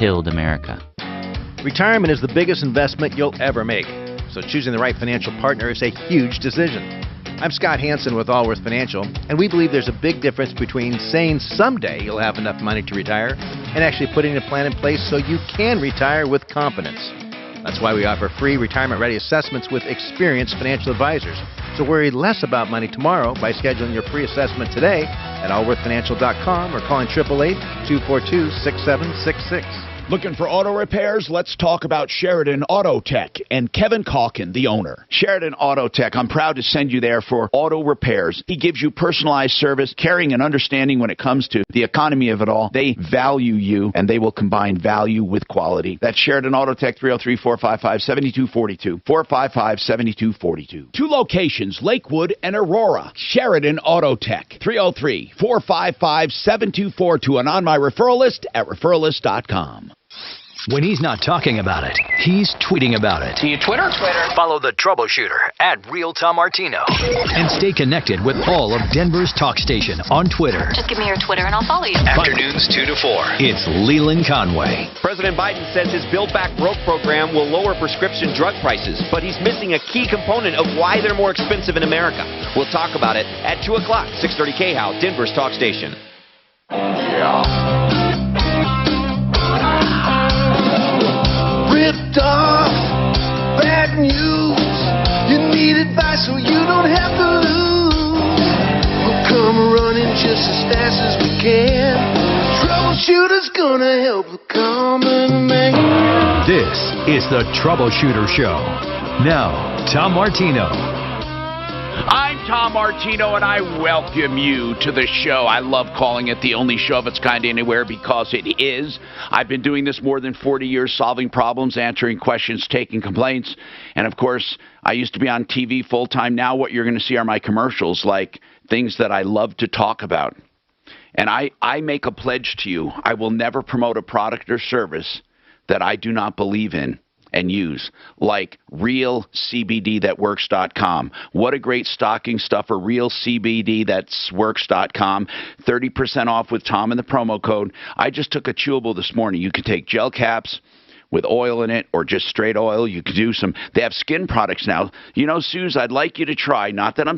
killed America. Retirement is the biggest investment you'll ever make, so choosing the right financial partner is a huge decision. I'm Scott Hansen with Allworth Financial, and we believe there's a big difference between saying someday you'll have enough money to retire and actually putting a plan in place so you can retire with confidence. That's why we offer free retirement-ready assessments with experienced financial advisors. So worry less about money tomorrow by scheduling your free assessment today at allworthfinancial.com or calling 888-242-6766. Looking for auto repairs? Let's talk about Sheridan Auto Tech and Kevin Calkin, the owner. Sheridan Auto Tech, I'm proud to send you there for auto repairs. He gives you personalized service, caring and understanding when it comes to the economy of it all. They value you, and they will combine value with quality. That's Sheridan Auto Tech, 303-455-7242, 455-7242. Two locations, Lakewood and Aurora. Sheridan Auto Tech, 303-455-7242, and on my referral list at referralist.com. When he's not talking about it, he's tweeting about it. Do you Twitter? Follow the Troubleshooter at Real Tom Martino. And stay connected with all of Denver's talk station on Twitter. Just give me your Twitter and I'll follow you. Afternoons 2 to 4. It's Leland Conway. President Biden says his Build Back Broke program will lower prescription drug prices, but he's missing a key component of why they're more expensive in America. We'll talk about it at 2 o'clock, 630 KHOW, Denver's talk station. Yeah. Ripped off, bad news. You need advice so you don't have to lose. We'll come running just as fast as we can. Troubleshooter's gonna help the common man. This is the Troubleshooter Show. Now, Tom Martino. I'm Tom Martino, and I welcome you to the show. I love calling it the only show of its kind anywhere because it is. I've been doing this more than 40 years, solving problems, answering questions, taking complaints. And, of course, I used to be on TV full-time. Now what you're going to see are my commercials, like things that I love to talk about. And I make a pledge to you. I will never promote a product or service that I do not believe in and use, like realcbdthatworks.com. What a great stocking stuffer, realcbdthatworks.com. 30% off with Tom and the promo code. I just took a chewable this morning. You can take gel caps with oil in it or just straight oil. You can do some. They have skin products now. You know, Suze, I'd like you to try. Not that I'm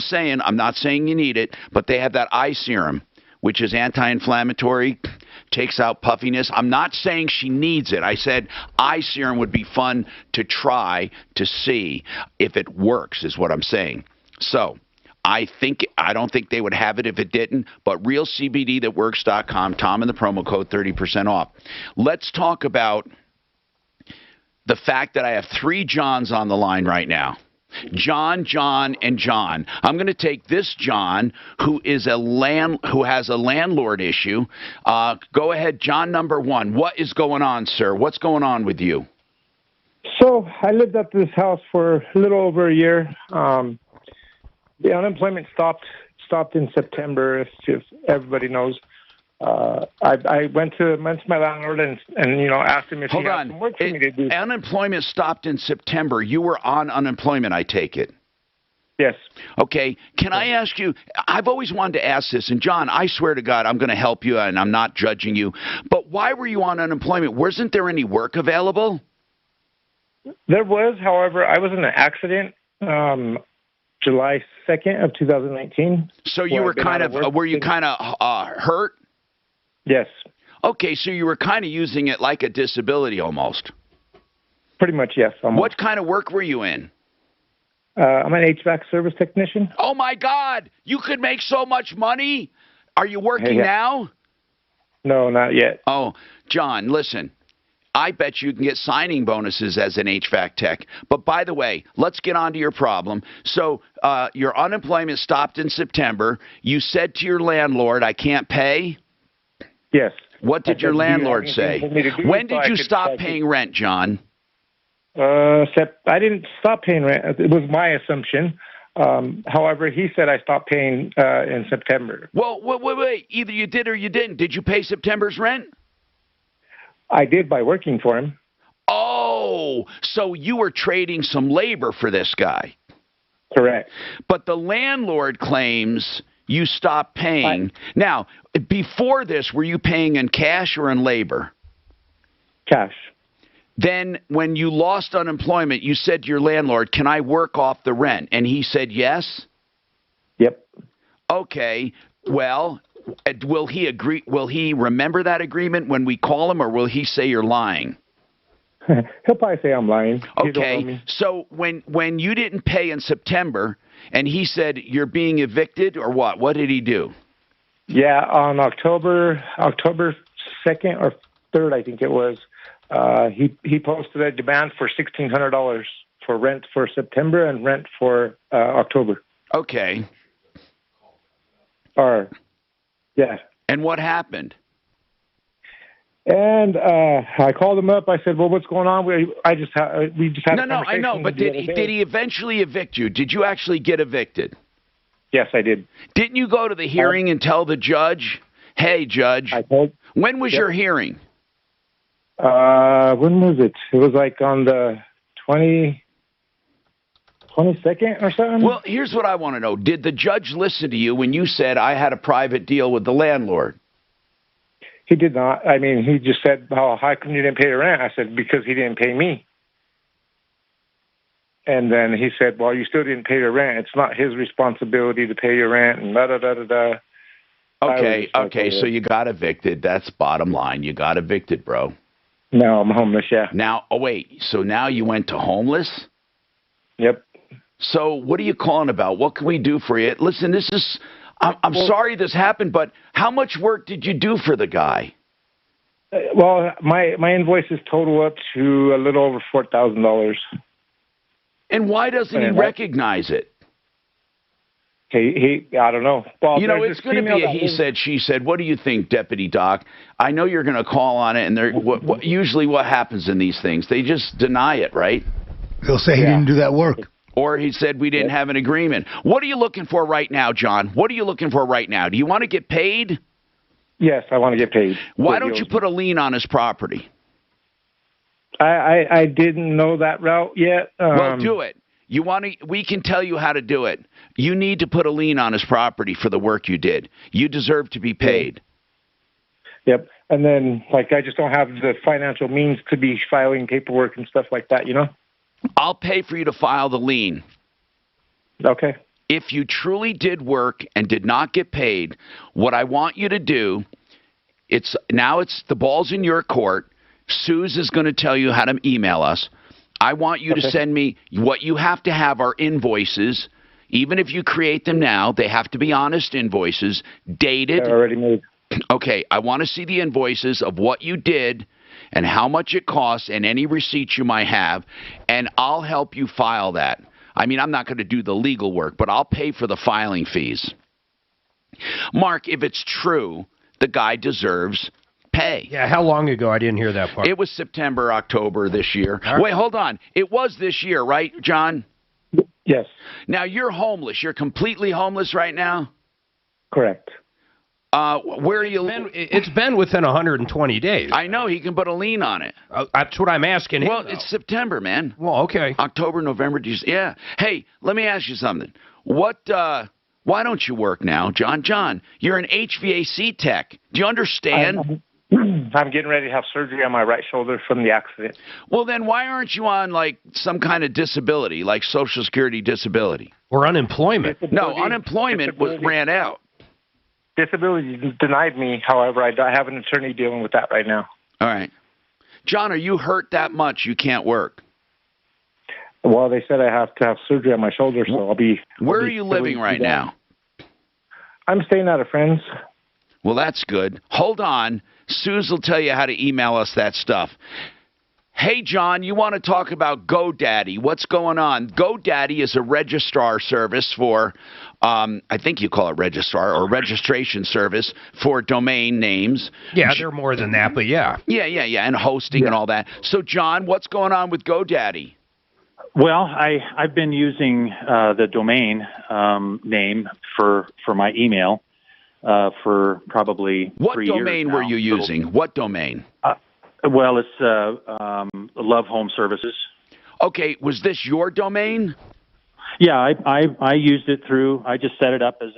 not saying you need it, but they have that eye serum, which is anti-inflammatory, takes out puffiness. I'm not saying she needs it. I said eye serum would be fun to try to see if it works, is what I'm saying. So I don't think they would have it if it didn't, but realcbdthatworks.com, Tom and the promo code 30% off. Let's talk about the fact that I have 3 Johns on the line right now. John, and John. I'm going to take this John, who has a landlord issue. Go ahead, John number 1. What is going on, sir? What's going on with you? So I lived at this house for a little over a year. The unemployment stopped in September, if everybody knows. I went to my landlord and asked him if he had some work for me to do. Unemployment stopped in September. You were on unemployment, I take it. Yes. Okay. Can I ask you, I've always wanted to ask this, and John, I swear to God, I'm going to help you, and I'm not judging you, but why were you on unemployment? Wasn't there any work available? There was, however, I was in an accident July 2nd of 2019. So you were were you kind of hurt? Yes. Okay, so you were kind of using it like a disability almost. Pretty much, yes. Almost. What kind of work were you in? I'm an HVAC service technician. Oh, my God. You could make so much money. Are you working now? No, not yet. Oh, John, listen. I bet you can get signing bonuses as an HVAC tech. But by the way, let's get on to your problem. So your unemployment stopped in September. You said to your landlord, I can't pay? Yes. What did your landlord say? When did you stop paying rent, John? I didn't stop paying rent. It was my assumption. However, he said I stopped paying in September. Well, wait. Either you did or you didn't. Did you pay September's rent? I did by working for him. Oh, so you were trading some labor for this guy. Correct. But the landlord claims you stopped paying. Now, before this, were you paying in cash or in labor? Cash. Then when you lost unemployment, you said to your landlord, "Can I work off the rent?" And he said yes? Yep. Okay. Well, will he agree? Will he remember that agreement when we call him, or will he say you're lying? He'll probably say I'm lying. He don't know Okay. me. So when you didn't pay in September and he said you're being evicted or what? What did he do? Yeah, on October 2nd or 3rd, I think it was, he posted a demand for $1,600 for rent for September and rent for October. Okay. Yeah. And what happened? And I called him up. I said, "Well, what's going on?" We just had a No, I know, but did he eventually evict you? Did you actually get evicted? Yes, I did. Didn't you go to the hearing and tell the judge, "Hey, judge, when was your hearing?" When was it? It was like on the 22nd or something. Well, here's what I want to know. Did the judge listen to you when you said I had a private deal with the landlord? He did not. I mean, he just said, "Oh, how come you didn't pay the rent?" I said, "Because he didn't pay me." And then he said, "Well, you still didn't pay the rent. It's not his responsibility to pay your rent." And da da da da da. Okay. So you got evicted. That's bottom line. You got evicted, bro. No, I'm homeless. Yeah. Now, wait. So now you went to homeless? Yep. So what are you calling about? What can we do for you? Listen, I'm sorry this happened, but how much work did you do for the guy? Well, my invoices total up to a little over $4,000. And why doesn't he recognize it? I don't know. Well, it's going to be a he said, she said. What do you think, Deputy Doc? I know you're going to call on it, and usually what happens in these things, they just deny it, right? They'll say he didn't do that work. Or he said we didn't have an agreement. What are you looking for right now, John? What are you looking for right now? Do you want to get paid? Yes, I want to get paid. Why don't you put a lien on his property? I didn't know that route yet. Well, do it. We can tell you how to do it. You need to put a lien on his property for the work you did. You deserve to be paid. Yep. And then, I just don't have the financial means to be filing paperwork and stuff like that, I'll pay for you to file the lien. Okay. If you truly did work and did not get paid, what I want you to do, the ball's in your court. Suze is going to tell you how to email us. I want you to send me what you have to have are invoices. Even if you create them now, they have to be honest invoices, dated. They're already made. Okay, I want to see the invoices of what you did and how much it costs and any receipts you might have, and I'll help you file that. I mean, I'm not going to do the legal work, but I'll pay for the filing fees. Mark, if it's true, the guy deserves pay. Yeah, how long ago? I didn't hear that part. It was September, October this year. Right. Wait, hold on. It was this year, right, John? Yes. Now, you're homeless. You're completely homeless right now? Correct. Where are you? It's been within 120 days. I know. He can put a lien on it. That's what I'm asking him. Well, it's September, man. Well, okay. October, November, December. Yeah. Hey, let me ask you something. Why don't you work now, John? John, you're an HVAC tech. Do you understand? I'm getting ready to have surgery on my right shoulder from the accident. Well, then why aren't you on, some kind of disability, like Social Security disability? Or unemployment. No, unemployment ran out. Disability denied me. However, I have an attorney dealing with that right now. All right. John, are you hurt that much you can't work? Well, they said I have to have surgery on my shoulder, so I'll be... Where are you living right now? I'm staying at a friend's. Well, that's good. Hold on. Suze will tell you how to email us that stuff. Hey, John, you want to talk about GoDaddy. What's going on? GoDaddy is a registrar service for, I think you call it registrar, or registration service for domain names. Yeah, they're more than that, but yeah. Yeah, and hosting and all that. So, John, what's going on with GoDaddy? Well, I've been using the domain name for my email for probably 3 years What domain now. were you using? What domain? Well, it's Love Home Services. Okay, was this your domain? Yeah, I used it through. I just set it up as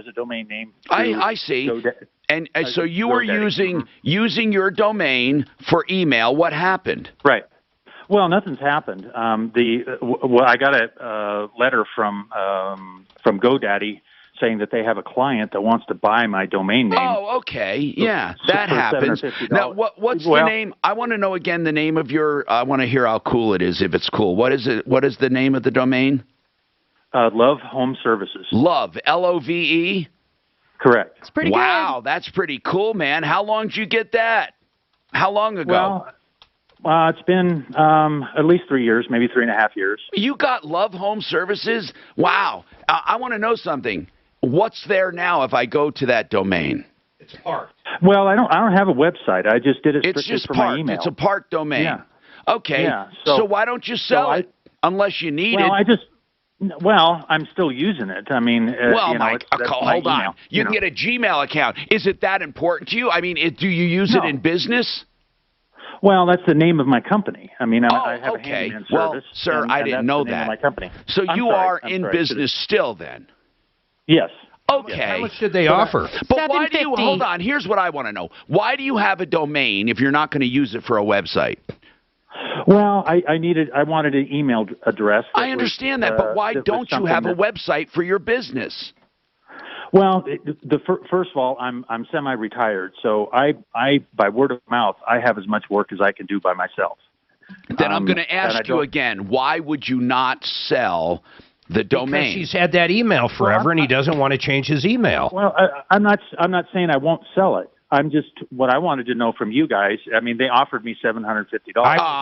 a domain name. I see. And so you were GoDaddy. using your domain for email. What happened? Right. Well, nothing's happened. I got a letter from GoDaddy saying that they have a client that wants to buy my domain name. Oh, okay. Yeah, that for happens. $750. Now, what's the name? I want to know again the name of your. I want to hear how cool it is. If it's cool, what is it? What is the name of the domain? Love Home Services. Love, Love. Correct. It's pretty wow, good. that's pretty cool, man. How long did you get that? How long ago? Well, it's been at least 3 years, maybe 3.5 years. You got Love Home Services? Wow. I want to know something. What's there now if I go to that domain? It's parked. Well, I don't have a website. I just did it It's strictly just for parked. my email. It's a parked domain. Yeah. Okay. Yeah. So why don't you sell it unless you need it? Well, I'm still using it. I mean, Mike, that's my hold on. email, You can get a Gmail account. Is it that important to you? I mean, do you use it in business? Well, that's the name of my company. I mean, I have a okay. handyman Well, service. sir, I didn't that's know the name that. of my company. So I'm you sorry. are I'm in sorry. business still then? Yes. Okay. How much did they offer? But why do you, $750. hold on, here's what I want to know. Why do you have a domain if you're not going to use it for a website? Well, I wanted an email address. I understand that, but why don't you have a website for your business? Well, first of all, I'm semi-retired, so I by word of mouth, I have as much work as I can do by myself. Then I'm going to ask you again, why would you not sell the domain? Because he's had that email forever, and he doesn't want to change his email. Well, I'm not saying I won't sell it. I'm just what I wanted to know from you guys. I mean, they offered me $750.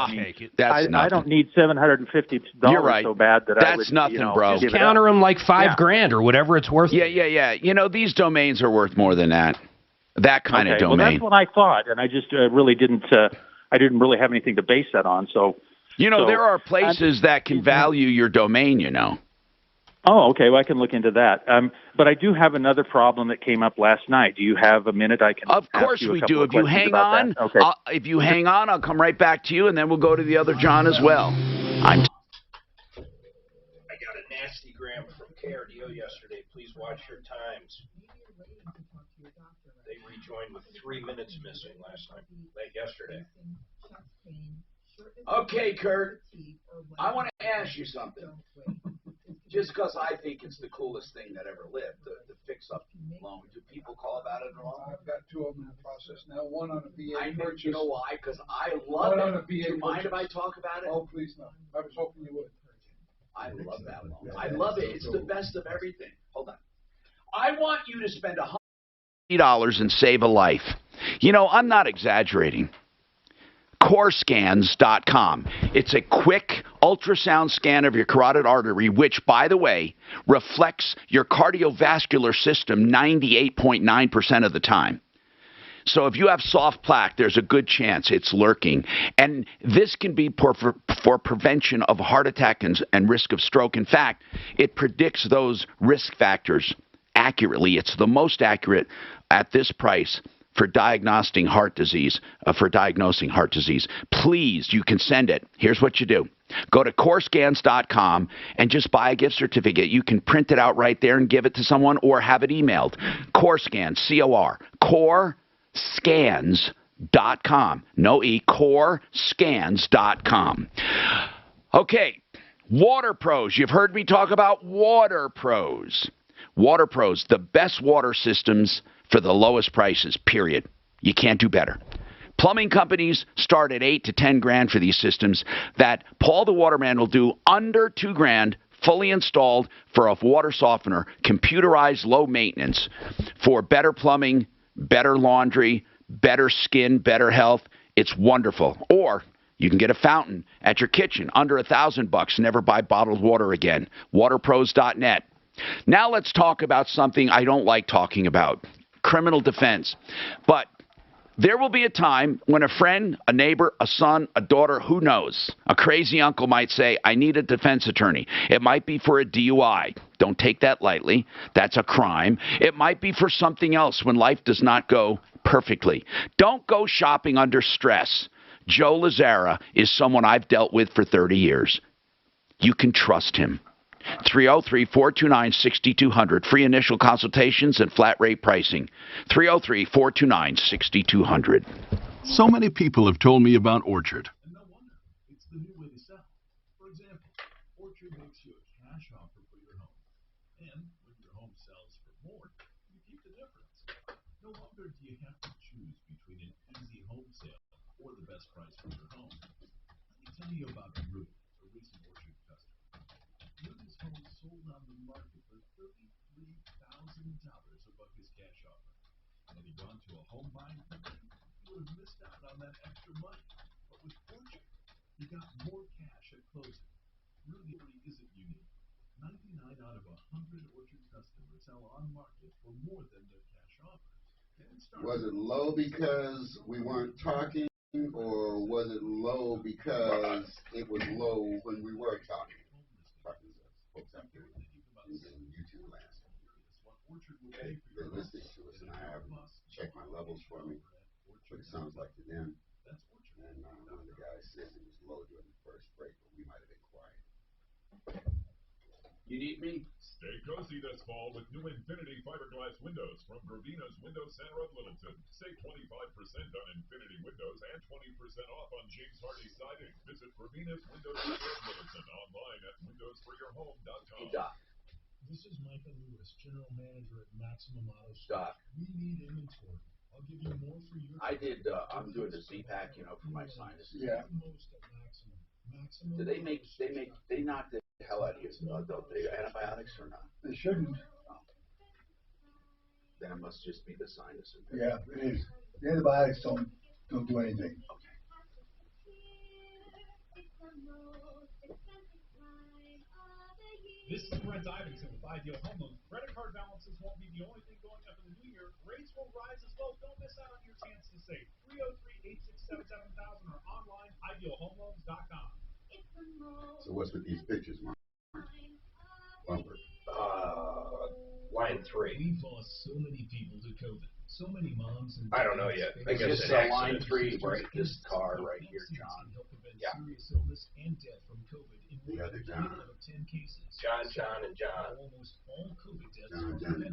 Take it. That's I don't need $750 You're right. so bad that I would. That's nothing, bro. Just counter him like $5,000 or whatever it's worth. Yeah. You know, these domains are worth more than that. That kind of domain. Well, that's what I thought, and I just really didn't. I didn't really have anything to base that on. So, there are places that can value your domain. Oh, okay. Well, I can look into that. But I do have another problem that came up last night. Do you have a minute? I can. Of course ask you we a couple do. of If you questions hang about on, that. Okay. if you hang on, I'll come right back to you, and then we'll go to the other John as well. I got a nasty gram from KRDO yesterday. Please watch your times. They rejoined with 3 minutes missing yesterday. Okay, Kurt. I want to ask you something. Just because I think it's the coolest thing that ever lived, the fix-up loan. Do people call about it at all? I've got 2 of them in the process now. One on a VA purchase. You know why? Because I love it. On a VA Do you mind if I purchase. talk about it? Oh, please no. I was hoping you would. I love that loan. I love it. It's the best of everything. Hold on. I want you to spend $100 and save a life. I'm not exaggerating. CoreScans.com. It's a quick ultrasound scan of your carotid artery, which, by the way, reflects your cardiovascular system 98.9% of the time. So if you have soft plaque, there's a good chance it's lurking. And this can be for prevention of heart attack and risk of stroke. In fact, it predicts those risk factors accurately. It's the most accurate at this price for diagnosing heart disease. Please, you can send it. Here's what you do. Go to CoreScans.com and just buy a gift certificate. You can print it out right there and give it to someone or have it emailed. CoreScans, C-O-R, CoreScans.com. No E, CoreScans.com. Okay, Water Pros. You've heard me talk about Water Pros. Water Pros, the best water systems for the lowest prices, period. You can't do better. Plumbing companies start at $8,000 to $10,000 for these systems that Paul the Waterman will do under $2,000, fully installed for a water softener, computerized, low maintenance, for better plumbing, better laundry, better skin, better health. It's wonderful. Or you can get a fountain at your kitchen under $1,000. Never buy bottled water again. Waterpros.net. Now let's talk about something I don't like talking about. Criminal defense. But there will be a time when a friend, a neighbor, a son, a daughter, who knows, a crazy uncle might say, I need a defense attorney. It might be for a DUI. Don't take that lightly. That's a crime. It might be for something else when life does not go perfectly. Don't go shopping under stress. Joe Lazzara is someone I've dealt with for 30 years. You can trust him. 303-429-6200. Free initial consultations and flat rate pricing. 303-429-6200. So many people have told me about Orchard. And no wonder. It's the new way to sell. For example, Orchard makes you a cash offer for your home. And when your home sells for more, you keep the difference. No longer do you have to choose between an easy home sale or the best price for your home. Let me tell you about Rudy, a recent Orchard customer. Rudy's home sold on the market for $33,000 above his cash offer. Had he gone to a home buying company, he would have missed out on that extra money. But with Orchard, he got more cash at closing. Rudy isn't unique. 99 out of 100 Orchard customers sell on market for more than their cash offers. Was it low because we weren't talking, or was it low because it was low when we were talking? Folks out there in YouTube land. They're listening to us, and I haven't checked my levels for me, but it sounds like to them. And one of the guys says it was low during the first break, but we might have been quiet. You need me? Stay cozy this fall with new Infinity fiberglass windows from Gravina's Window Center of Littleton. Save 25% on Infinity windows and 20% off on James Hardy siding. Visit Gravina's Window Center of Littleton online at windowsforyourhome.com. Hey, Doc. This is Michael Lewis, General Manager at Maximum Auto Doc. We need inventory. I'll give you more for your... I'm doing the Z-Pack, for my sinuses. Yeah. Most at Maximum. Do they knock the hell out of you, don't they? Antibiotics or not? They shouldn't. Then it must just be the sinus infection. Yeah, it is. The antibiotics don't do anything. Okay. This is Brent Iverson with Ideal Home Loans. Credit card balances won't be the only thing going up in the new year. Rates will rise as well. Don't miss out on your chance to save. 303-867-7000 or online, idealhomeloans.com. So what's with these pictures, Mark? Bumper. Line 3. We've lost so many people to COVID. So many moms and I don't know yet. I guess Just it's line 3, right? This car right here, John. Yeah. Serious illness and death from COVID in The other John. 10 cases. John, and John. Almost all COVID deaths John. They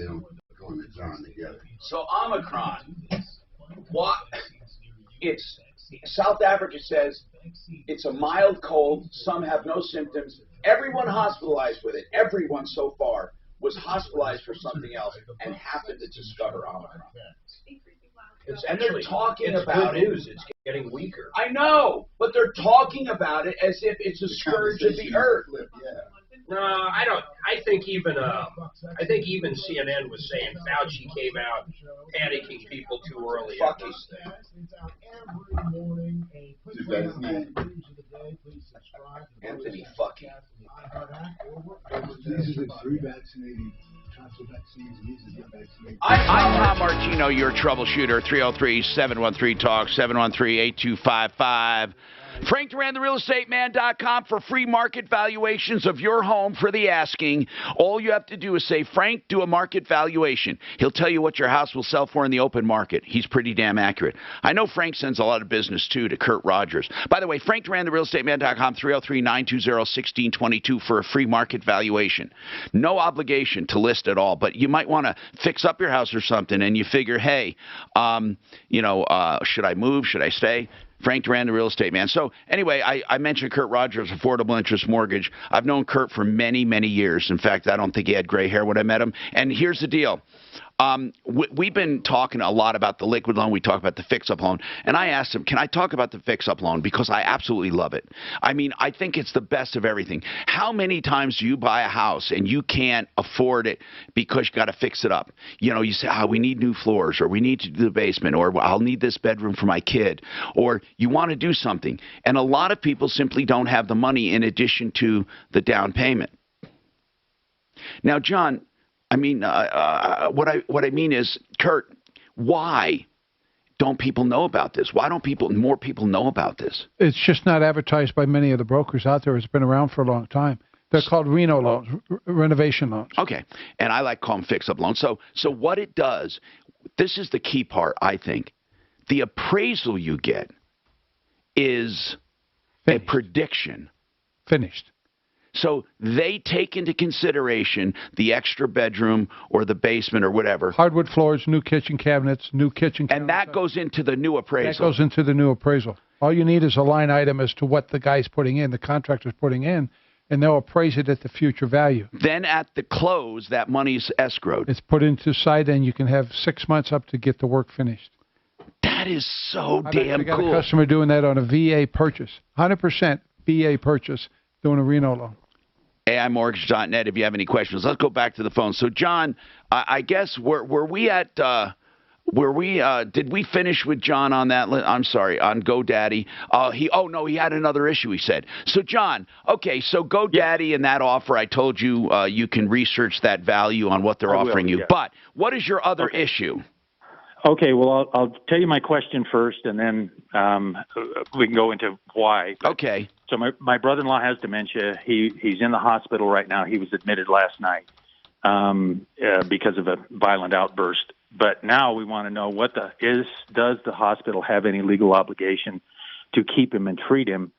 don't go in the John together. So Omicron, what? It's South Africa says it's a mild cold. Some have no symptoms. Everyone hospitalized with it. Everyone so far was hospitalized for something else and happened to discover Omicron. And they're talking about good news. It's getting weaker. I know, but they're talking about it as if it's a scourge of the earth. No, I don't. I think even CNN was saying Fauci came out panicking people too early. Fuck It's out every morning. Is that his name? Anthony fucking. These are the 3 vaccinated tonsil vaccines, and these are unvaccinated. I'm Tom Martino, your troubleshooter. 303-713-TALK, 713-8255. Frank Duran, therealestateman.com for free market valuations of your home for the asking. All you have to do is say, Frank, do a market valuation. He'll tell you what your house will sell for in the open market. He's pretty damn accurate. I know Frank sends a lot of business, too, to Kurt Rogers. By the way, Frank Duran, therealestateman.com, 303-920-1622 for a free market valuation. No obligation to list at all, but you might want to fix up your house or something, and you figure, hey, should I move? Should I stay? Frank Duran, the real estate man. So anyway, I mentioned Kurt Rogers, Affordable Interest Mortgage. I've known Kurt for many, many years. In fact, I don't think he had gray hair when I met him. And here's the deal. We've been talking a lot about the liquid loan. We talk about the fix-up loan. And I asked him, can I talk about the fix-up loan? Because I absolutely love it. I mean, I think it's the best of everything. How many times do you buy a house and you can't afford it because you got to fix it up? You know, you say, we need new floors, or we need to do the basement, or I'll need this bedroom for my kid, or you want to do something. And a lot of people simply don't have the money in addition to the down payment. Now, John, I mean, what I mean is, Kurt, why don't people know about this? Why don't more people know about this? It's just not advertised by many of the brokers out there. It's been around for a long time. They're called Reno loans, renovation loans. Okay, and I like to call them fix-up loans. So what it does, this is the key part, I think. The appraisal you get is a prediction. Finished. So they take into consideration the extra bedroom or the basement or whatever. Hardwood floors, new kitchen cabinets, new kitchen cabinets. And that goes into the new appraisal. That goes into the new appraisal. All you need is a line item as to what the guy's putting in, the contractor's putting in, and they'll appraise it at the future value. Then at the close, that money's escrowed. It's put into site, and you can have 6 months up to get the work finished. That is so I've damn got cool. a customer doing that on a VA purchase, 100% VA purchase, doing a Reno loan. AIMortgage.net if you have any questions. Let's go back to the phone. So, John, I guess were we at did we finish with John on that? I'm sorry, on GoDaddy. He had another issue, he said. So, John, okay, so GoDaddy and that offer, I told you you can research that value on what they're offering you. Yeah. But what is your other issue? Okay, well, I'll tell you my question first, and then we can go into why. Okay. So my brother-in-law has dementia. He's in the hospital right now. He was admitted last night because of a violent outburst. But now we want to know does the hospital have any legal obligation to keep him and treat him?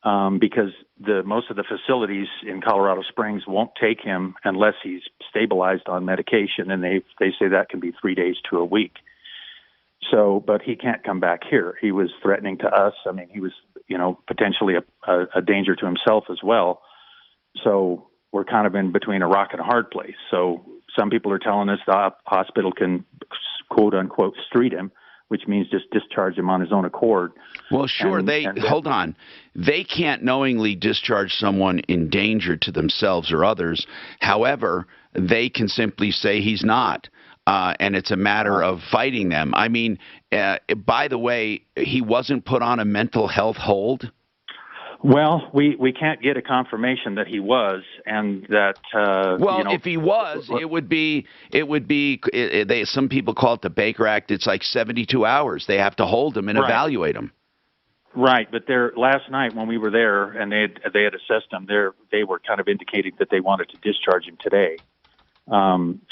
Because most of the facilities in Colorado Springs won't take him unless he's stabilized on medication, and they say that can be 3 days to a week. So, but he can't come back here. He was threatening to us. I mean, he was, potentially a danger to himself as well. So we're kind of in between a rock and a hard place. So some people are telling us the hospital can, quote unquote, street him, which means just discharge him on his own accord. Well, sure. Hold on. They can't knowingly discharge someone in danger to themselves or others. However, they can simply say he's not. And it's a matter of fighting them. I mean, by the way, he wasn't put on a mental health hold. Well, we can't get a confirmation that he was, and that. If he was, it would be. Some people call it the Baker Act. It's like 72 hours. They have to hold him and evaluate him. Right, but last night when we were there and they had assessed him, they were kind of indicating that they wanted to discharge him today.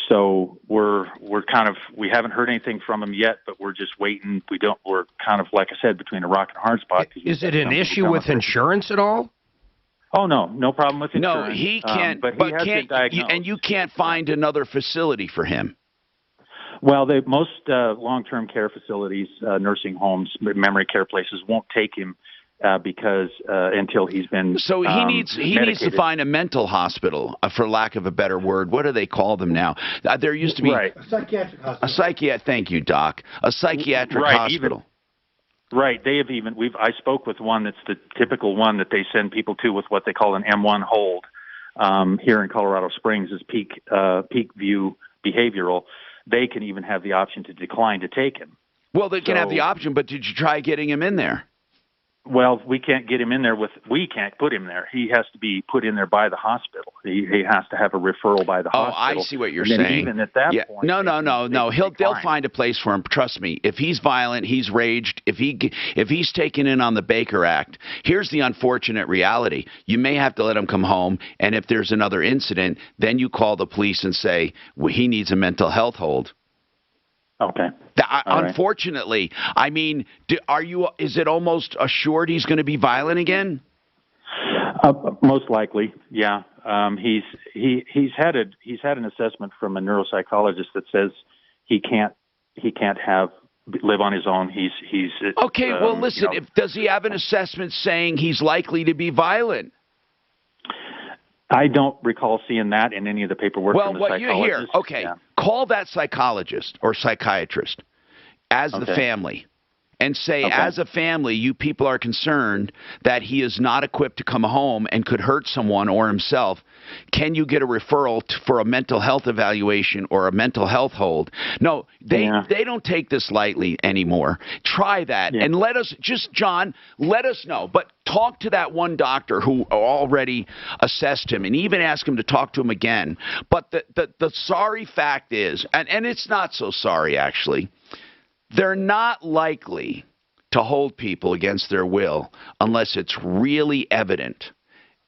So we haven't heard anything from him yet, but we're just waiting. We're kind of, like I said, between a rock and a hard spot. Is it an issue with insurance at all? Oh, no problem with insurance. No, he can't, but he has been diagnosed. And you can't find another facility for him. Well, most long-term care facilities, nursing homes, memory care places won't take him because until he's been so he needs to find a mental hospital, for lack of a better word. What do they call them now? There used to be a psychiatric hospital. Thank you, Doc. A psychiatric hospital. They have I spoke with one that's the typical one that they send people to with what they call an M1 hold. Here in Colorado Springs is Peak View Behavioral. They can even have the option to decline to take him. Well, they can have the option, but did you try getting him in there? Well, we can't get him in there we can't put him there. He has to be put in there by the hospital. He has to have a referral by the hospital. Oh, I see what you're saying. Even at that point. No. They'll find a place for him. Trust me. If he's violent, he's raged, if he's taken in on the Baker Act, here's the unfortunate reality. You may have to let him come home, and if there's another incident, then you call the police and say, well, he needs a mental health hold. Okay. Unfortunately, I mean, is it almost assured he's going to be violent again? Most likely, yeah. He's had an assessment from a neuropsychologist that says he can't live on his own. He's okay. Well, listen. Does he have an assessment saying he's likely to be violent? I don't recall seeing that in any of the paperwork from the psychologist. Well, you hear, okay, call that psychologist or psychiatrist as the family and say, as a family, you people are concerned that he is not equipped to come home and could hurt someone or himself. Can you get a referral for a mental health evaluation or a mental health hold? No, they don't take this lightly anymore. Try that and let us know. But talk to that one doctor who already assessed him and even ask him to talk to him again. But the sorry fact is, and it's not so sorry actually, they're not likely to hold people against their will unless it's really evident.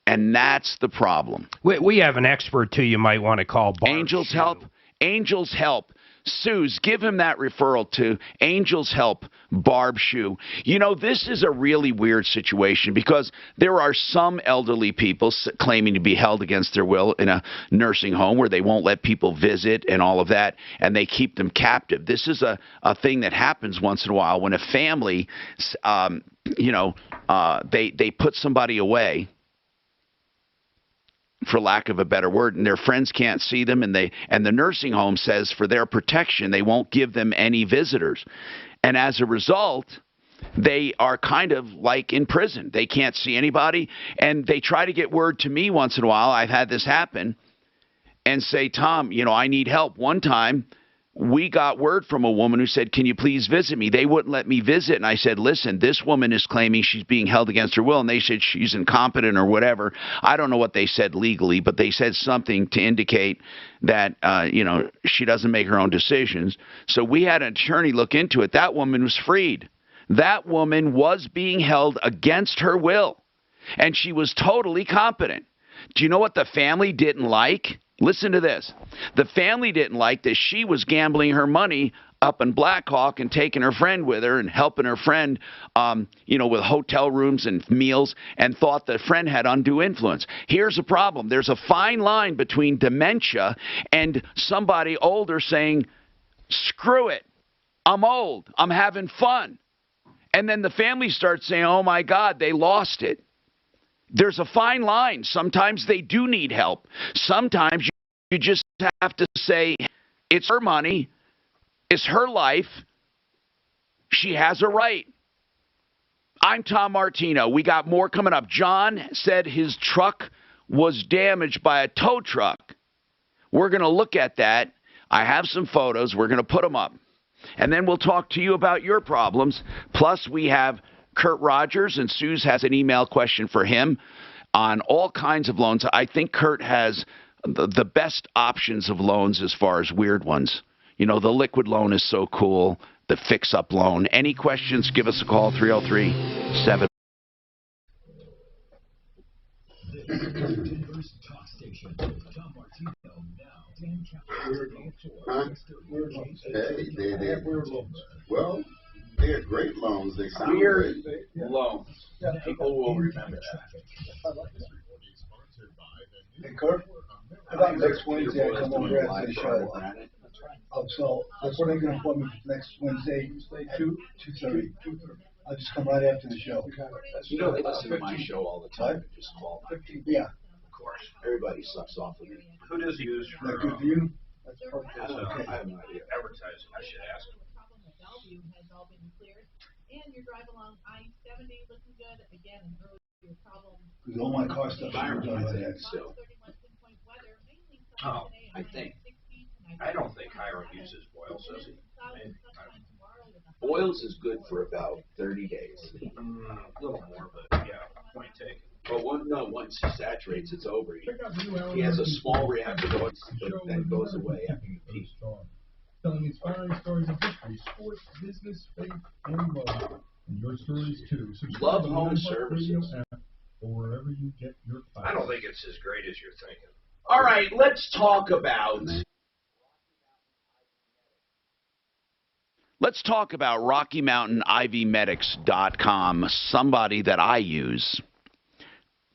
And that's the problem. We have an expert, too, you might want to call. Angels Help. Angels Help Suze, give him that referral to Angels Help Barb Shoe. You know, this is a really weird situation because there are some elderly people claiming to be held against their will in a nursing home where they won't let people visit and all of that, and they keep them captive. This is a thing that happens once in a while when a family, they put somebody away, for lack of a better word, and their friends can't see them, and the nursing home says for their protection they won't give them any visitors. And as a result, they are kind of like in prison. They can't see anybody, and they try to get word to me once in a while. I've had this happen and say, Tom, I need help. One time we got word from a woman who said, can you please visit me? They wouldn't let me visit. And I said, listen, this woman is claiming she's being held against her will. And they said she's incompetent or whatever. I don't know what they said legally, but they said something to indicate that, she doesn't make her own decisions. So we had an attorney look into it. That woman was freed. That woman was being held against her will. And she was totally competent. Do you know what the family didn't like? Listen to this. The family didn't like that she was gambling her money up in Black Hawk and taking her friend with her and helping her friend, with hotel rooms and meals, and thought the friend had undue influence. Here's the problem. There's a fine line between dementia and somebody older saying, screw it. I'm old. I'm having fun. And then the family starts saying, oh, my God, they lost it. There's a fine line. Sometimes they do need help. Sometimes you just have to say, it's her money. It's her life. She has a right. I'm Tom Martino. We got more coming up. John said his truck was damaged by a tow truck. We're going to look at that. I have some photos. We're going to put them up. And then we'll talk to you about your problems. Plus, we have Kurt Rogers, and Suze has an email question for him on all kinds of loans. I think Kurt has the best options of loans as far as weird ones. The liquid loan is so cool, the fix-up loan. Any questions, give us a call, 303-7. Well, they're great loans. They sound Weird great. loans. People will remember that. Hey, Kurt, how about next Wednesday I come over after the show? So let's make an appointment next Wednesday, 2:30. I'll just come right after the show. They listen to my show all the time. Just call them. Yeah. Of course. Everybody sucks off of me. Who does he use for? That good for you? I don't know. I have no idea. Advertising. I should ask him. Has all been cleared, and your drive along I-70 looking good. Again, an earlier problem. Because all my car stuff is done by that. Oh, I think. I don't think Hiram uses Boyles, does he? Boyles is good for about 30 days. A little more, but yeah, point taken. But once he saturates, it's over. He has a small reactor, but then goes away after you peak. Telling inspiring stories of history, sports, business, faith, and love. And your stories too. Love Home Services. Or wherever you get your files. I don't think it's as great as you're thinking. All right, let's talk about RockyMountainIVMedics.com, somebody that I use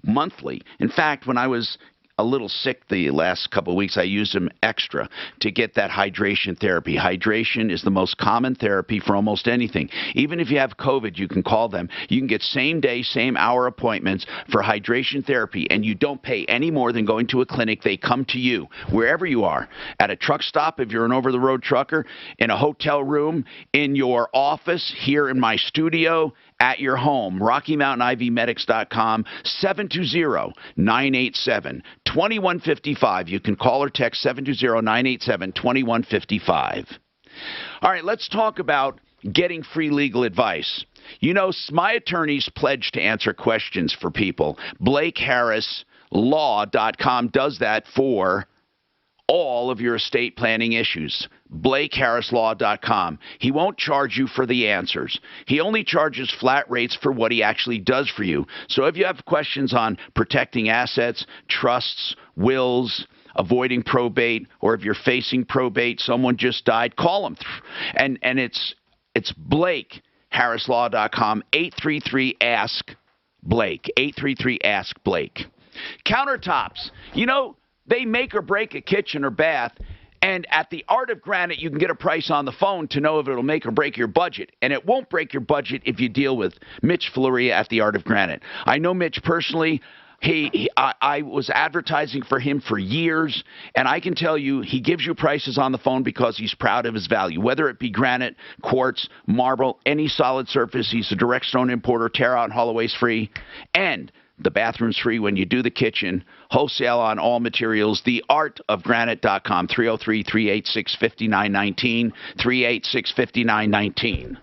monthly. In fact, when I was a little sick the last couple of weeks, I used them extra to get that hydration therapy. Hydration is the most common therapy for almost anything. Even if you have COVID, you can call them. You can get same day, same hour appointments for hydration therapy, and you don't pay any more than going to a clinic. They come to you wherever you are, at a truck stop if you're an over-the-road trucker, in a hotel room, in your office, here in my studio, at your home. RockyMountainIVMedics.com, 720-987-2155. You can call or text 720-987-2155. All right, let's talk about getting free legal advice. My attorneys pledge to answer questions for people. BlakeHarrisLaw.com does that for all of your estate planning issues. BlakeHarrisLaw.com. He won't charge you for the answers. He only charges flat rates for what he actually does for you. So if you have questions on protecting assets, trusts, wills, avoiding probate, or if you're facing probate, someone just died, call them. And it's Blake, HarrisLaw.com, 833-ASK-BLAKE, 833-ASK-BLAKE. Countertops. You know, they make or break a kitchen or bath. And at the Art of Granite, you can get a price on the phone to know if it'll make or break your budget. And it won't break your budget if you deal with Mitch Floria at the Art of Granite. I know Mitch personally. I was advertising for him for years, and I can tell you he gives you prices on the phone because he's proud of his value, whether it be granite, quartz, marble, any solid surface. He's a direct stone importer, tear out and haul aways free, and the bathroom's free when you do the kitchen. Wholesale on all materials. TheArtOfGranite.com, 303-386-5919, 386-5919.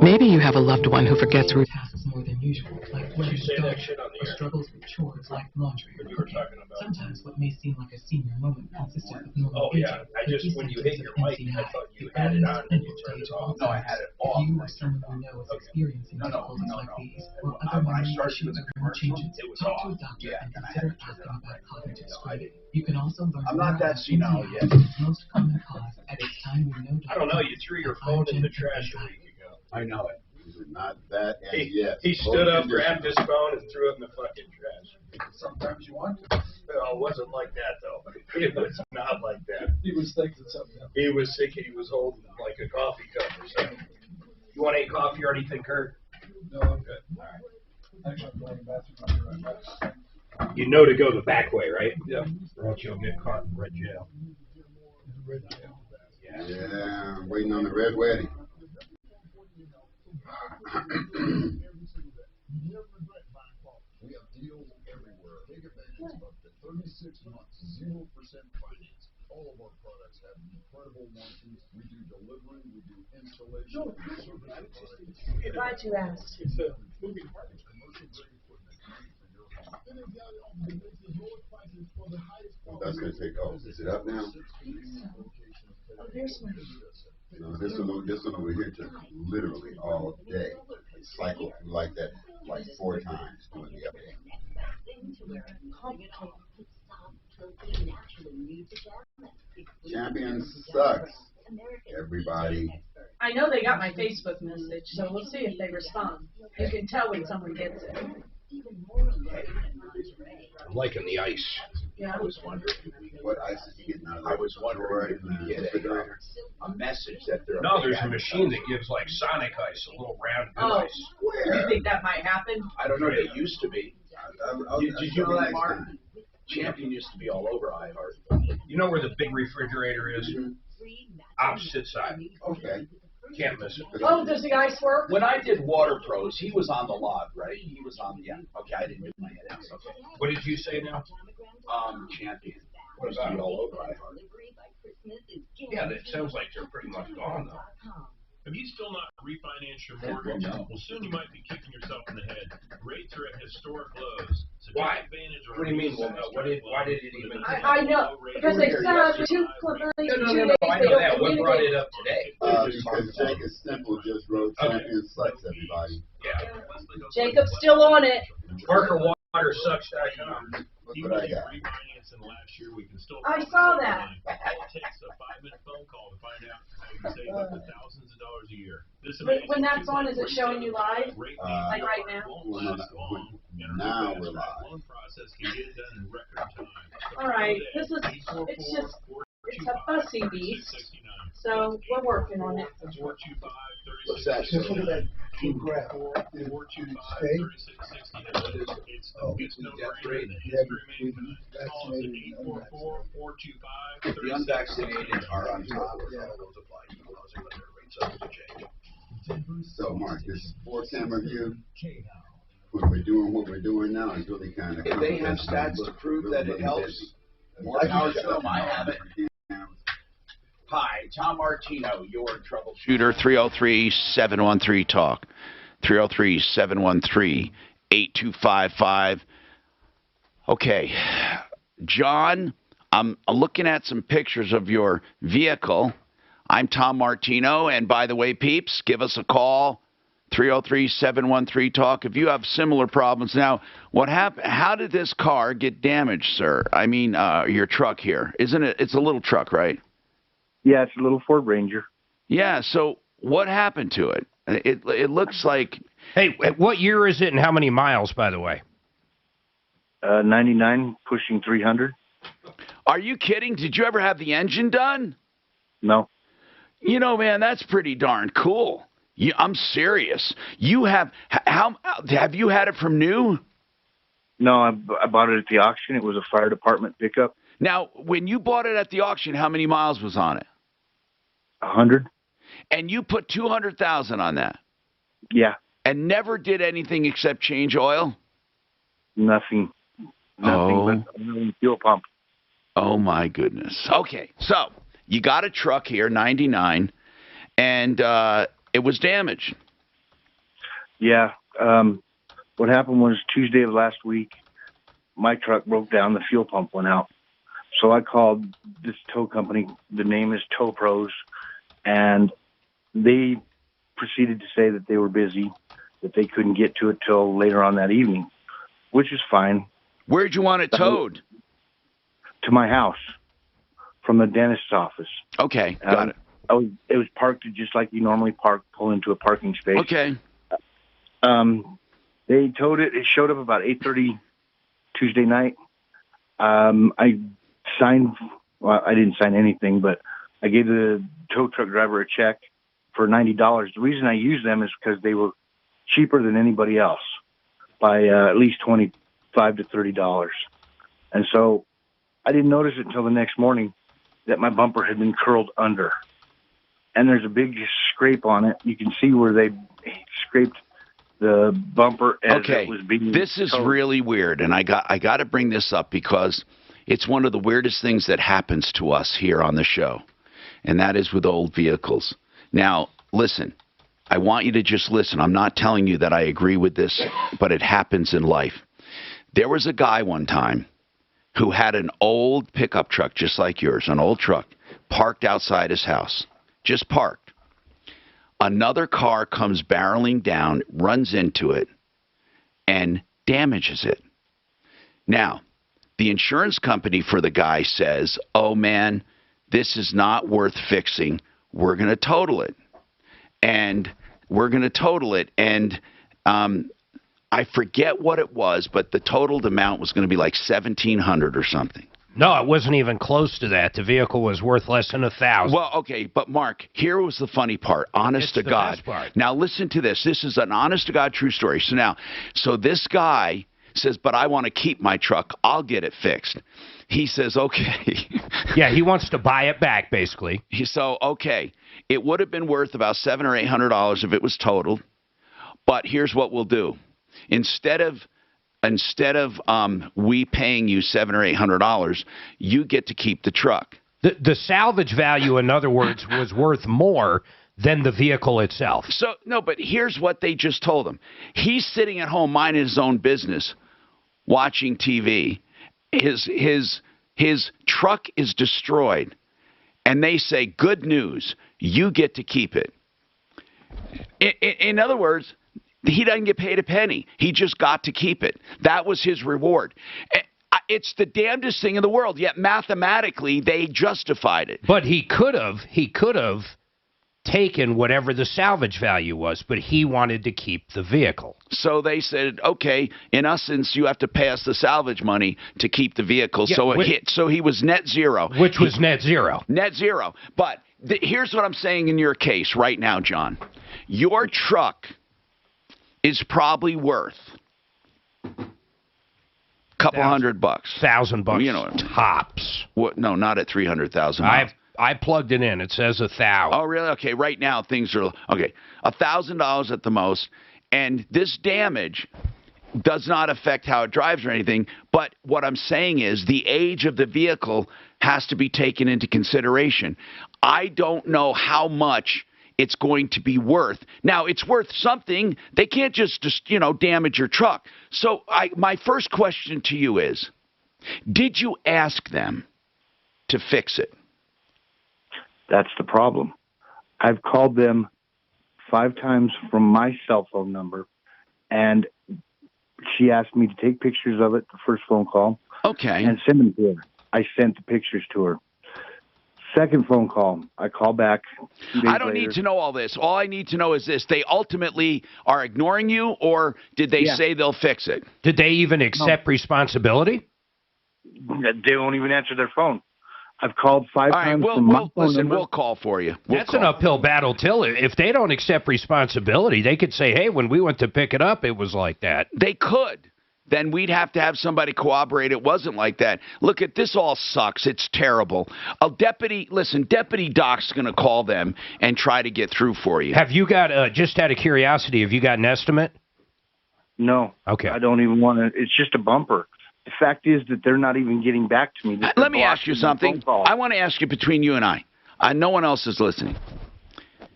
Maybe you have a loved one who forgets root tasks more than usual, like Did you say that shit on the or air? struggles with chores like laundry or cooking. Sometimes what may seem like a senior moment consistent with normal Oh, yeah. I just, when you hit your mic, I thought you had it on and you turned it off. No, I had it off. If you or someone you know is experiencing difficulties like these, or other memory issues or mood changes, talk to a doctor and consider asking about cognitive strain. You can also learn I'm not that senile yet. Most common cause at a time we know. I don't know. You threw your phone in the trash a week ago. I know it. Not that as yet. He stood up, grabbed his phone, and threw it in the fucking trash. Sometimes you want to. Well, it wasn't like that, though. It was not like that. He was thinking something. He was thinking he was holding like a coffee cup or something. You want any coffee or anything, Kurt? No, I'm good. All right. Actually, I'm going to the bathroom. I'll be right back. You know to go the back way, right? Yeah. Or else you'll get caught in red jail. Red jail. Yeah, I'm waiting on the red wedding. We have deals everywhere. Take advantage of up to 36 months, 0% finance. All of our products have incredible warranties. We do delivery, we do installation, service. Glad you asked. That's going to take off. Is it up now? Oh, there's my. No, this one over here took literally all day. It cycled through like that, like 4 times doing the update. Champion sucks. Everybody. I know they got my Facebook message, so we'll see if they respond. You can tell when someone gets it. I'm liking the ice. Yeah. I was wondering. What ice is he getting out of I was wondering if we get a message that they're. No, there's a machine that gives like Sonic ice, a little round good Oh, ice. you think that might happen? I don't know. They used to be. Did you know that, Mark? Champion used to be all over iHeart. You know where the big refrigerator is? Opposite side. Okay. Can't miss it. Oh, does the ice work? When I did Water Pros, he was on the lot, right? He was on the, yeah. Okay, I didn't do my head out. Okay. What did you say now? Champion. What Used to about be all over iHeart. Yeah, it sounds like they're pretty much gone though. Have you still not refinanced your mortgage? Well, soon you might be kicking yourself in the head. Rates are at historic lows. So Why? take advantage of What do you mean, well, no? Why did it even? I know, because they sent out 2 companies in 2 days. I They know don't that. What brought it communicate. up today? Because Jake is simple, just wrote Champion sucks, everybody. Yeah. Jacob's still on it. ParkerWaterSucks.com. Look Even what I if you got. refinance in the last year, we can still. I saw that. All it takes a 5-minute phone call to find out how you can save up to thousands of dollars a year. This When that's on, is it showing you live? Like right now? Well, now we're live. loan process can get it done in record time. All right, it's a fussy beast, so we're working on it. What's that? Just look at that blue graph. Stay. It's no brainer. The unvaccinated are on top. So, Mark, this 4-camera view, when we're doing what we're doing now, is really kind of. If they have stats to prove that it helps, more power to them. I have it. Hi, Tom Martino, your troubleshooter. 303-713-TALK, 303-713-8255. Okay, John, I'm looking at some pictures of your vehicle. I'm Tom Martino, and by the way, peeps, give us a call, 303-713-TALK. If you have similar problems. Now, what happened? How did this car get damaged, sir? I mean, your truck here. Isn't it? It's a little truck, right? Yeah, it's a little Ford Ranger. Yeah, so what happened to it? It looks like... Hey, what year is it and how many miles, by the way? 99, pushing 300. Are you kidding? Did you ever have the engine done? No. You know, man, that's pretty darn cool. I'm serious. You have... have you had it from new? No, I bought it at the auction. It was a fire department pickup. Now, when you bought it at the auction, how many miles was on it? 100. And you put 200,000 on that? Yeah. And never did anything except change oil? Nothing but a fuel pump. Oh, my goodness. Okay, so you got a truck here, 99, and it was damaged. Yeah. What happened was Tuesday of last week, my truck broke down. The fuel pump went out. So I called this tow company. The name is Tow Pros, and they proceeded to say that they were busy, that they couldn't get to it till later on that evening, which is fine. Where'd you want it towed? To my house, from the dentist's office. Okay, got it. It was parked just like you normally pull into a parking space. Okay. They towed it. It showed up about 8:30 Tuesday night. I signed. Well, I didn't sign anything, but I gave the tow truck driver a check for $90. The reason I used them is because they were cheaper than anybody else by at least $25 to $30. And so I didn't notice it until the next morning that my bumper had been curled under. And there's a big scrape on it. You can see where they scraped the bumper as it was being This is towed. really weird, and I got to bring this up because it's one of the weirdest things that happens to us here on the show, and that is with old vehicles. Now, listen, I want you to just listen. I'm not telling you that I agree with this, but it happens in life. There was a guy one time who had an old pickup truck, just like yours, an old truck, parked outside his house, just parked. Another car comes barreling down, runs into it, and damages it. Now, the insurance company for the guy says, oh, man, this is not worth fixing. We're going to total it. And I forget what it was, but the totaled amount was going to be like $1,700 or something. No, it wasn't even close to that. The vehicle was worth less than $1,000. Well, okay, but Mark, here was the funny part. Honest to God. Best part. Now listen to this. This is an honest to God true story. So this guy says, but I want to keep my truck. I'll get it fixed. He says, okay. Yeah, he wants to buy it back, basically. Okay, it would have been worth about $700 or $800 if it was totaled. But here's what we'll do. Instead of we paying you $700 or $800, you get to keep the truck. The salvage value, in other words, was worth more than the vehicle itself. So no, but here's what they just told him. He's sitting at home minding his own business, watching TV. His truck is destroyed, and they say, "Good news, you get to keep it." In other words, he doesn't get paid a penny. He just got to keep it. That was his reward. It's the damnedest thing in the world, yet mathematically they justified it. But he could have taken whatever the salvage value was, but he wanted to keep the vehicle. So they said, okay, in essence, you have to pay us the salvage money to keep the vehicle. Yeah, so he was net zero. Which was net zero. Net zero. But here's what I'm saying in your case right now, John. Your truck is probably worth a couple $100. $1,000, you know, tops. What? No, not at 300,000. I plugged it in. It says 1,000. Oh, really? Okay. Right now things are okay. $1,000 at the most, and this damage does not affect how it drives or anything. But what I'm saying is the age of the vehicle has to be taken into consideration. I don't know how much it's going to be worth. Now, it's worth something. They can't just damage your truck. So my first question to you is, did you ask them to fix it? That's the problem. I've called them 5 times from my cell phone number, and she asked me to take pictures of it, the first phone call. Okay. And send them to her. I sent the pictures to her. Second phone call, I call back. 2 days I don't later. need to know all this. All I need to know is this. They ultimately are ignoring you, or did they say they'll fix it? Did they even accept responsibility? They won't even answer their phone. I've called 5 All right, times from my phone listen, number. we'll call for you. That's an uphill battle, Till. If they don't accept responsibility, they could say, hey, when we went to pick it up, it was like that. They could. Then we'd have to have somebody cooperate. It wasn't like that. Look, this all sucks. It's terrible. Deputy Doc's going to call them and try to get through for you. Have you got, just out of curiosity, have you got an estimate? No. Okay. I don't even want to. It's just a bumper. The fact is that they're not even getting back to me. Let me ask you something. I want to ask you between you and I. No one else is listening.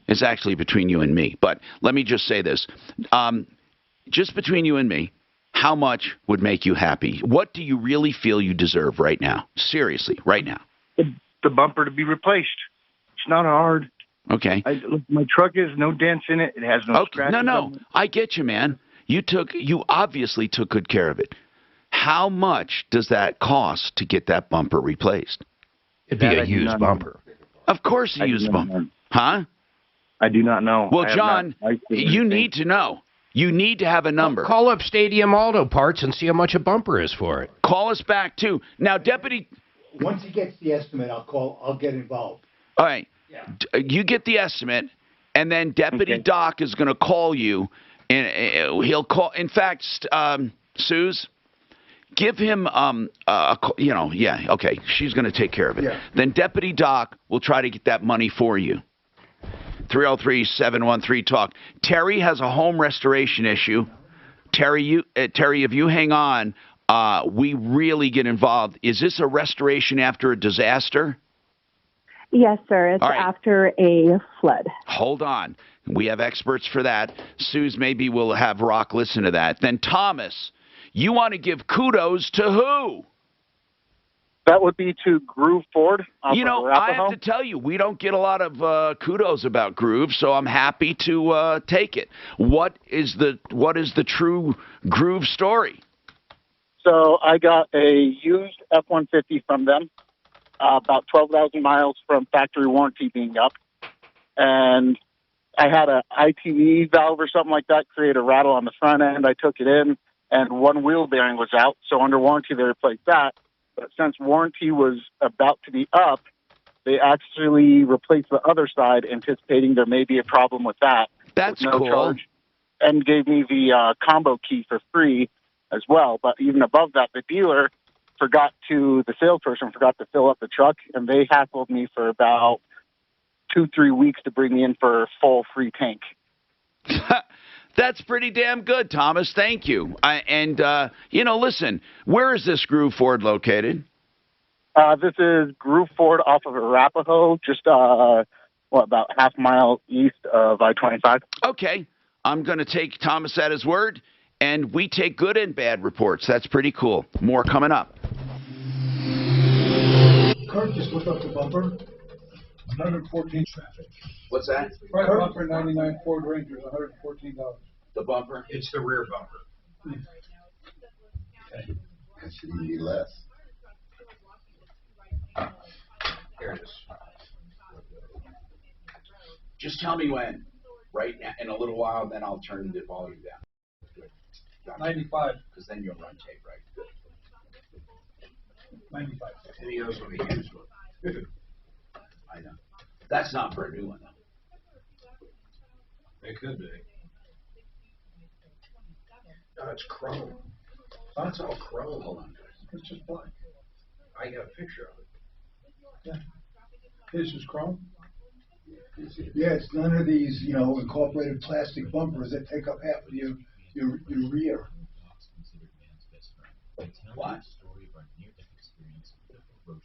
It's actually between you and me. But let me just say this. Just between you and me, how much would make you happy? What do you really feel you deserve right now? Seriously, right now. The bumper to be replaced. It's not hard. Okay. Look, my truck has no dents in it. It has no scratches. No. I get you, man. You obviously took good care of it. How much does that cost to get that bumper replaced? It'd be a used bumper. Of course a used bumper. Huh? I do not know. Well, John, you need to know. You need to have a number. Call up Stadium Auto Parts and see how much a bumper is for it. Call us back, too. Now, Deputy... Once he gets the estimate, I'll get involved. All right. Yeah. You get the estimate, and then Deputy Doc is going to call you, and he'll call... In fact, Suze, give him okay, she's going to take care of it. Yeah. Then Deputy Doc will try to get that money for you. 303-713-TALK. Terry has a home restoration issue. Terry, if you hang on, we really get involved. Is this a restoration after a disaster? Yes, sir. It's after a flood. Hold on. We have experts for that. Suze, maybe we'll have Rock listen to that. Then Thomas, you want to give kudos to who? That would be to Groove Ford. I have to tell you, we don't get a lot of kudos about Groove, so I'm happy to take it. What is the true Groove story? So I got a used F-150 from them, about 12,000 miles from factory warranty being up, and I had a ITV valve or something like that create a rattle on the front end. I took it in, and one wheel bearing was out, so under warranty they replaced that. But since warranty was about to be up, they actually replaced the other side, anticipating there may be a problem with that. That's no cool. Charge, and gave me the combo key for free as well. But even above that, the dealer the salesperson forgot to fill up the truck, and they hassled me for about 2-3 weeks to bring me in for a full free tank. That's pretty damn good, Thomas. Thank you. Listen, where is this Groove Ford located? This is Groove Ford off of Arapahoe, just about half a mile east of I-25. Okay. I'm going to take Thomas at his word, and we take good and bad reports. That's pretty cool. More coming up. Kurt just looked up the bumper. 114 traffic. What's that? Right bumper, 99 Ford Rangers, $114. The bumper? It's the rear bumper. Okay. That should be less. Here it is. Just tell me when. Right now, in a little while, then I'll turn the volume down. Good. Gotcha. 95. Because then you'll run tape, right? Good. 95. And he knows what he used for. I know. That's not for a new one, though. It could be. No, it's chrome. Huh? It's all chrome. Hold on. It's just black. I got a picture of it. Yeah. This is chrome? Yeah, it's none of these, incorporated plastic bumpers that take up half of your rear. What?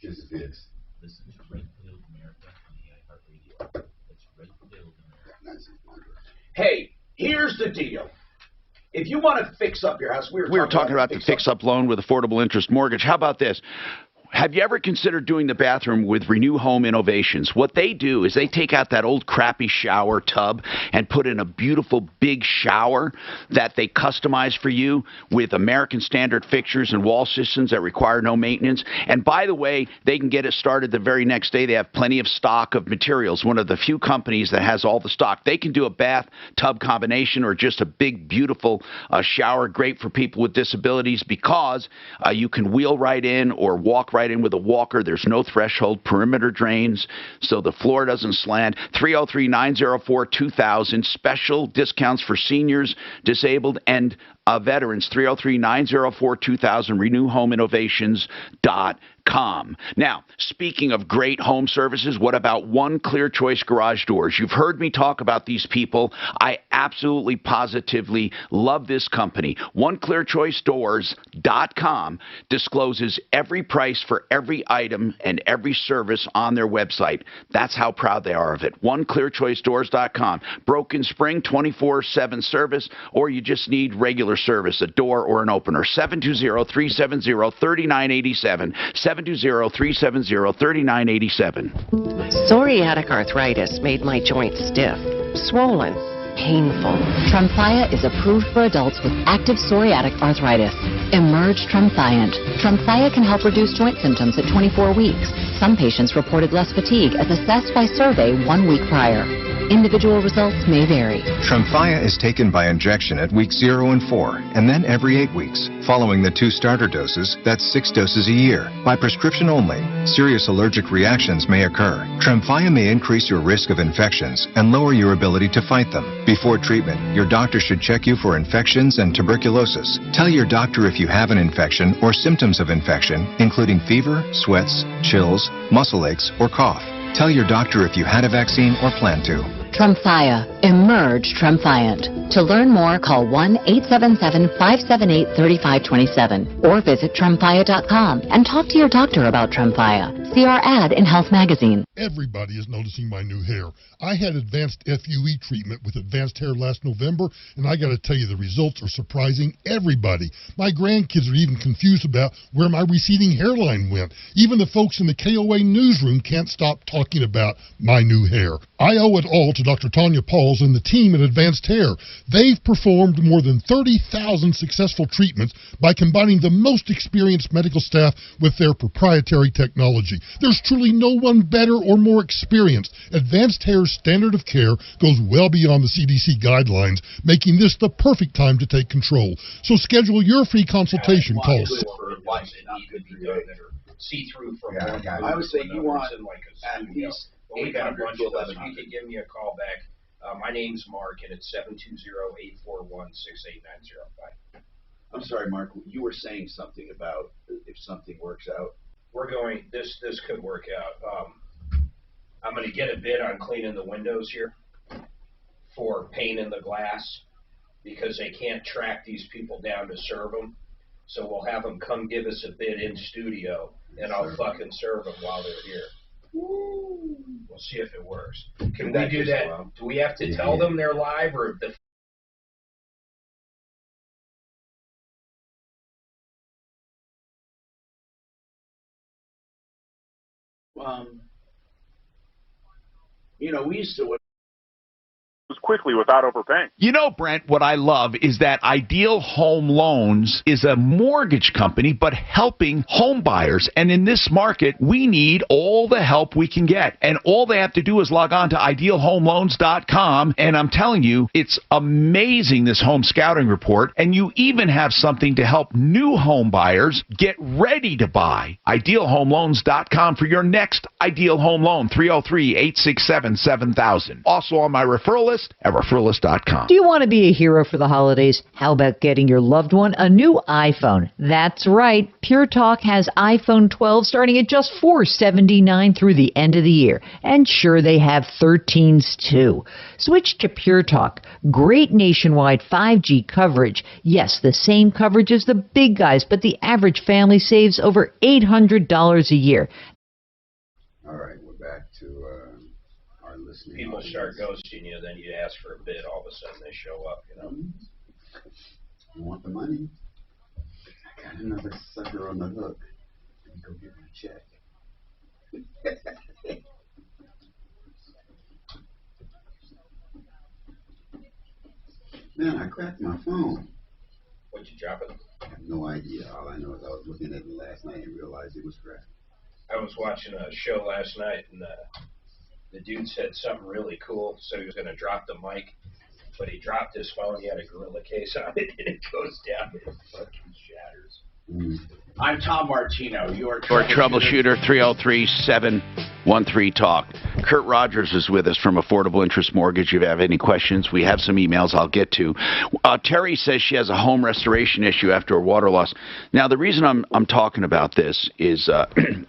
This is this. Listen to Redfield America on the iHeartRadio. That's Redfield America. Hey, here's the deal. If you want to fix up your house, we were talking about the fix-up loan with affordable interest mortgage. How about this? Have you ever considered doing the bathroom with Renew Home Innovations? What they do is they take out that old crappy shower tub and put in a beautiful big shower that they customize for you with American Standard fixtures and wall systems that require no maintenance. And by the way, they can get it started the very next day. They have plenty of stock of materials. One of the few companies that has all the stock. They can do a bath tub combination or just a big, beautiful shower, great for people with disabilities because you can wheel right in or walk right in with a walker. There's no threshold, perimeter drains, so the floor doesn't slant. 303-904-2000, special discounts for seniors, disabled, and veterans. 303-904-2000, renewhomeinnovations.com. Now, speaking of great home services, what about One Clear Choice Garage Doors? You've heard me talk about these people. I absolutely, positively love this company. OneClearChoiceDoors.com discloses every price for every item and every service on their website. That's how proud they are of it. OneClearChoiceDoors.com. Broken spring, 24/7 service, or you just need regular service, a door or an opener. 720-370-3987. 720-370-3987. Psoriatic arthritis made my joints stiff, swollen, painful. Tremfya is approved for adults with active psoriatic arthritis. Emerge Tremfyant. Tremfya can help reduce joint symptoms at 24 weeks. Some patients reported less fatigue as assessed by survey 1 week prior. Individual results may vary. Tremfya is taken by injection at weeks 0 and 4, and then every 8 weeks. Following the 2 starter doses, that's 6 doses a year. By prescription only, serious allergic reactions may occur. Tremfya may increase your risk of infections and lower your ability to fight them. Before treatment, your doctor should check you for infections and tuberculosis. Tell your doctor if you have an infection or symptoms of infection, including fever, sweats, chills, muscle aches, or cough. Tell your doctor if you had a vaccine or plan to. Tremfya. Emerge Tremfyant. To learn more, call 1-877-578-3527 or visit Tremfya.com and talk to your doctor about Tremfya. See our ad in Health Magazine. Everybody is noticing my new hair. I had advanced FUE treatment with Advanced Hair last November, and I got to tell you, the results are surprising everybody. My grandkids are even confused about where my receding hairline went. Even the folks in the KOA newsroom can't stop talking about my new hair. I owe it all to Dr. Tanya Pauls and the team at Advanced Hair. They've performed more than 30,000 successful treatments by combining the most experienced medical staff with their proprietary technology. There's truly no one better or more experienced. Advanced Hair's standard of care goes well beyond the CDC guidelines, making this the perfect time to take control. So schedule your free consultation. Call see-through from I would say you want at least we got a bunch of those. If you could give me a call back, my name's Mark, and it's 720-841-6890. I'm sorry, Mark. You were saying something about if something works out. We're going. This could work out. I'm going to get a bid on cleaning the windows here for paint in the glass because they can't track these people down to serve them. So we'll have them come give us a bid in studio, and I'll fucking serve them while they're here. We'll see if it works. Can we do that? Do we have to tell them they're live, or the we used to quickly without overpaying. You know, Brent, what I love is that Ideal Home Loans is a mortgage company, but helping home buyers. And in this market, we need all the help we can get. And all they have to do is log on to idealhomeloans.com. And I'm telling you, it's amazing, this home scouting report. And you even have something to help new home buyers get ready to buy. Idealhomeloans.com for your next Ideal Home Loan, 303-867-7000. Also on my referral list at referralist.com. Do you want to be a hero for the holidays? How about getting your loved one a new iPhone? That's right. Pure Talk has iPhone 12 starting at just $479 through the end of the year. And sure, they have 13s too. Switch to Pure Talk. Great nationwide 5G coverage. Yes, the same coverage as the big guys, but the average family saves over $800 a year. All right, we're back to our listening. People start ghosting you, then you ask for a bid, all of a sudden they show up, you know. You want the money? I got another sucker on the hook. Go get my check. Man, I cracked my phone. What'd you drop it? I have no idea. All I know is I was looking at it last night and realized it was cracked. I was watching a show last night, and the dude said something really cool, so he was going to drop the mic, but he dropped his phone. He had a Gorilla case on it, and it goes down and it fucking shatters. I'm Tom Martino, your Troubleshooter, 303-713-TALK. Kurt Rogers is with us from Affordable Interest Mortgage. If you have any questions, we have some emails I'll get to. Terry says she has a home restoration issue after a water loss. Now, the reason I'm talking about this is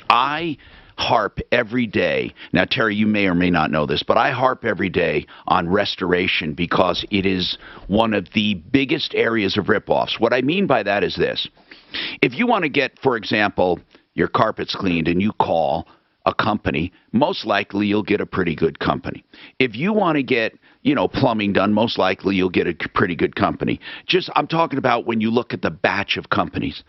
I harp every day. Now, Terry, you may or may not know this, but I harp every day on restoration because it is one of the biggest areas of ripoffs. What I mean by that is this. If you want to get, for example, your carpets cleaned and you call a company, most likely you'll get a pretty good company. If you want to get, plumbing done, most likely you'll get a pretty good company. I'm talking about when you look at the batch of companies.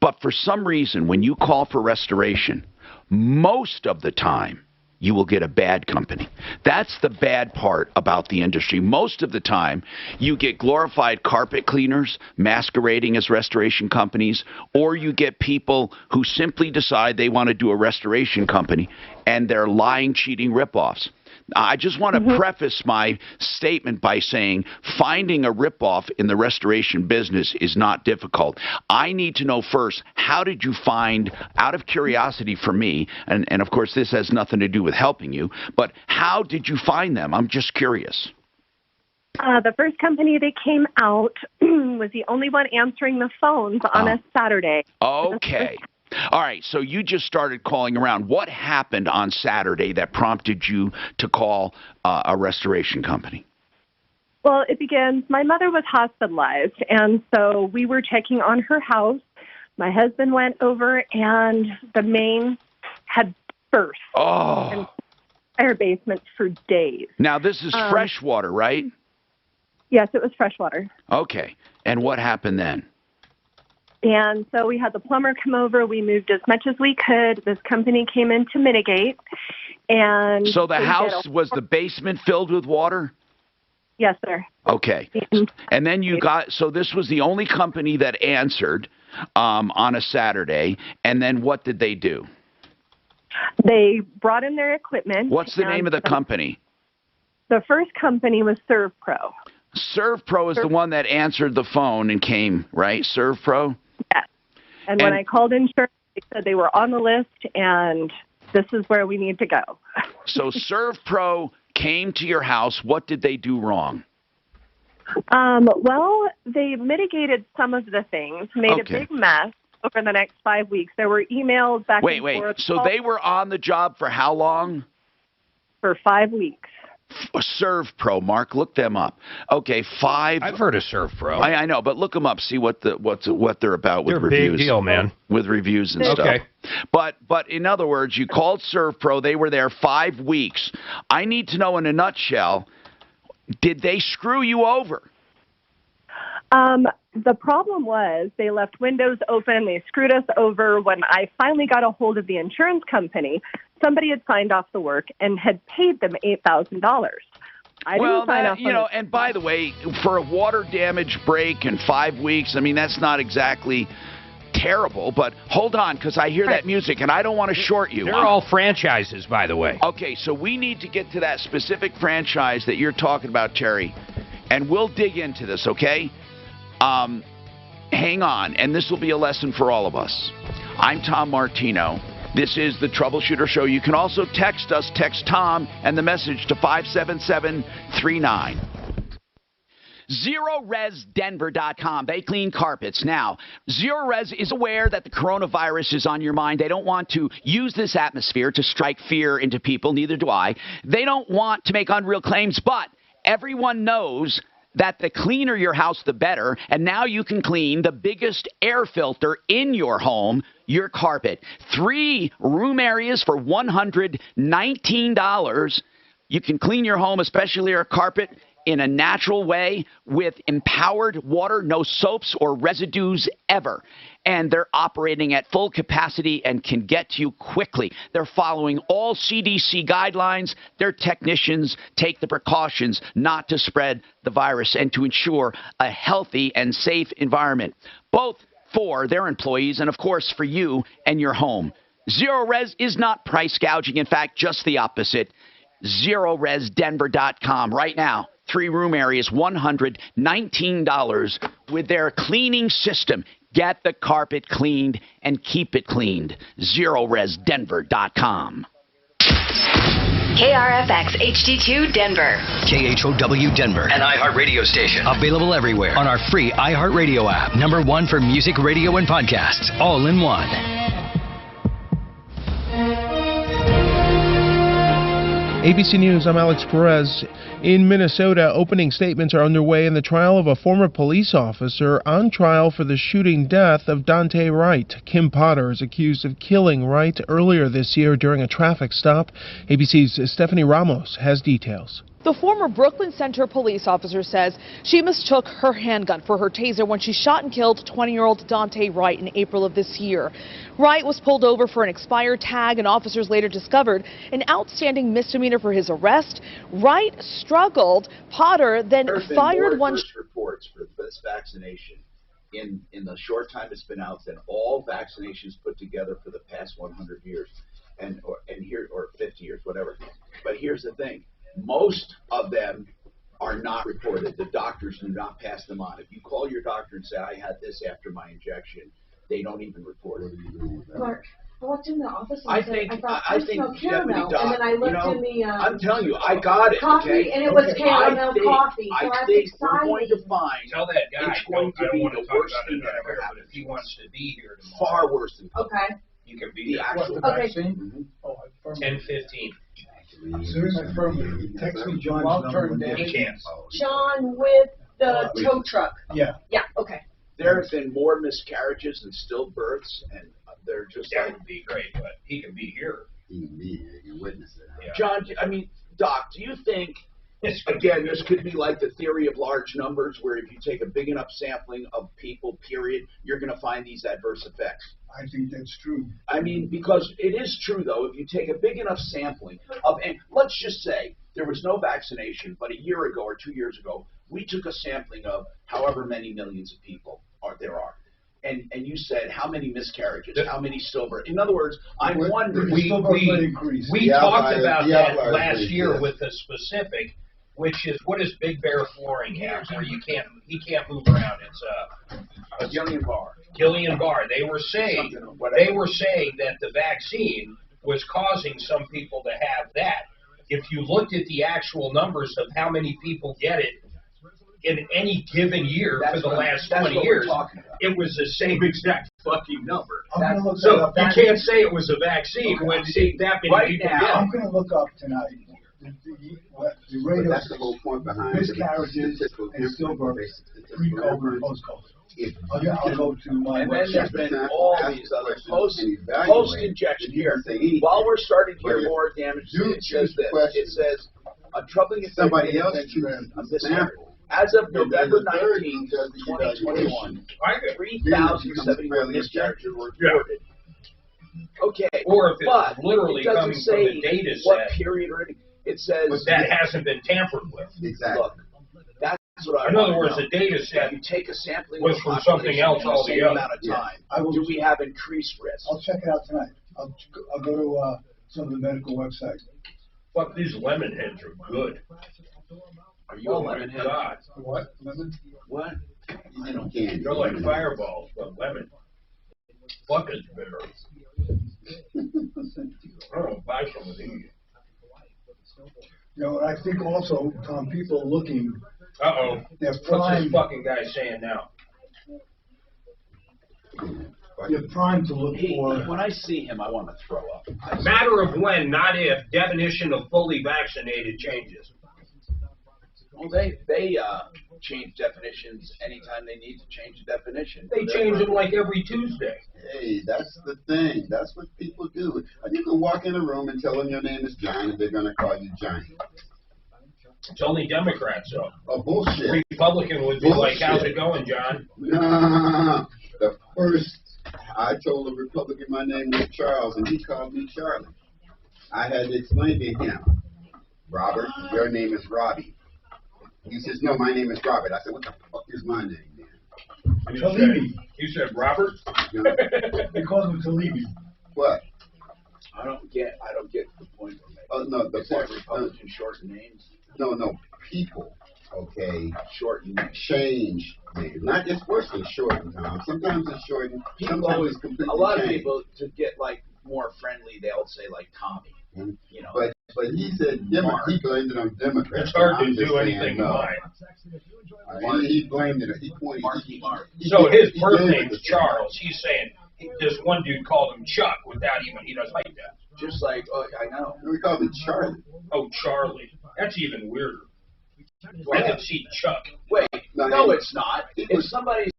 But for some reason, when you call for restoration, most of the time, you will get a bad company. That's the bad part about the industry. Most of the time, you get glorified carpet cleaners masquerading as restoration companies, or you get people who simply decide they want to do a restoration company, and they're lying, cheating ripoffs. I just want to preface my statement by saying finding a ripoff in the restoration business is not difficult. I need to know first, how did you find, out of curiosity for me, and of course this has nothing to do with helping you, but how did you find them? I'm just curious. The first company that came out was the only one answering the phones on a Saturday. Okay. All right, so you just started calling around. What happened on Saturday that prompted you to call a restoration company? Well, it begins, my mother was hospitalized, and so we were checking on her house. My husband went over, and the main had burst. Oh. And entire basement for days. Now, this is fresh water, right? Yes, it was fresh water. Okay, and what happened then? And so we had the plumber come over. We moved as much as we could. This company came in to mitigate. And so the house, was the basement filled with water? Yes, sir. Okay. And then so this was the only company that answered on a Saturday. And then what did they do? They brought in their equipment. What's the name of the company? The first company was ServPro. ServPro is the one that answered the phone and came, right? ServPro? Yes. And when I called insurance, they said they were on the list, and this is where we need to go. So ServPro came to your house. What did they do wrong? Well, they mitigated some of the things, made a big mess over the next 5 weeks. There were emails back and forth. So they were on the job for how long? For 5 weeks. ServPro, Mark, look them up. Okay, I've heard of ServPro. I know, but look them up. See what they're about with They're reviews. They're a big deal, man. With reviews and stuff. Okay. But in other words, you called ServPro. They were there 5 weeks. I need to know in a nutshell, did they screw you over? The problem was they left windows open. They screwed us over. When I finally got a hold of the insurance company, somebody had signed off the work and had paid them $8,000. I didn't sign off on it. And by the way, for a water damage break in 5 weeks, I mean, that's not exactly terrible, but hold on, because I hear that music, and I don't want to short you. They're all franchises, by the way. Okay, so we need to get to that specific franchise that you're talking about, Terry, and we'll dig into this, okay? Hang on, and this will be a lesson for all of us. I'm Tom Martino. This is the Troubleshooter Show. You can also text us, text Tom, and the message to 57739. ZeroResDenver.com. They clean carpets. Now, ZeroRes is aware that the coronavirus is on your mind. They don't want to use this atmosphere to strike fear into people. Neither do I. They don't want to make unreal claims, but everyone knows that the cleaner your house, the better. And now you can clean the biggest air filter in your home, your carpet. 3 room areas for $119. You can clean your home, especially your carpet, in a natural way with empowered water, no soaps or residues ever. And they're operating at full capacity and can get to you quickly. They're following all CDC guidelines. Their technicians take the precautions not to spread the virus and to ensure a healthy and safe environment, both for their employees and, of course, for you and your home. Zero Res is not price gouging. In fact, just the opposite. ZeroResDenver.com right now. 3-room areas, $119 with their cleaning system. Get the carpet cleaned and keep it cleaned. ZeroResDenver.com. KRFX HD2 Denver. KHOW Denver. An iHeart radio station. Available everywhere on our free iHeart radio app. #1 for music, radio, and podcasts. All in one. ABC News, I'm Alex Perez. In Minnesota, opening statements are underway in the trial of a former police officer on trial for the shooting death of Dante Wright. Kim Potter is accused of killing Wright earlier this year during a traffic stop. ABC's Stephanie Ramos has details. The former Brooklyn Center police officer says she mistook her handgun for her taser when she shot and killed 20-year-old Dante Wright in April of this year. Wright was pulled over for an expired tag, and officers later discovered an outstanding misdemeanor for his arrest. Wright struggled. Potter then fired one. Reports for this vaccination in the short time it's been out than all vaccinations put together for the past 100 years, and 50 years, whatever. But here's the thing. Most of them are not reported. The doctors do not pass them on. If you call your doctor and say, I had this after my injection, they don't even report it. Mark, I walked in the office and I thought, I smell Deputy caramel. Doc, And then I looked in the I'm telling you, I got it. coffee, okay? and it was caramel coffee. So I I think was we're going excited. to find Tell that guy it's going to be the worst thing that ever but happened. if he wants to be here tomorrow, Far worse than Okay. you can be the here. actual Okay. vaccine. 10:15. Soon as text me John's number. He can't. John with the tow truck. Yeah. Yeah, okay. There have been more miscarriages and stillbirths, and they're just That like, would be great, but he can be here. He can be here, he can witness it. Yeah. John, I mean, Doc, do you think, again, this could be like the theory of large numbers, where if you take a big enough sampling of people, period, you're going to find these adverse effects? I think that's true. I mean, because it is true, though, if you take a big enough sampling of, and let's just say there was no vaccination, but a year ago or 2 years ago, we took a sampling of however many millions of people there are. And you said how many miscarriages, how many stillbirths. In other words, I'm wondering. We talked about that last year with a specific, which is, what does Big Bear Flooring have where he can't move around? It's a Gillian Barr. Gillian Barr. They were saying that the vaccine was causing some people to have that. If you looked at the actual numbers of how many people get it in any given year for the last 20 years, it was the same exact fucking number. So you can't say it was a vaccine when that many people get it. I'm going to look up tonight the rate of That's the whole point behind miscarriages and stillbirths pre-COVID and post-COVID. I'll go to my And then there's website. been all these other post-injection here. While we're starting to hear more damage, it says this. It says, a troubling effect Somebody else of this sample. As of November 19th, 2021, 3,071 miscarriages were reported. Okay, Or if it's but literally it doesn't coming from say the data what set. period or anything. It says But that hasn't been tampered with. Exactly. Look, that's what I In want other to words, know. the data set You take a sampling was of from the something else population in the same altogether. amount of time. I will Do we have increased risk? I'll check it out tonight. I'll go to some of the medical websites. Fuck, these lemon heads are good. Are you a lemon head? God. What? Lemon? What? I don't care. They're like fireballs, but lemon. Fuck, it's bitter. I don't know, buy some of these. You know, I think also, Tom, people are looking. Uh-oh. They're What's primed. this fucking guy saying now? They're primed to look for. When I see him, I want to throw up. Matter of when, not if. Definition of fully vaccinated changes. Well, they change definitions anytime they need to change a definition. They change them like every Tuesday. Hey, that's the thing. That's what people do. You can walk in a room and tell them your name is John, and they're going to call you Johnny. It's only Democrats, though. Oh, bullshit. Republican would be like, how's it going, John? Nah. The first, I told the Republican my name was Charles, and he called me Charlie. I had to explain to him, Robert, your name is Robbie. He says, no, my name is Robert. I said, what the fuck is my name, man? Talibi. You said Robert? They call him Talibi. What? I don't get the point. Oh, no, the Is that point. Republican shorten names? No, people, okay, Shorten names. change names. Not just worse than shorten, Tom. Sometimes it's shortened, sometimes it's completely A lot of changed. people, to get like more friendly, they'll say like Tommy. You know, But he said he blamed it on Democrats. It's hard to I'm just do saying anything no. right. He blamed it. He pointed. So his birth name's Charles. He's saying this one dude called him Chuck without even, he doesn't like that. Just like, oh, I know. We called him Charlie. Oh, Charlie. That's even weirder. I can see Chuck. Wait, No, no, he- it's not. he If was- somebody's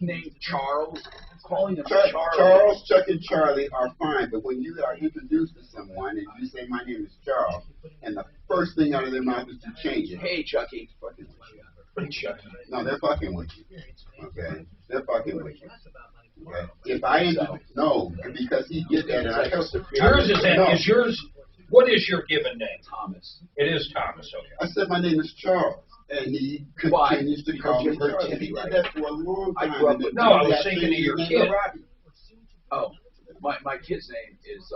named Charles, calling him Chuck, Charlie. Charles, Chuck, and Charlie are fine, but when you are introduced to someone and you say, my name is Charles, and the first thing out of their mouth is to change it. Hey, Chucky. Fucking with you. No, they're fucking with you. Okay? They're fucking with you. Okay? If I no, because he did that, and I told Yours is that, no. is yours, what is your given name? Thomas. It is Thomas, okay. I said my name is Charles, and he Why? continues to Because call me you heard Charlie. Timmy, He right? did that for a long time. I grew up and with- then No, I was that thinking thing of your is kid. Robbie. Oh, my kid's name is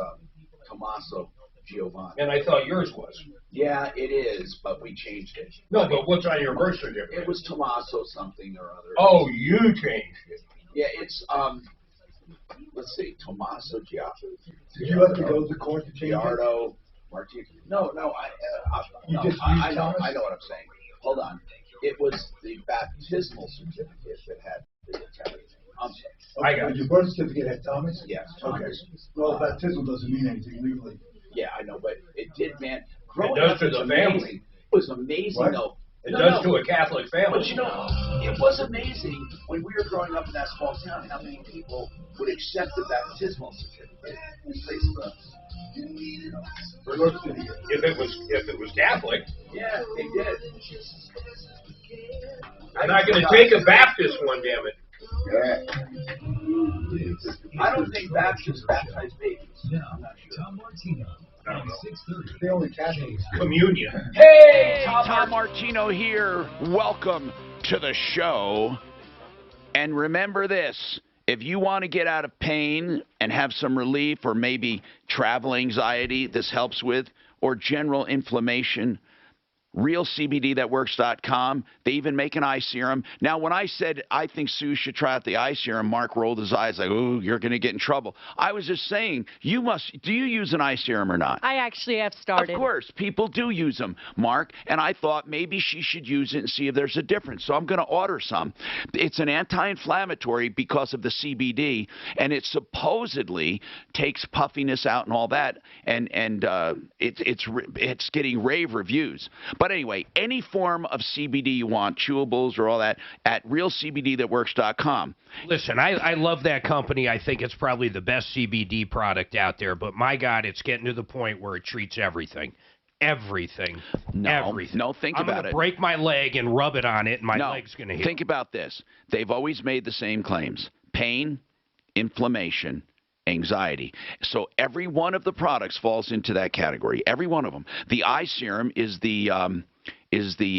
Tommaso Giovanni. And I thought yours was. Yeah, it is, but we changed it. No, but what's on your birth certificate? It was Tommaso something or other. Oh, you changed it. Yeah, it's let's see, Tommaso Giovanni. Did you have to go to court to change it? Giardo Martinez. No, You just I used know Thomas? I know what I'm saying. Hold on. It was the baptismal certificate that had the Italian name. I'm sorry. I got Your birth certificate had Thomas? Yes, Okay. Thomas. Well, baptismal doesn't mean anything legally. Yeah, I know, but it did, man. Growing does up to was the amazing. family. It was amazing, What? though. It No, does no. to a Catholic family. But you know, it was amazing when we were growing up in that small town how many people would accept the baptismal certificate in place of Birth certificate. If it was Catholic, yeah, they did. I'm not going to take a Baptist one, damn it. Yeah. I don't think Baptists baptize babies. I'm not sure. Tom Martino. I don't know. 6:30. They only Catholics. Communion. Hey, Tom Martino here. Welcome to the show. And remember this, if you want to get out of pain and have some relief or maybe travel anxiety this helps with, or general inflammation, realcbdthatworks.com. They even make an eye serum. Now, when I said I think Sue should try out the eye serum, Mark rolled his eyes like, "Ooh, you're going to get in trouble." I was just saying, do you use an eye serum or not? I actually have started. Of course, people do use them, Mark, and I thought maybe she should use it and see if there's a difference. So I'm going to order some. It's an anti-inflammatory because of the CBD, and it supposedly takes puffiness out and all that, and it's getting rave reviews. But anyway, any form of CBD you want, chewables or all that, at realcbdthatworks.com. Listen, I love that company. I think it's probably the best CBD product out there. But my God, it's getting to the point where it treats everything. Everything. No, everything. no, think I'm about gonna it. break my leg and rub it on it, and my No, leg's going to heal. think about this. They've always made the same claims. Pain, inflammation, anxiety. So every one of the products falls into that category. Every one of them. The eye serum is the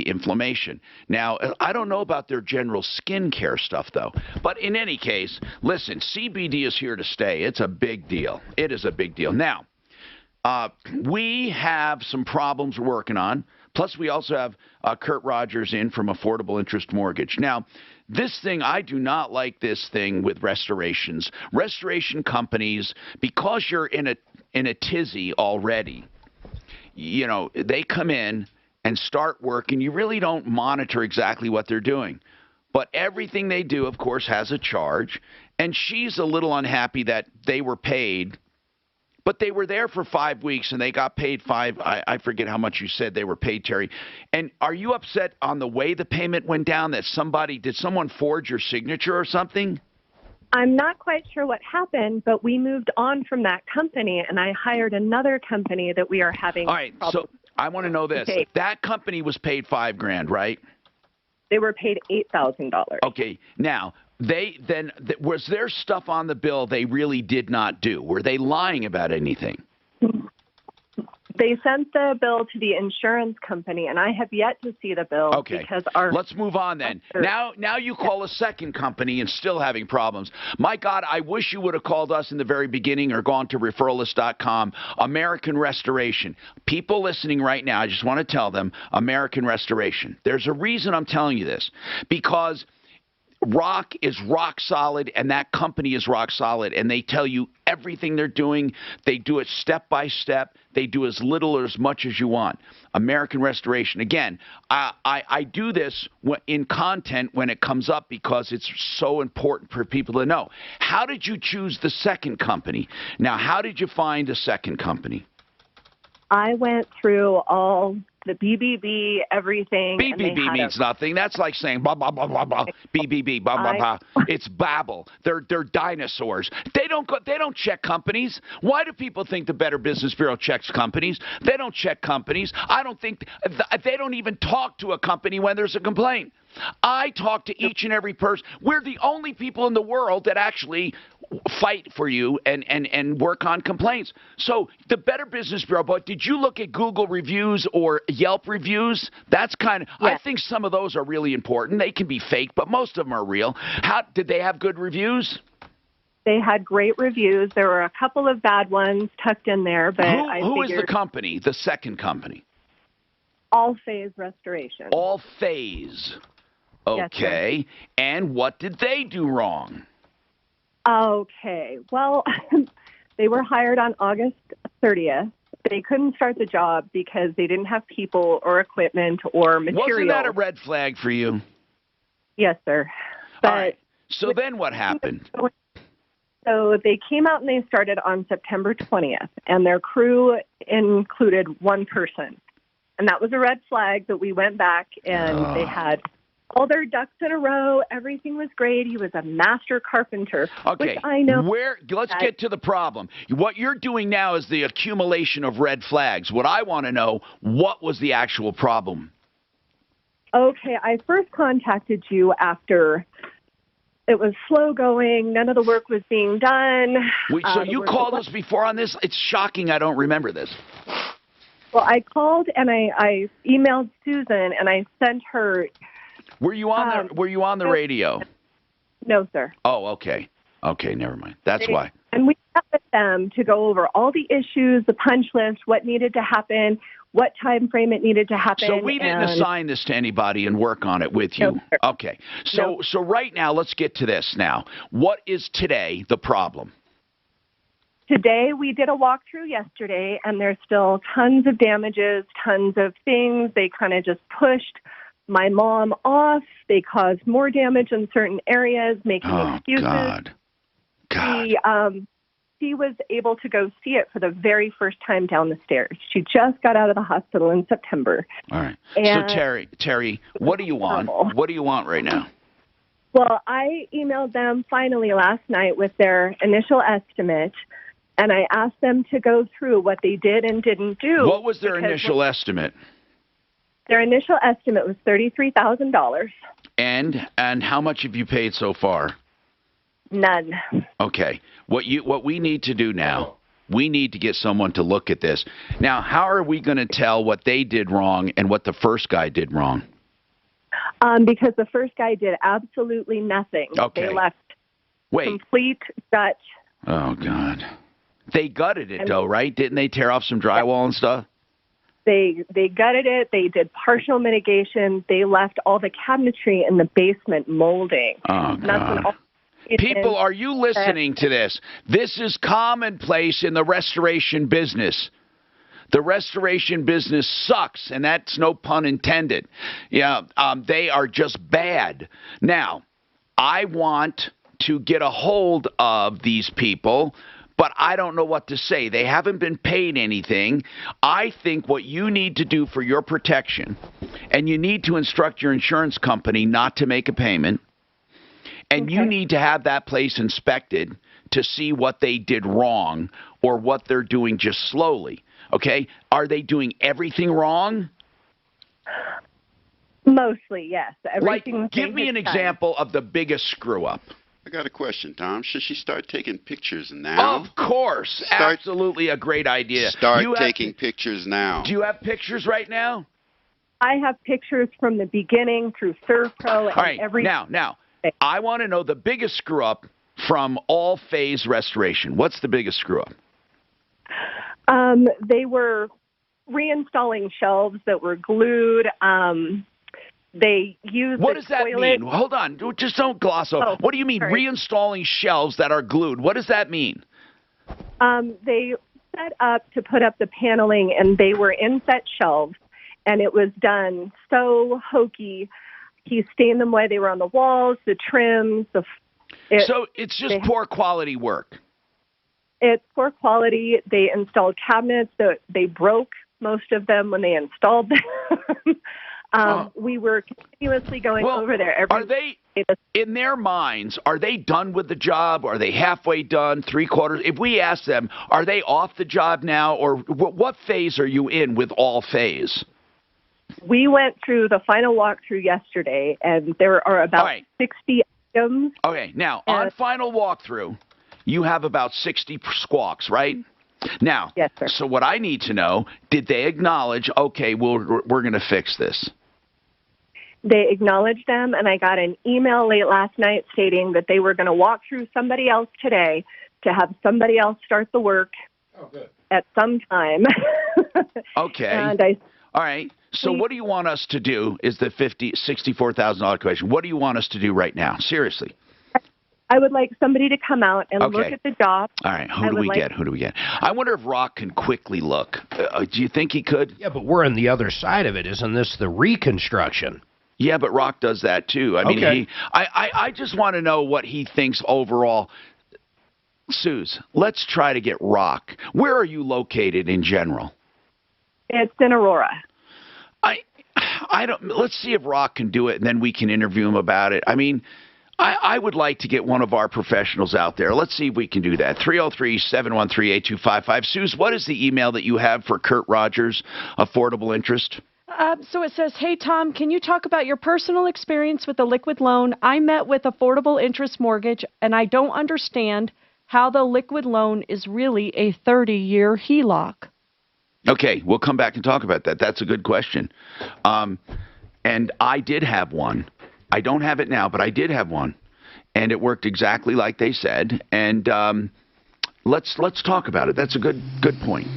inflammation. Now, I don't know about their general skincare stuff, though. But in any case, listen, CBD is here to stay. It's a big deal. It is a big deal. Now, we have some problems we're working on. Plus, we also have Kurt Rogers in from Affordable Interest Mortgage. Now, this thing, I do not like this thing with restorations. Restoration companies, because you're in a tizzy already, you know, they come in and start work, and you really don't monitor exactly what they're doing. But everything they do, of course, has a charge, and she's a little unhappy that they were paid. But they were there for 5 weeks, and they got paid I forget how much you said they were paid, Terry. And are you upset on the way the payment went down, that did someone forge your signature or something? I'm not quite sure what happened, but we moved on from that company, and I hired another company that we are having All right, problems. I want to know this. Okay. That company was paid $5,000, right? They were paid $8,000. Okay. Now, was there stuff on the bill they really did not do? Were they lying about anything? They sent the bill to the insurance company, and I have yet to see the bill. Okay. Because our Let's move on then. Now you call a second company and still having problems. My God, I wish you would have called us in the very beginning or gone to referralist.com. American Restoration. People listening right now, I just want to tell them, American Restoration. There's a reason I'm telling you this. Because Rock is rock solid, and that company is rock solid, and they tell you everything they're doing. They do it step by step. They do as little or as much as you want. American Restoration. Again, I do this in content when it comes up because it's so important for people to know. How did you choose the second company? Now, how did you find a second company? I went through all the BBB, everything. BBB means nothing. That's like saying blah, blah, blah, blah, blah. BBB, blah, blah, blah. It's babble. They're dinosaurs. They don't check companies. Why do people think the Better Business Bureau checks companies? They don't check companies. I don't think they don't even talk to a company when there's a complaint. I talk to each and every person. We're the only people in the world that actually fight for you and work on complaints. So the Better Business Bureau, but did you look at Google reviews or Yelp reviews? That's kind of, I think some of those are really important. They can be fake, but most of them are real. How did they have good reviews? They had great reviews. There were a couple of bad ones tucked in there, but who is the company, the second company? All Phase Restoration. All Phase. Okay. Yes, and what did they do wrong? Okay. Well, they were hired on August 30th. They couldn't start the job because they didn't have people or equipment or material. Wasn't that a red flag for you? Yes, sir. But all right. So then what happened? So they came out and they started on September 20th, and their crew included one person. And that was a red flag that we went back and they had all their ducks in a row. Everything was great. He was a master carpenter. Okay. Which I know. Let's get to the problem. What you're doing now is the accumulation of red flags. What I want to know, what was the actual problem? Okay. I first contacted you after it was slow going. None of the work was being done. Wait, so you called us before on this? It's shocking I don't remember this. Well, I called and I emailed Susan and I sent her. Were you on the radio? No, sir. Oh, okay. Okay, never mind. That's why. And we met with them to go over all the issues, the punch list, what needed to happen, what time frame it needed to happen. So we didn't assign this to anybody and work on it with you. No, okay. So right now, let's get to this now. What is today the problem? Today, we did a walkthrough yesterday, and there's still tons of damages, tons of things. They kind of just pushed my mom off. They caused more damage in certain areas, making excuses. God. She was able to go see it for the very first time down the stairs. She just got out of the hospital in September. All right. And so Terry, what do you want? What do you want right now? Well, I emailed them finally last night with their initial estimate, and I asked them to go through what they did and didn't do. What was their initial estimate? Their initial estimate was $33,000. And how much have you paid so far? None. Okay. What we need to do now, we need to get someone to look at this. Now, how are we going to tell what they did wrong and what the first guy did wrong? Because the first guy did absolutely nothing. Okay. They left complete gut. Oh, God. They gutted it, though, right? Didn't they tear off some drywall and stuff? They gutted it. They did partial mitigation. They left all the cabinetry in the basement molding. Oh, God. People, are you listening to this? This is commonplace in the restoration business. The restoration business sucks, and that's no pun intended. Yeah, they are just bad. Now, I want to get a hold of these people, but I don't know what to say. They haven't been paid anything. I think what you need to do for your protection, and you need to instruct your insurance company not to make a payment, and you need to have that place inspected to see what they did wrong or what they're doing just slowly. Okay? Are they doing everything wrong? Mostly, yes. Everything. Like, give me an example of the biggest screw-up. I got a question, Tom. Should she start taking pictures now? Of course. Absolutely a great idea. Start taking pictures now. Do you have pictures right now? I have pictures from the beginning through ServPro and All right, every. now, I want to know the biggest screw-up from all-phase restoration. What's the biggest screw-up? They were reinstalling shelves that were glued. They used. What does that mean? Hold on. Just don't gloss over. What do you mean reinstalling shelves that are glued? What does that mean? They set up to put up the paneling, and they were inset shelves, and it was done so hokey. He stained them while they were on the walls, the trims. So it's just poor quality work. It's poor quality. They installed cabinets that they broke most of them when they installed them. We were continuously going over there. Are they, in their minds, are they done with the job? Are they halfway done, three-quarters? If we ask them, are they off the job now? Or what phase are you in with all phase? We went through the final walkthrough yesterday, and there are about 60 items. Okay, now, on final walkthrough, you have about 60 squawks, right? Now, yes, sir. So what I need to know, did they acknowledge, okay, we're going to fix this? They acknowledged them, and I got an email late last night stating that they were going to walk through somebody else today to have somebody else start the work at some time. Okay. And all right. So what do you want us to do is the $64,000 question. What do you want us to do right now? Seriously. I would like somebody to come out and look at the job. All right. Who do we get? Who do we get? I wonder if Rock can quickly look. Do you think he could? Yeah, but we're on the other side of it. Isn't this the reconstruction? Yeah, but Rock does that too. I mean, I just want to know what he thinks overall. Suze, let's try to get Rock. Where are you located in general? It's in Aurora. I don't. Let's see if Rock can do it, and then we can interview him about it. I mean, I would like to get one of our professionals out there. Let's see if we can do that. 303-713-8255. Suze, what is the email that you have for Kurt Rogers, Affordable Interest? So it says, hey, Tom, can you talk about your personal experience with the liquid loan? I met with Affordable Interest Mortgage, and I don't understand how the liquid loan is really a 30-year HELOC. Okay, we'll come back and talk about that. That's a good question. And I did have one. I don't have it now, but I did have one. And it worked exactly like they said. And let's talk about it. That's a good point.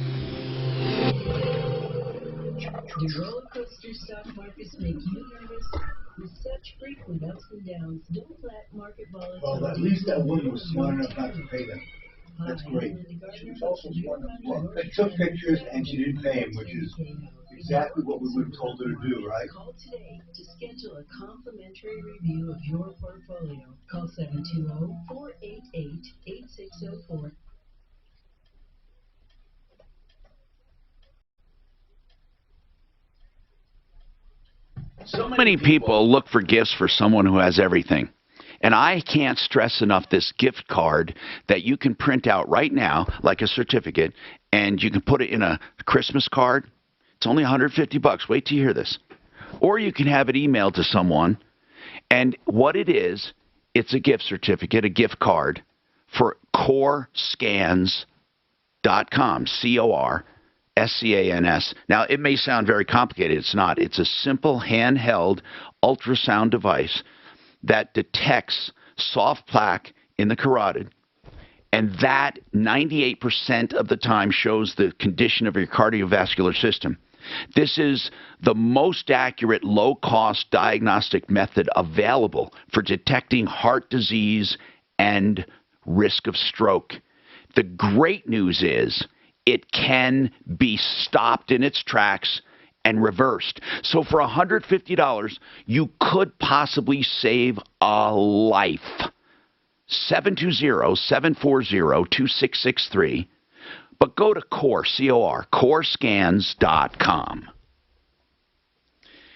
Do roller coaster stock markets make you nervous? With such frequent ups and downs, don't let market volatility... Well, at least that woman was smart enough not to pay them. That's great. She was also smart enough. She took pictures and she didn't pay him, which is exactly what we would have told her to do, right? Call today to schedule a complimentary review of your portfolio. Call 720-488-8604. So many people look for gifts for someone who has everything. And I can't stress enough this gift card that you can print out right now, like a certificate, and you can put it in a Christmas card. It's only $150. Wait till you hear this. Or you can have it emailed to someone. And what it is, it's a gift certificate, a gift card for corescans.com, CORSCANS. Now, it may sound very complicated. It's not. It's a simple handheld ultrasound device that detects soft plaque in the carotid, and that 98% of the time shows the condition of your cardiovascular system. This is the most accurate, low-cost diagnostic method available for detecting heart disease and risk of stroke. The great news is it can be stopped in its tracks and reversed. So for $150, you could possibly save a life. 720-740-2663. But go to CORE, COR, corescans.com.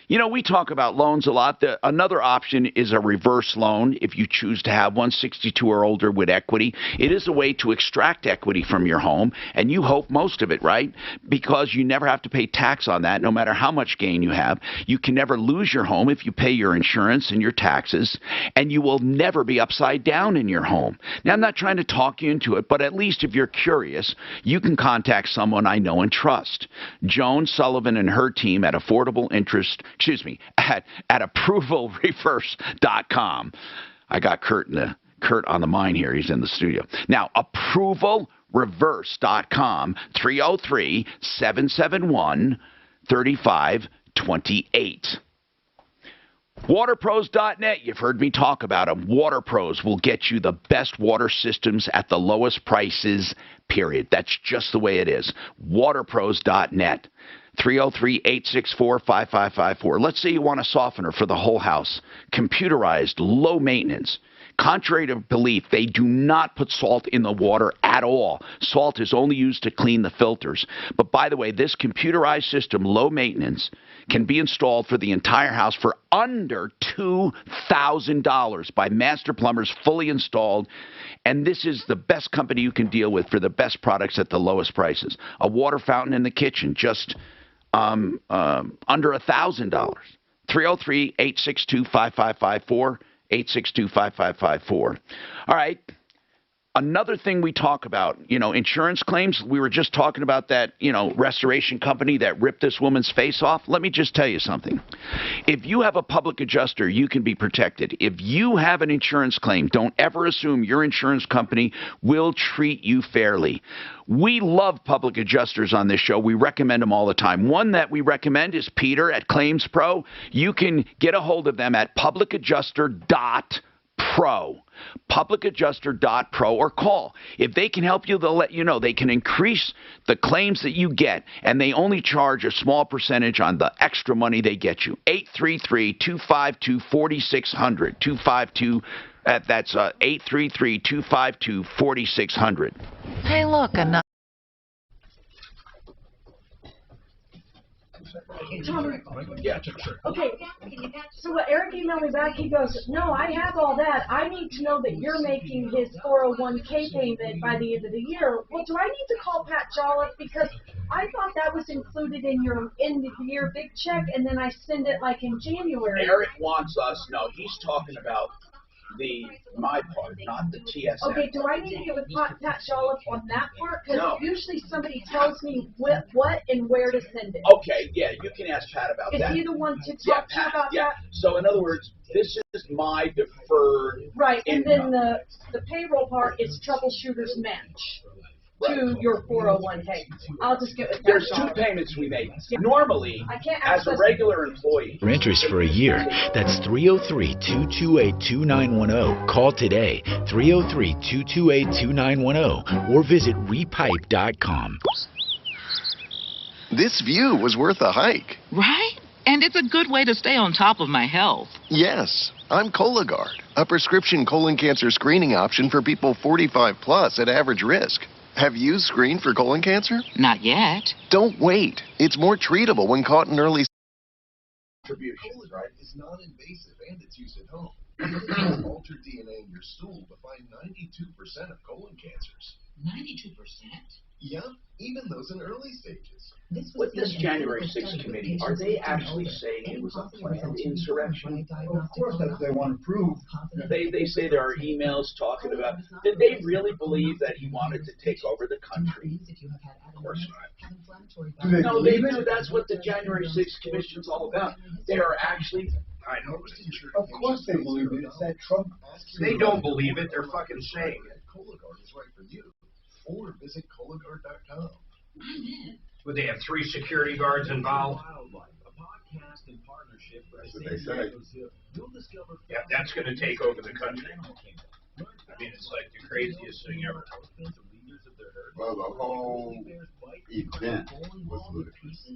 You know, we talk about loans a lot. Another option is a reverse loan if you choose to have one, 62 or older with equity. It is a way to extract equity from your home, and you hope most of it, right? Because you never have to pay tax on that, no matter how much gain you have. You can never lose your home if you pay your insurance and your taxes, and you will never be upside down in your home. Now, I'm not trying to talk you into it, but at least if you're curious, you can contact someone I know and trust. Joan Sullivan and her team at approvalreverse.com. I got Kurt on the line here. He's in the studio. Now, approvalreverse.com, 303-771-3528. WaterPros.net, you've heard me talk about them. WaterPros will get you the best water systems at the lowest prices, period. That's just the way it is. WaterPros.net. 303-864-5554. Let's say you want a softener for the whole house. Computerized, low maintenance. Contrary to belief, they do not put salt in the water at all. Salt is only used to clean the filters. But by the way, this computerized system, low maintenance, can be installed for the entire house for under $2,000 by master plumbers, fully installed. And this is the best company you can deal with for the best products at the lowest prices. A water fountain in the kitchen, just under $1,000. 303-862-5554. 862-5554. All right. Another thing we talk about, insurance claims. We were just talking about that, restoration company that ripped this woman's face off. Let me just tell you something. If you have a public adjuster, you can be protected. If you have an insurance claim, don't ever assume your insurance company will treat you fairly. We love public adjusters on this show. We recommend them all the time. One that we recommend is Peter at Claims Pro. You can get a hold of them at publicadjuster.pro. publicadjuster.pro, or call. If they can help you, they'll let you know. They can increase the claims that you get, and they only charge a small percentage on the extra money they get you. 833-252-4600. 252. That's 833-252-4600. Hey, look, another. Yeah, sure. Okay, so what Eric emailed me back, he goes, no, I have all that. I need to know that you're making his 401k payment by the end of the year. Well, do I need to call Pat Jolliffe? Because I thought that was included in your end of the year big check, and then I send it like in January. Eric wants us, no, he's talking about my part, not the TSM. Okay, do I need to get with Pat Jolliffe on that part? Because No. usually somebody tells me what and where to send it. Okay, yeah, you can ask Pat about Is that. he the one to talk to you about that? So in other words, this is my deferred Right, and income. then the payroll part is Troubleshooter's match to your 401k. I'll just get with that. There's two payments we make. Normally, I can't as a access regular employee. For interest for a year. That's 303-228-2910. Call today, 303-228-2910, or visit repipe.com. This view was worth a hike. Right? And it's a good way to stay on top of my health. Yes, I'm Cologuard, a prescription colon cancer screening option for people 45 plus at average risk. Have you screened for colon cancer? Not yet. Don't wait. It's more treatable when caught in early. Cologuard is non-invasive and it's used at home. Alter DNA in your stool to find 92% of colon cancers. 92%? Yep, even those in early stages. With this January 6th committee, are they actually saying it was a planned insurrection? Of course, that's what they want to prove. They say there are emails talking about. Did they really believe that he wanted to take over the country? Of course not. No, they do. That's what the January 6th Commission's all about. They are actually. I know. Of course they believe it. It's that Trump. They don't believe it. They're fucking saying it. Cologuard is right for you. Or visit Cologuard.com. Would they have 3 security guards involved? That's what they say. Yeah, that's going to take over the country. I mean, it's like the craziest thing ever. Well, the whole event was ludicrous.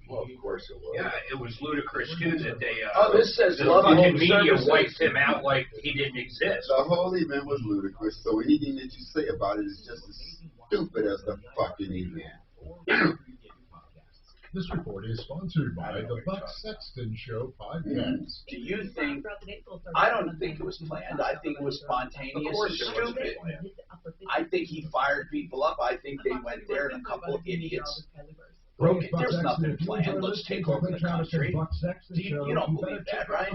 Well, of course it was. Yeah, it was ludicrous too that they. This says the love fucking home media services. wiped him out like he didn't exist. The whole event was ludicrous, so anything that you say about it is just as stupid as the fucking event. This report is sponsored by the Buck Sexton Show podcast. Do you think? I don't think it was planned. I think it was spontaneous and stupid. I think he fired people up. I think they went there and a couple of idiots broke it. There's nothing planned. Let's take over the country. You don't believe that, right?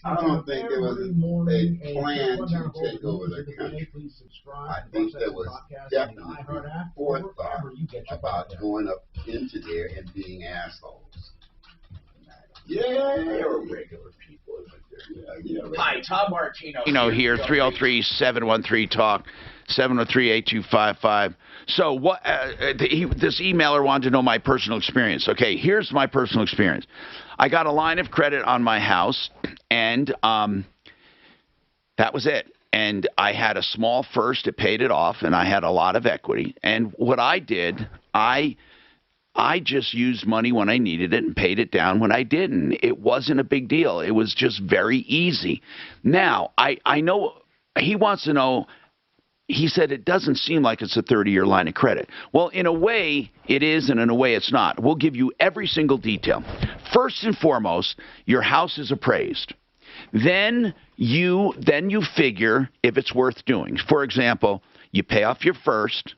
I don't think there was a plan to take over the country. I think there was definitely forethought about going up into there and being assholes. Yeah, they were regular people. Hi, Tom Martino. Here, 303-713-TALK, 703-8255. So what? This emailer wanted to know my personal experience. Okay, here's my personal experience. I got a line of credit on my house, and that was it. And I had a small first. It paid it off, and I had a lot of equity. And what I did, I just used money when I needed it and paid it down when I didn't. It wasn't a big deal. It was just very easy. Now, I know he wants to know, he said it doesn't seem like it's a 30-year line of credit. Well, in a way, it is, and in a way, it's not. We'll give you every single detail. First and foremost, your house is appraised. Then you figure if it's worth doing. For example, you pay off your first,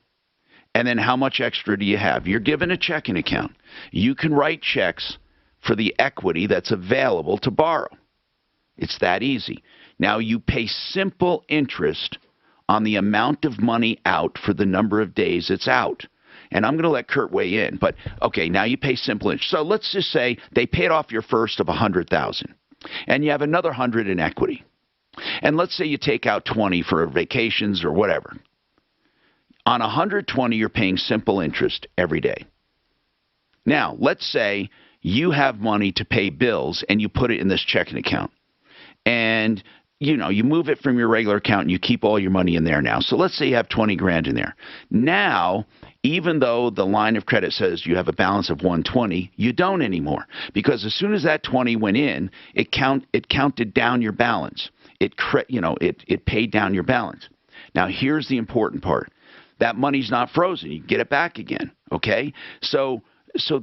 and then how much extra do you have? You're given a checking account. You can write checks for the equity that's available to borrow. It's that easy. Now you pay simple interest on the amount of money out for the number of days it's out. And I'm going to let Kurt weigh in. But, okay, now you pay simple interest. So let's just say they paid off your first of $100,000, and you have another $100 in equity. And let's say you take out $20 for vacations or whatever. On $120, you're paying simple interest every day. Now, let's say you have money to pay bills and you put it in this checking account. And, you move it from your regular account and you keep all your money in there now. So let's say you have 20 grand in there. Now, even though the line of credit says you have a balance of 120, you don't anymore. Because as soon as that 20 went in, it counted down your balance. It paid down your balance. Now, here's the important part. That money's not frozen. You get it back again, okay? So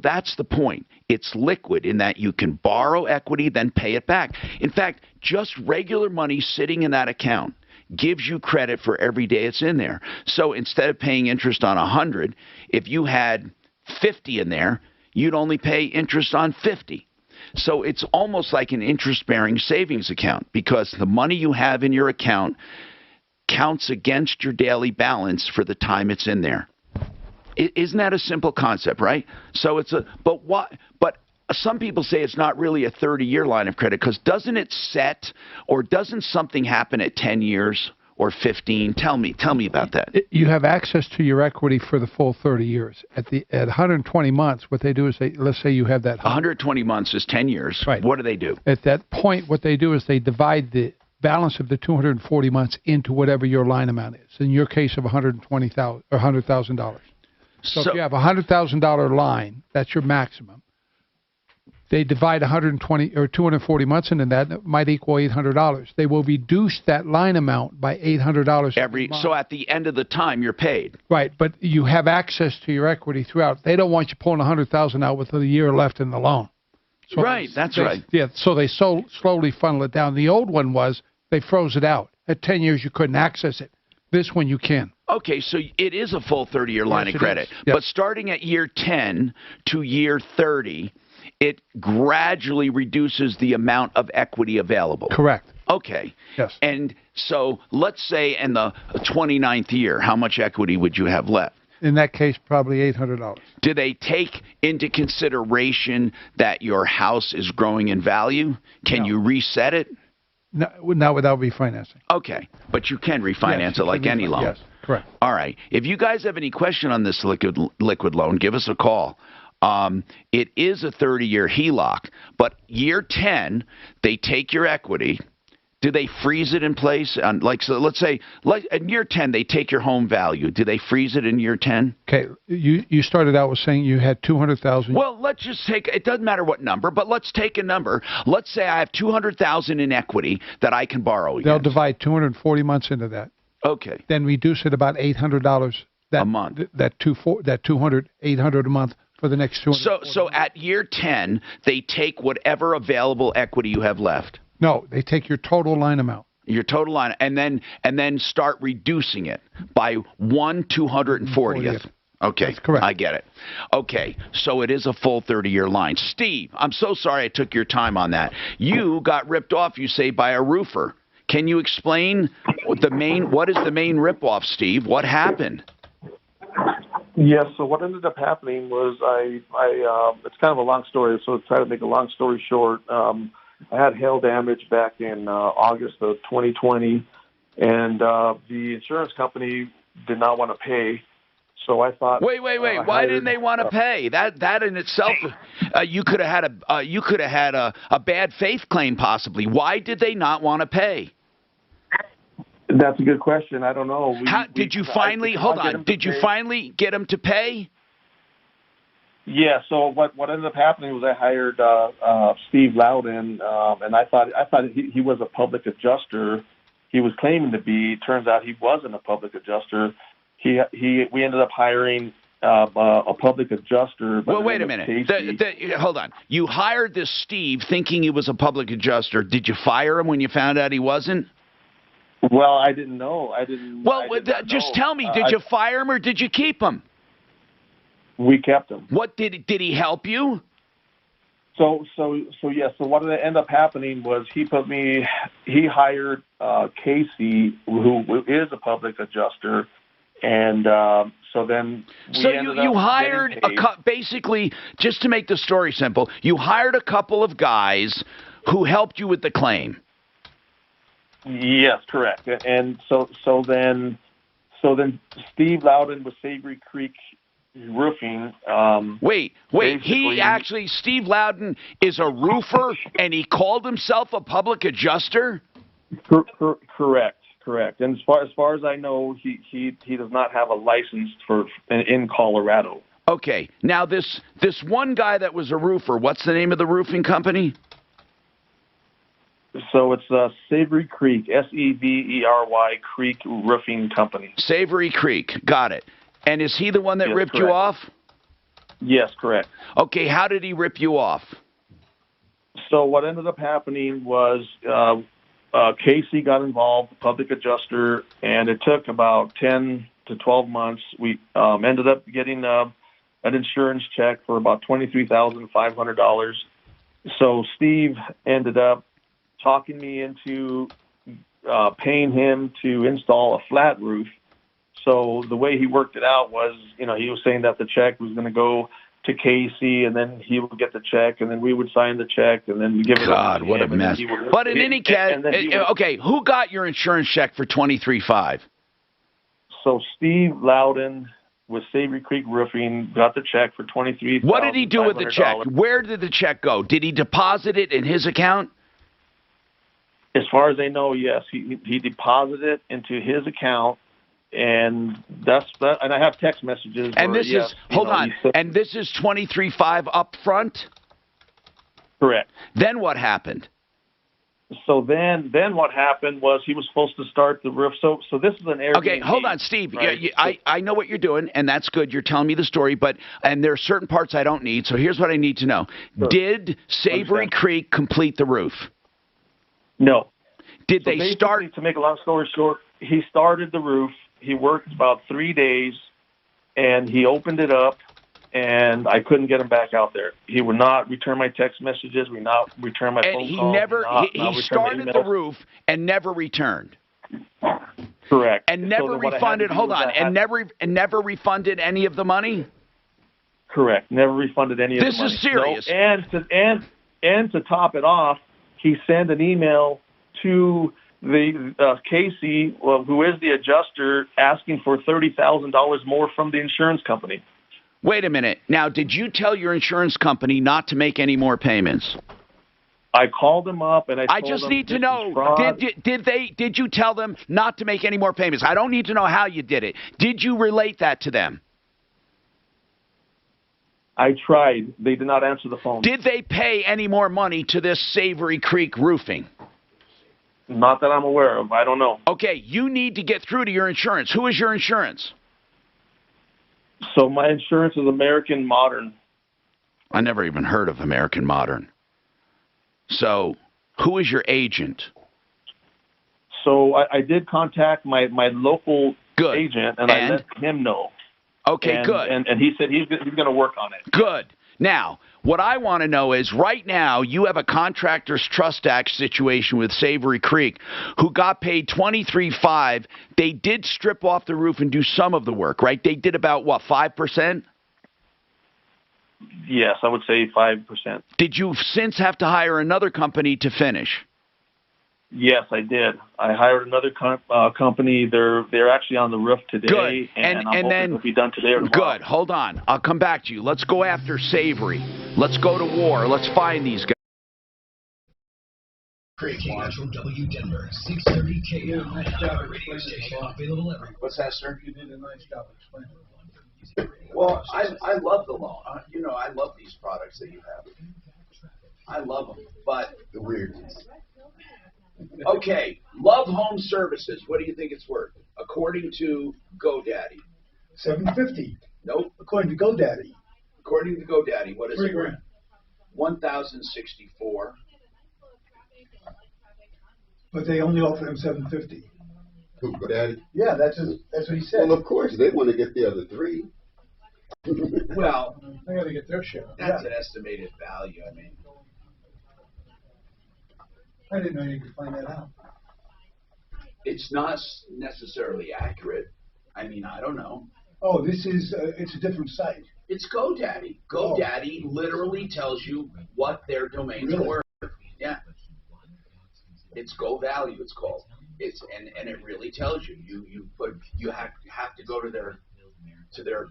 that's the point. It's liquid in that you can borrow equity, then pay it back. In fact, just regular money sitting in that account gives you credit for every day it's in there. So instead of paying interest on 100, if you had 50 in there, you'd only pay interest on 50. So it's almost like an interest-bearing savings account because the money you have in your account counts against your daily balance for the time it's in there. Isn't that a simple concept, right? So but some people say it's not really a 30-year line of credit because doesn't it set or doesn't something happen at 10 years or 15? Tell me about that. You have access to your equity for the full 30 years. At 120 months, what they do is let's say you have that 120 months is 10 years. Right. What do they do? At that point, what they do is they divide the balance of the 240 months into whatever your line amount is. In your case of $120,000 or $100,000. So if you have a $100,000 line, that's your maximum. They divide 120 or 240 months into that. It might equal $800. They will reduce that line amount by $800 every month. So at the end of the time, you're paid. Right, but you have access to your equity throughout. They don't want you pulling $100,000 out with a year left in the loan. So right, that's right. Yeah, so they slowly funnel it down. The old one was they froze it out. At 10 years, you couldn't access it. This one you can. Okay, so it is a full 30-year line of credit. Yes. But starting at year 10 to year 30, it gradually reduces the amount of equity available. Correct. Okay. Yes. And so let's say in the 29th year, how much equity would you have left? In that case, probably $800. Do they take into consideration that your house is growing in value? Can you reset it? No, not without refinancing. Okay, but you can refinance it like any loan. Yes, correct. All right. If you guys have any question on this liquid loan, give us a call. It is a 30-year HELOC, but year 10, they take your equity. Do they freeze it in place? So let's say in year 10, they take your home value. Do they freeze it in year 10? Okay, you started out with saying you had $200,000. Well, let's just take, it doesn't matter what number, but let's take a number. Let's say I have $200,000 in equity that I can borrow against. They'll divide 240 months into that. Okay. Then reduce it about $800 a month. $800 a month for the next 200. So at year 10, they take whatever available equity you have left. No, they take your total line amount. Your total line, and then start reducing it by 1/240th. Okay, that's correct. I get it. Okay, so it is a full 30-year line. Steve, I'm so sorry I took your time on that. You got ripped off, you say, by a roofer. Can you explain what is the main rip-off, Steve? What happened? Yes, so what ended up happening was it's kind of a long story, so to try to make a long story short, I had hail damage back in August of 2020, and the insurance company did not want to pay. So I thought, wait. Why didn't they want to pay? That in itself, you could have had a bad faith claim possibly. Why did they not want to pay? That's a good question. I don't know. Did you finally get them to pay? Yeah. So what ended up happening was I hired Steve Loudon, and I thought he was a public adjuster. He was claiming to be. Turns out he wasn't a public adjuster. We ended up hiring a public adjuster. Well, wait a minute. Hold on. You hired this Steve thinking he was a public adjuster. Did you fire him when you found out he wasn't? Well, I didn't know. Just tell me. Did you fire him or did you keep him? We kept him. What did he help you? So what ended up happening was he hired Casey, who is a public adjuster, and so then you hired basically, just to make the story simple, you hired a couple of guys who helped you with the claim. Yes, correct. And so then Steve Loudon with Savory Creek Roofing. Wait. Steve Loudon is a roofer, and he called himself a public adjuster? Correct. And as far as I know, he does not have a license in Colorado. Okay. Now this one guy that was a roofer, what's the name of the roofing company? So it's Savory Creek, Severy Creek Roofing Company. Savory Creek, got it. And is he the one that ripped you off? Yes, correct. Okay, how did he rip you off? So what ended up happening was Casey got involved, the public adjuster, and it took about 10 to 12 months. We ended up getting an insurance check for about $23,500. So Steve ended up talking me into paying him to install a flat roof. So the way he worked it out was, he was saying that the check was going to go to Casey, and then he would get the check, and then we would sign the check, and then we give it. God, what a mess! But in any case, okay, who got your insurance check for $23,500? So Steve Loudon with Savory Creek Roofing got the check for $23,500. What did he do with the check? Where did the check go? Did he deposit it in his account? As far as I know, yes, he deposited it into his account, and that's that. And I have text messages. And this is and this is $23,500 up front. Correct. Then what happened? So then what happened was he was supposed to start the roof. So this is an Airbnb. Okay, hold on, Steve. Right? I know what you're doing, and that's good. You're telling me the story, and there are certain parts I don't need. So here's what I need to know: Did Savory Creek complete the roof? No. Did they start? To make a long story short, he started the roof. He worked about 3 days, and he opened it up, and I couldn't get him back out there. He would not return my text messages. Would not return my phone calls. He started the roof and never returned. Correct. And never refunded. Hold on. And never refunded any of the money. Correct. Never refunded any of the money. This is serious. No, and to top it off, he sent an email to the Casey, who is the adjuster, asking for $30,000 more from the insurance company. Wait a minute. Now, did you tell your insurance company not to make any more payments? I called them up and I just need to know, did you tell them not to make any more payments? I don't need to know how you did it. Did you relate that to them? I tried. They did not answer the phone. Did they pay any more money to this Savory Creek Roofing? Not that I'm aware of. I don't know. Okay, you need to get through to your insurance. Who is your insurance? So my insurance is American Modern. I never even heard of American Modern. So, who is your agent? So I did contact my local agent, and I let him know. Okay, good. And he said he's going to work on it. Good. Now, what I want to know is, right now, you have a Contractors Trust Act situation with Savory Creek, who got paid $23,500. They did strip off the roof and do some of the work, right? They did about, what, 5%? Yes, I would say 5%. Did you since have to hire another company to finish? Yes, I did. I hired another company. They're actually on the roof today, Good. and I'm hoping it'll be done today or tomorrow. Good. Hold on. I'll come back to you. Let's go after Savory. Let's go to war. Let's find these guys. Breaking news from W Denver, 630 KM, radio station available everywhere. What's that, sir? You did a nice job explaining. Well, I love the loan. You know, I love these products that you have. I love them, but the weirdness. Okay, Love Home Services. What do you think it's worth, according to GoDaddy? $750. Nope. According to GoDaddy. According to GoDaddy, what is it worth? $3,000. $1,064. But they only offer him $750. Who, GoDaddy? Yeah, that's what he said. Well, of course, they want to get the other three. Well, they got to get their share. That's an estimated value. I mean, I didn't know you could find that out. it's not necessarily accurate. I mean, I don't know. Oh, this is it's a different site. It's GoDaddy. GoDaddy literally tells you what their domains are worth. Yeah. It's GoValue, it's called. And it really tells you. You have to go to their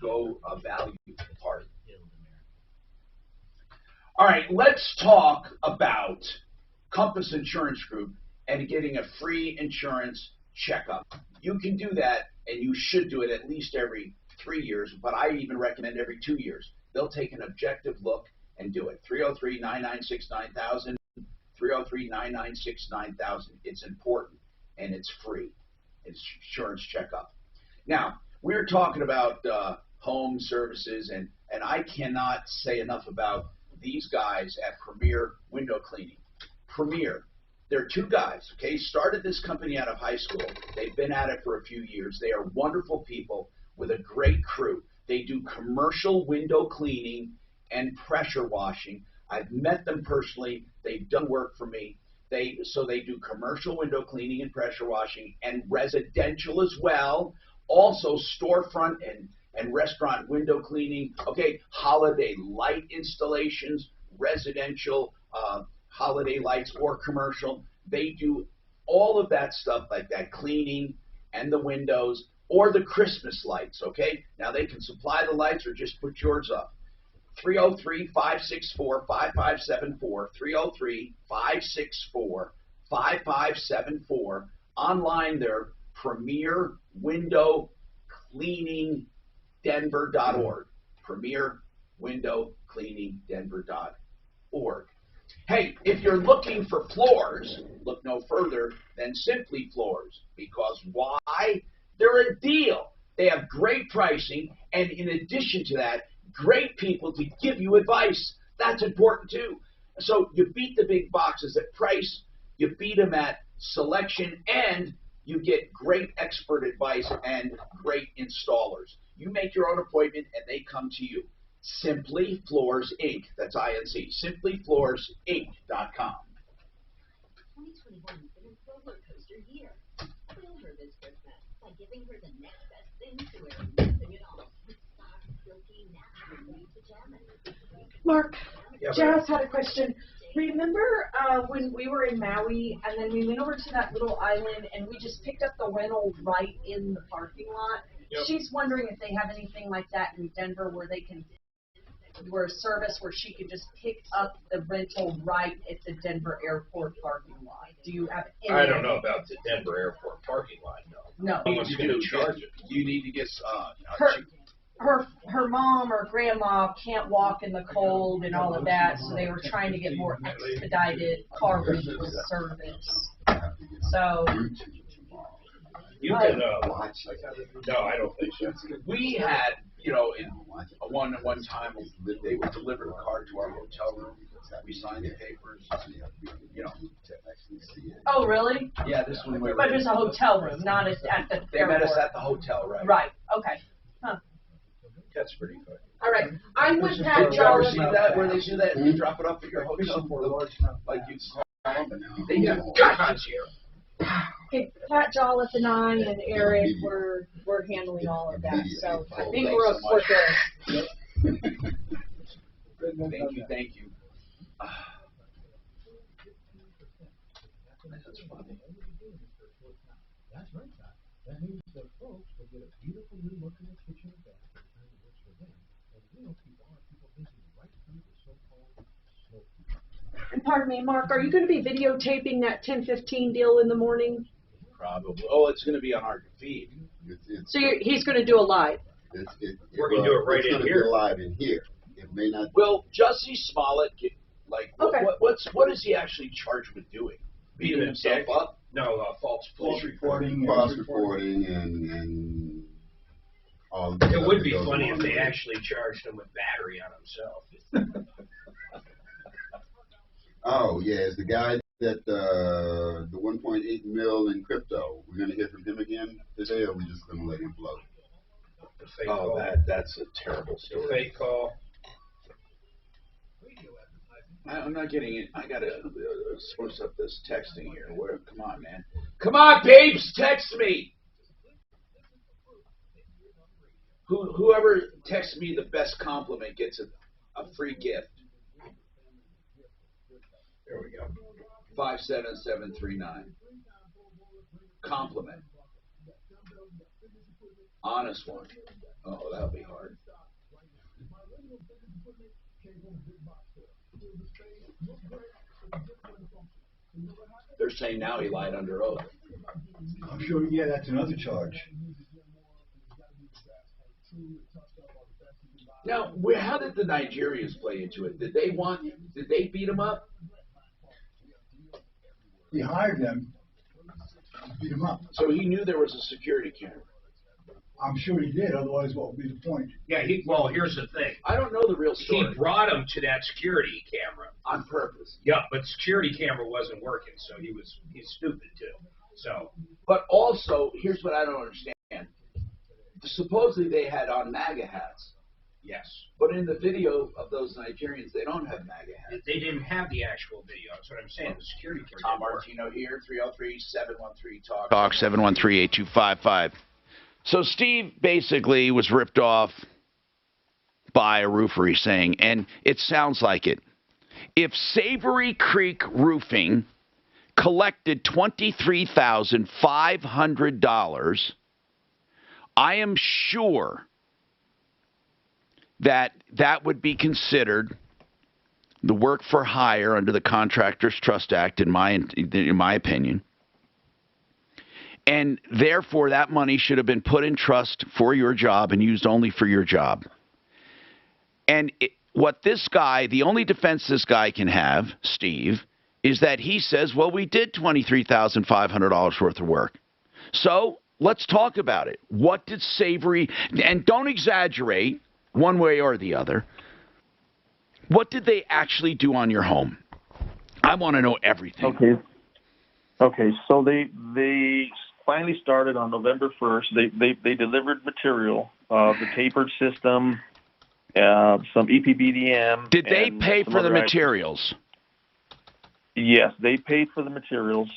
GoValue part. All right, let's talk about Compass Insurance Group and getting a free insurance checkup. You can do that, and you should do it at least every 3 years, but I even recommend every 2 years. They'll take an objective look and do it. 303-996-9000, 303-996-9000. It's important, and it's free. It's insurance checkup. Now, we're talking about home services, and I cannot say enough about these guys at Premier Window Cleaning. Premier, they're two guys, okay, started this company out of high school. They've been at it for a few years. They are wonderful people with a great crew. They do commercial window cleaning and pressure washing. I've met them personally. They've done work for me. So they do commercial window cleaning and pressure washing and residential as well. Also storefront and restaurant window cleaning. Okay, holiday light installations, residential, holiday lights or commercial. They do all of that stuff like that, cleaning and the windows or the Christmas lights, okay? Now they can supply the lights or just put yours up. 303-564-5574, 303-564-5574. Online, they're premierwindowcleaningdenver.org. premierwindowcleaningdenver.org. Hey, if you're looking for floors, look no further than Simply Floors. Because why? They're a deal. They have great pricing, and in addition to that, great people to give you advice. That's important too. So you beat the big boxes at price, you beat them at selection, and you get great expert advice and great installers. You make your own appointment, and they come to you. Simply Floors Inc. That's INC. SimplyFloorsInc.com. 2021 has been a roller coaster year. Thrill her this Christmas by giving her the next best thing to wear nothing at all. Soft, silky, natural new pajamas. Mark, Jazz had a question. Remember when we were in Maui and then we went over to that little island and we just picked up the rental right in the parking lot? Yep. She's wondering if they have anything like that in Denver where they can, where a service where she could just pick up the rental right at the Denver airport parking lot. Do you have any I don't know about the Denver airport parking lot, no. No. You need to get her mom or grandma can't walk in the cold and all of that, so they were trying to get more expedited car rental service. So you can no, I don't think so. We had you know, in one time they would deliver the car to our hotel room. We signed the papers. You know. Oh, really? Yeah, this one. But it was a hotel room, not at the They airport. met us at the hotel, right? Right. Okay. Huh. That's pretty good. All right. I'm with Pat Did you ever Jolliff. see that where they do that and you drop it off at your hotel? Like you call them. They do. Okay, Pat Jolliff and I and Eric were handling all of that, so I think we're good. Thank you. That's funny. That's right, Pat. That means the folks will get a beautiful new look in the kitchen and bath every time it works for them. And we know people visiting right through the so-called slow food. And pardon me, Mark, are you going to be videotaping that 10:15 deal in the morning? Probably. Oh, it's going to be on our feed. So he's going to do a live. We're going to do it right in here. Live in here. It may not. Will Jussie Smollett get Okay. what is he actually charged with doing? Beating himself up? No, false police reporting, false reporting, and all. It would be funny if they actually charged him with battery on himself. Oh yeah, it's the guy that the 1.8 mil in crypto. We're gonna hear from him again today, or are we just gonna let him float? The fake Oh, call. that's a terrible The story. fake call. I'm not getting it. I gotta spruce up this texting here. Where? Come on, man. Come on, babes, text me. Whoever texts me the best compliment gets a free gift. There we go. 57739. Compliment. Honest one. Oh, that'll be hard. They're saying now he lied under oath. I'm sure, yeah, that's another charge. Now, how did the Nigerians play into it? Did they beat him up? He hired them, beat him up. So he knew there was a security camera. I'm sure he did, otherwise what would be the point? Yeah, well, here's the thing. I don't know the real story. He brought him to that security camera. On purpose. Yeah, but security camera wasn't working, so he's stupid too. So. But also, here's what I don't understand. Supposedly they had on MAGA hats. Yes. But in the video of those Nigerians, they don't have MAGA hats. They didn't have the actual video. That's what I'm saying. The security camera. Tom Martino here, 303-713-TALK. Talk 713-8255. So Steve basically was ripped off by a roofer, he's saying, and it sounds like it. If Savory Creek Roofing collected $23,500, I am sure that would be considered the work for hire under the Contractors Trust Act, in my opinion. And therefore, that money should have been put in trust for your job and used only for your job. And what this guy, the only defense this guy can have, Steve, is that he says, well, we did $23,500 worth of work. So let's talk about it. What did Savory, and don't exaggerate one way or the other, what did they actually do on your home? I want to know everything. Okay, so they finally started on November 1st. They delivered material, the tapered system, some EPBDM. Did they pay for the materials? Yes, they paid for the materials.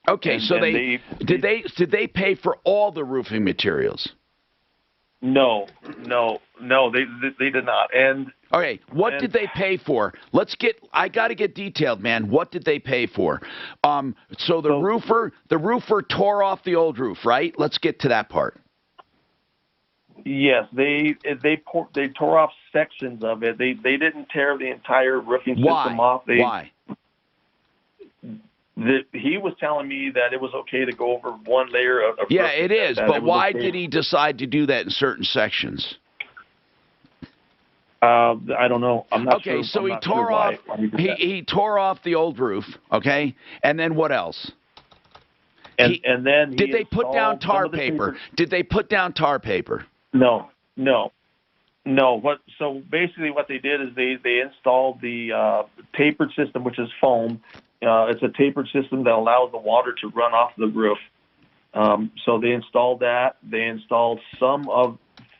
Okay, so did they pay for all the roofing materials? No, they did not. And okay, what did they pay for? I got to get detailed, man. What did they pay for? So the roofer tore off the old roof, right? Let's get to that part. Yes, they tore off sections of it. They didn't tear the entire roofing system off. Why? He was telling me that it was okay to go over one layer of yeah, roofing, it is. But why okay. did he decide to do that in certain sections? I don't know. I'm not sure. Okay, so he tore off. He tore off the old roof. Okay, and then what else? And then did they put down tar paper? Did they put down tar paper? No. No, so basically what they did is they installed the tapered system, which is foam. It's a tapered system that allows the water to run off the roof. So they installed that. They installed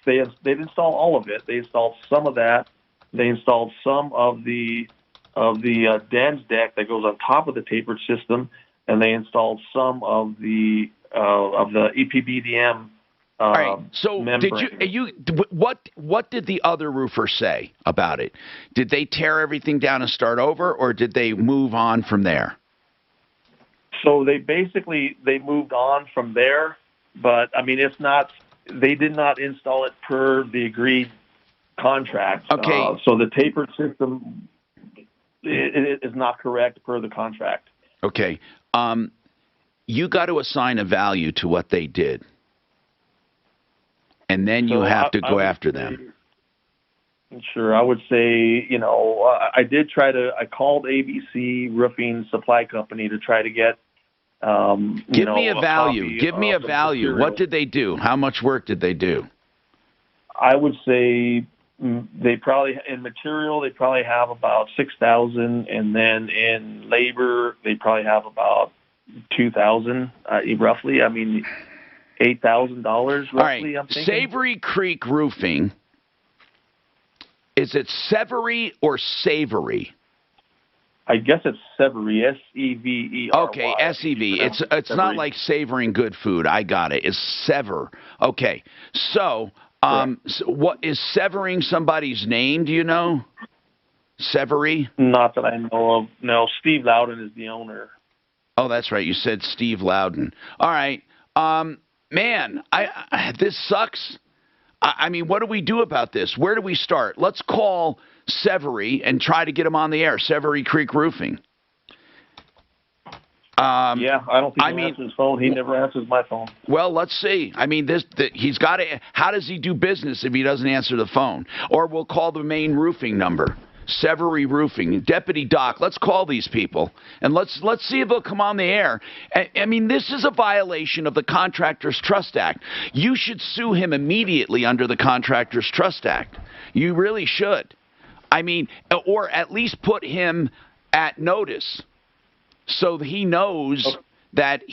they didn't install all of it. They installed some of that. They installed some of the DENS deck that goes on top of the tapered system, and they installed some of the EPBDM. All right. So membrane. what did the other roofer say about it? Did they tear everything down and start over, or did they move on from there? So they moved on from there, but I mean they did not install it per the agreed contract. Okay. So the tapered system it is not correct per the contract. Okay. You got to assign a value to what they did. And then you have to go after them. Sure. I would say, I called ABC Roofing Supply Company to try to get, Give me a value. Give me a value. Material. What did they do? How much work did they do? I would say they probably, in material, they probably have about $6,000. And then in labor, they probably have about $2,000, roughly. I mean, $8,000 roughly. All right. I'm thinking. Savory Creek Roofing. Is it Severy or Savory? I guess it's Severy, Severy. Okay, S-E-V. It's not like savoring good food. I got it. It's sever. Okay. So, what is severing somebody's name? Do you know? Severy? Not that I know of. No, Steve Loudon is the owner. Oh, that's right. You said Steve Loudon. All right. Man, this sucks. I mean, what do we do about this? Where do we start? Let's call Severy and try to get him on the air. Severy Creek Roofing. Yeah, I don't think he answers his phone. He never answers my phone. Well, let's see. I mean, he's got to. How does he do business if he doesn't answer the phone? Or we'll call the main roofing number. Severy Roofing, Deputy Doc. Let's call these people and let's see if they'll come on the air. I mean, this is a violation of the Contractors Trust Act. You should sue him immediately under the Contractors Trust Act. You really should. I mean, or at least put him at notice so that he knows that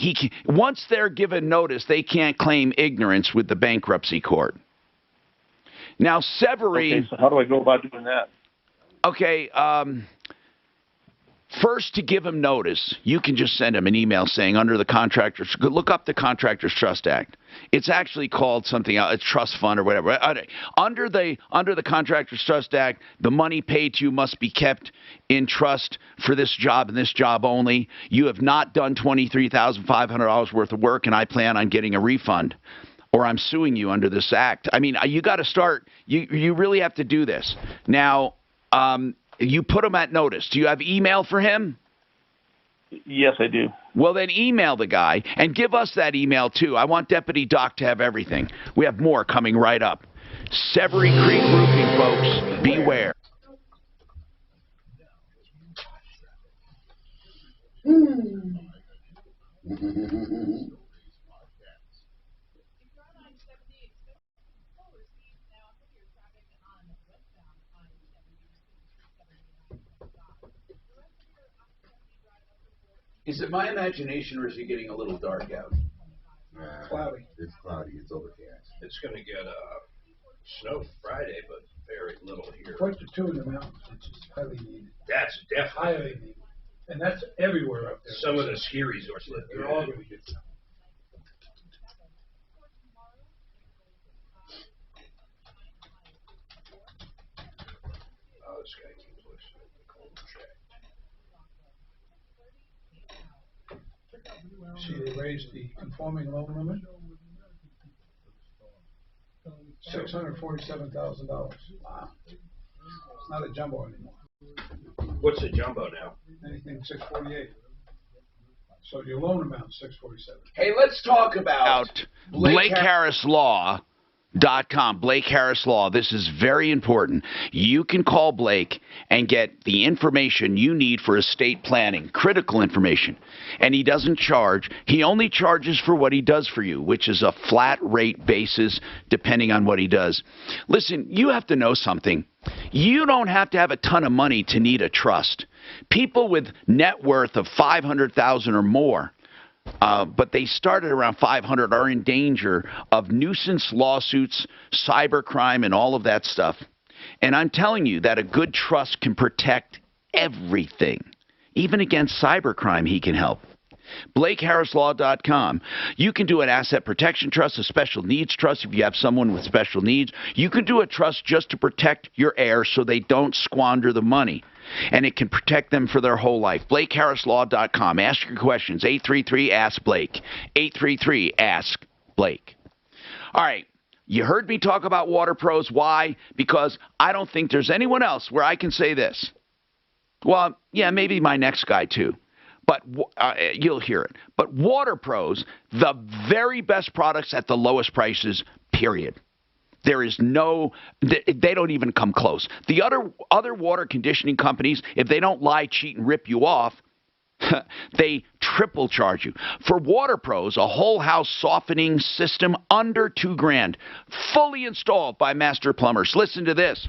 once they're given notice, they can't claim ignorance with the bankruptcy court. Now, Severy. Okay, so how do I go about doing that? Okay, first, to give him notice, you can just send him an email saying look up the Contractors Trust Act. It's actually called something else, a trust fund or whatever. Under the Contractors Trust Act, the money paid to you must be kept in trust for this job and this job only. You have not done $23,500 worth of work, and I plan on getting a refund, or I'm suing you under this act. I mean, you got to start. You really have to do this now. You put him at notice. Do you have email for him? Yes, I do. Well, then email the guy and give us that email, too. I want Deputy Doc to have everything. We have more coming right up. Severy Creek Roofing, folks. Beware. Is it my imagination, or is it getting a little dark out? Cloudy. It's cloudy. It's overcast. It's going to get snow Friday, but very little here. Point to 2 in the mountains, which is highly needed. That's definitely highly needed. And that's everywhere up there. Some of the ski resorts live They're all going to get some. Oh, this guy keeps listening to the cold check. See, they raised the conforming loan limit. $647,000. Wow. It's not a jumbo anymore. What's a jumbo now? Anything 648. So your loan amount is 647. Hey, let's talk about Blake Harris Law .com, Blake Harris Law. This is very important. You can call Blake and get the information you need for estate planning, critical information. And he doesn't charge. He only charges for what he does for you, which is a flat rate basis depending on what he does. Listen, you have to know something. You don't have to have a ton of money to need a trust. People with net worth of $500,000 or more, but they started around 500, are in danger of nuisance lawsuits, cybercrime, and all of that stuff. And I'm telling you that a good trust can protect everything. Even against cybercrime, he can help. BlakeHarrisLaw.com. You can do an asset protection trust, a special needs trust if you have someone with special needs. You can do a trust just to protect your heirs so they don't squander the money. And it can protect them for their whole life. BlakeHarrisLaw.com. Ask your questions. 833-ASK-BLAKE. 833-ASK-BLAKE. All right. You heard me talk about Water Pros. Why? Because I don't think there's anyone else where I can say this. Well, yeah, maybe my next guy too. But you'll hear it. But Water Pros, the very best products at the lowest prices, period. There is no, they don't even come close. The other water conditioning companies, if they don't lie, cheat, and rip you off, they triple charge you. For Water Pros, a whole house softening system under $2,000, fully installed by master plumbers. Listen to this.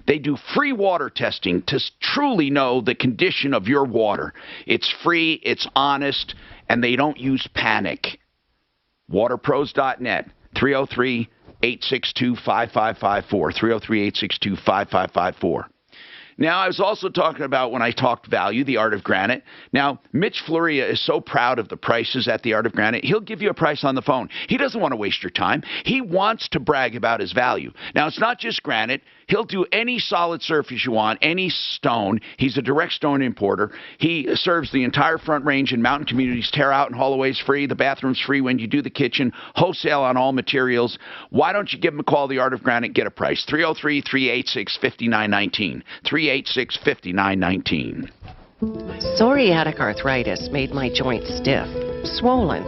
They do free water testing to truly know the condition of your water. It's free, it's honest, and they don't use panic. Waterpros.net, 303-862-5554, 303-862-5554. Now, I was also talking about when I talked value, the Art of Granite. Now, Mitch Floria is so proud of the prices at the Art of Granite, he'll give you a price on the phone. He doesn't want to waste your time. He wants to brag about his value. Now, it's not just granite. He'll do any solid surface you want, any stone. He's a direct stone importer. He serves the entire Front Range and mountain communities. Tear out and haul away is free. The bathroom's free when you do the kitchen. Wholesale on all materials. Why don't you give him a call, the Art of Granite, get a price. 303-386-5919. 386-5919. Psoriatic arthritis made my joints stiff, swollen.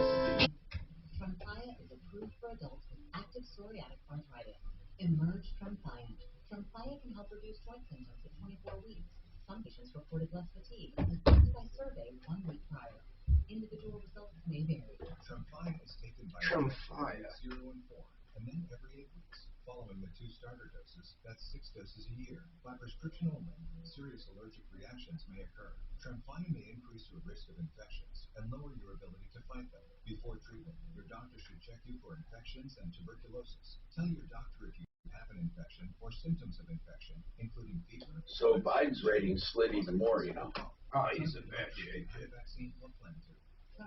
Tremfya is approved for adults with active psoriatic arthritis. Emerge Tremfya. Tremfya can help reduce joint symptoms at 24 weeks. Some patients reported less fatigue, as backed by survey 1 week prior. Individual results may vary. Tremfya is taken by 0 and 4, and then every 8 weeks. Following the 2 starter doses, that's 6 doses a year. By prescription only, serious allergic reactions may occur. Tremfya may increase your risk of infections and lower your ability to fight them. Before treatment, your doctor should check you for infections and tuberculosis. Tell your doctor if you have an infection or symptoms of infection, including fever. So Biden's rating slid even more, you know. Oh, he's in bad shape.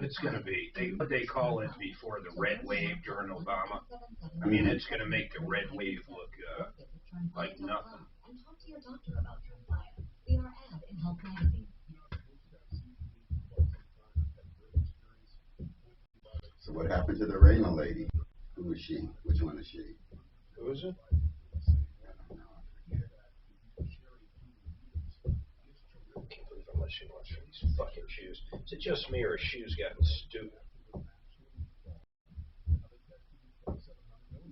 It's going to be, they call it before the red wave during Obama. I mean, it's going to make the red wave look like nothing. And talk to your doctor about Tremfya. See our ad in Health Magazine. So what happened to the Rayna lady? Who is she? Which one is she? Who is it? Unless she wants for these fucking shoes. Is it just me or are shoes gotten stupid?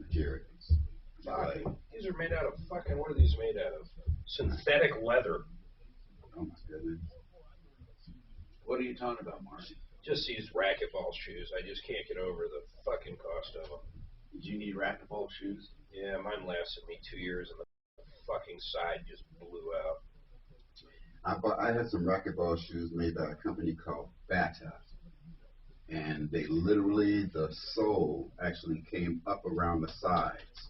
Jared. These are made out of fucking, what are these made out of? Synthetic leather. Oh my goodness. What are you talking about, Mark? Just these racquetball shoes. I just can't get over the fucking cost of them. Did you need racquetball shoes? Yeah, mine lasted me 2 years and the fucking side just blew out. I had some racquetball shoes made by a company called Bata. And they literally, the sole actually came up around the sides.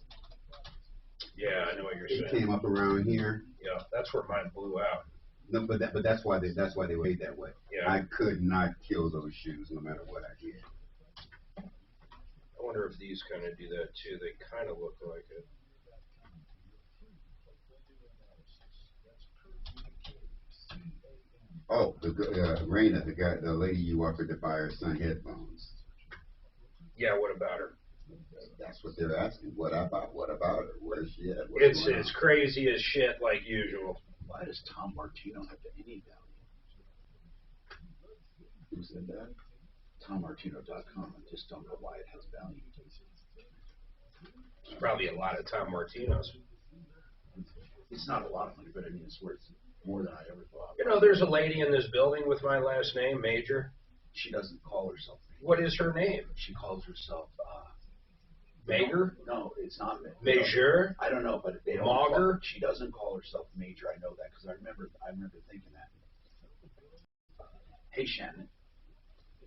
Yeah, I know what you're saying. It came up around here. Yeah, that's where mine blew out. No, but that's why they were made that way. Yeah. I could not kill those shoes no matter what I did. I wonder if these kind of do that too. They kind of look like it. Oh, Raina, the lady you offered to buy her son headphones. Yeah, what about her? That's what they're asking. What about her? Where's she at? It's crazy as shit like usual. Why does Tom Martino have any value? Who said that? TomMartino.com. I just don't know why it has value. Probably a lot of Tom Martino's. It's not a lot of money, but I mean, it's worth more than I ever thought. You know, there's a lady in this building with my last name, Major. She doesn't call herself Major. What is her name? She calls herself, Major? No, it's not Major? I don't know, but they don't Mauger? She doesn't call herself Major. I know that because I remember thinking that. Hey, Shannon.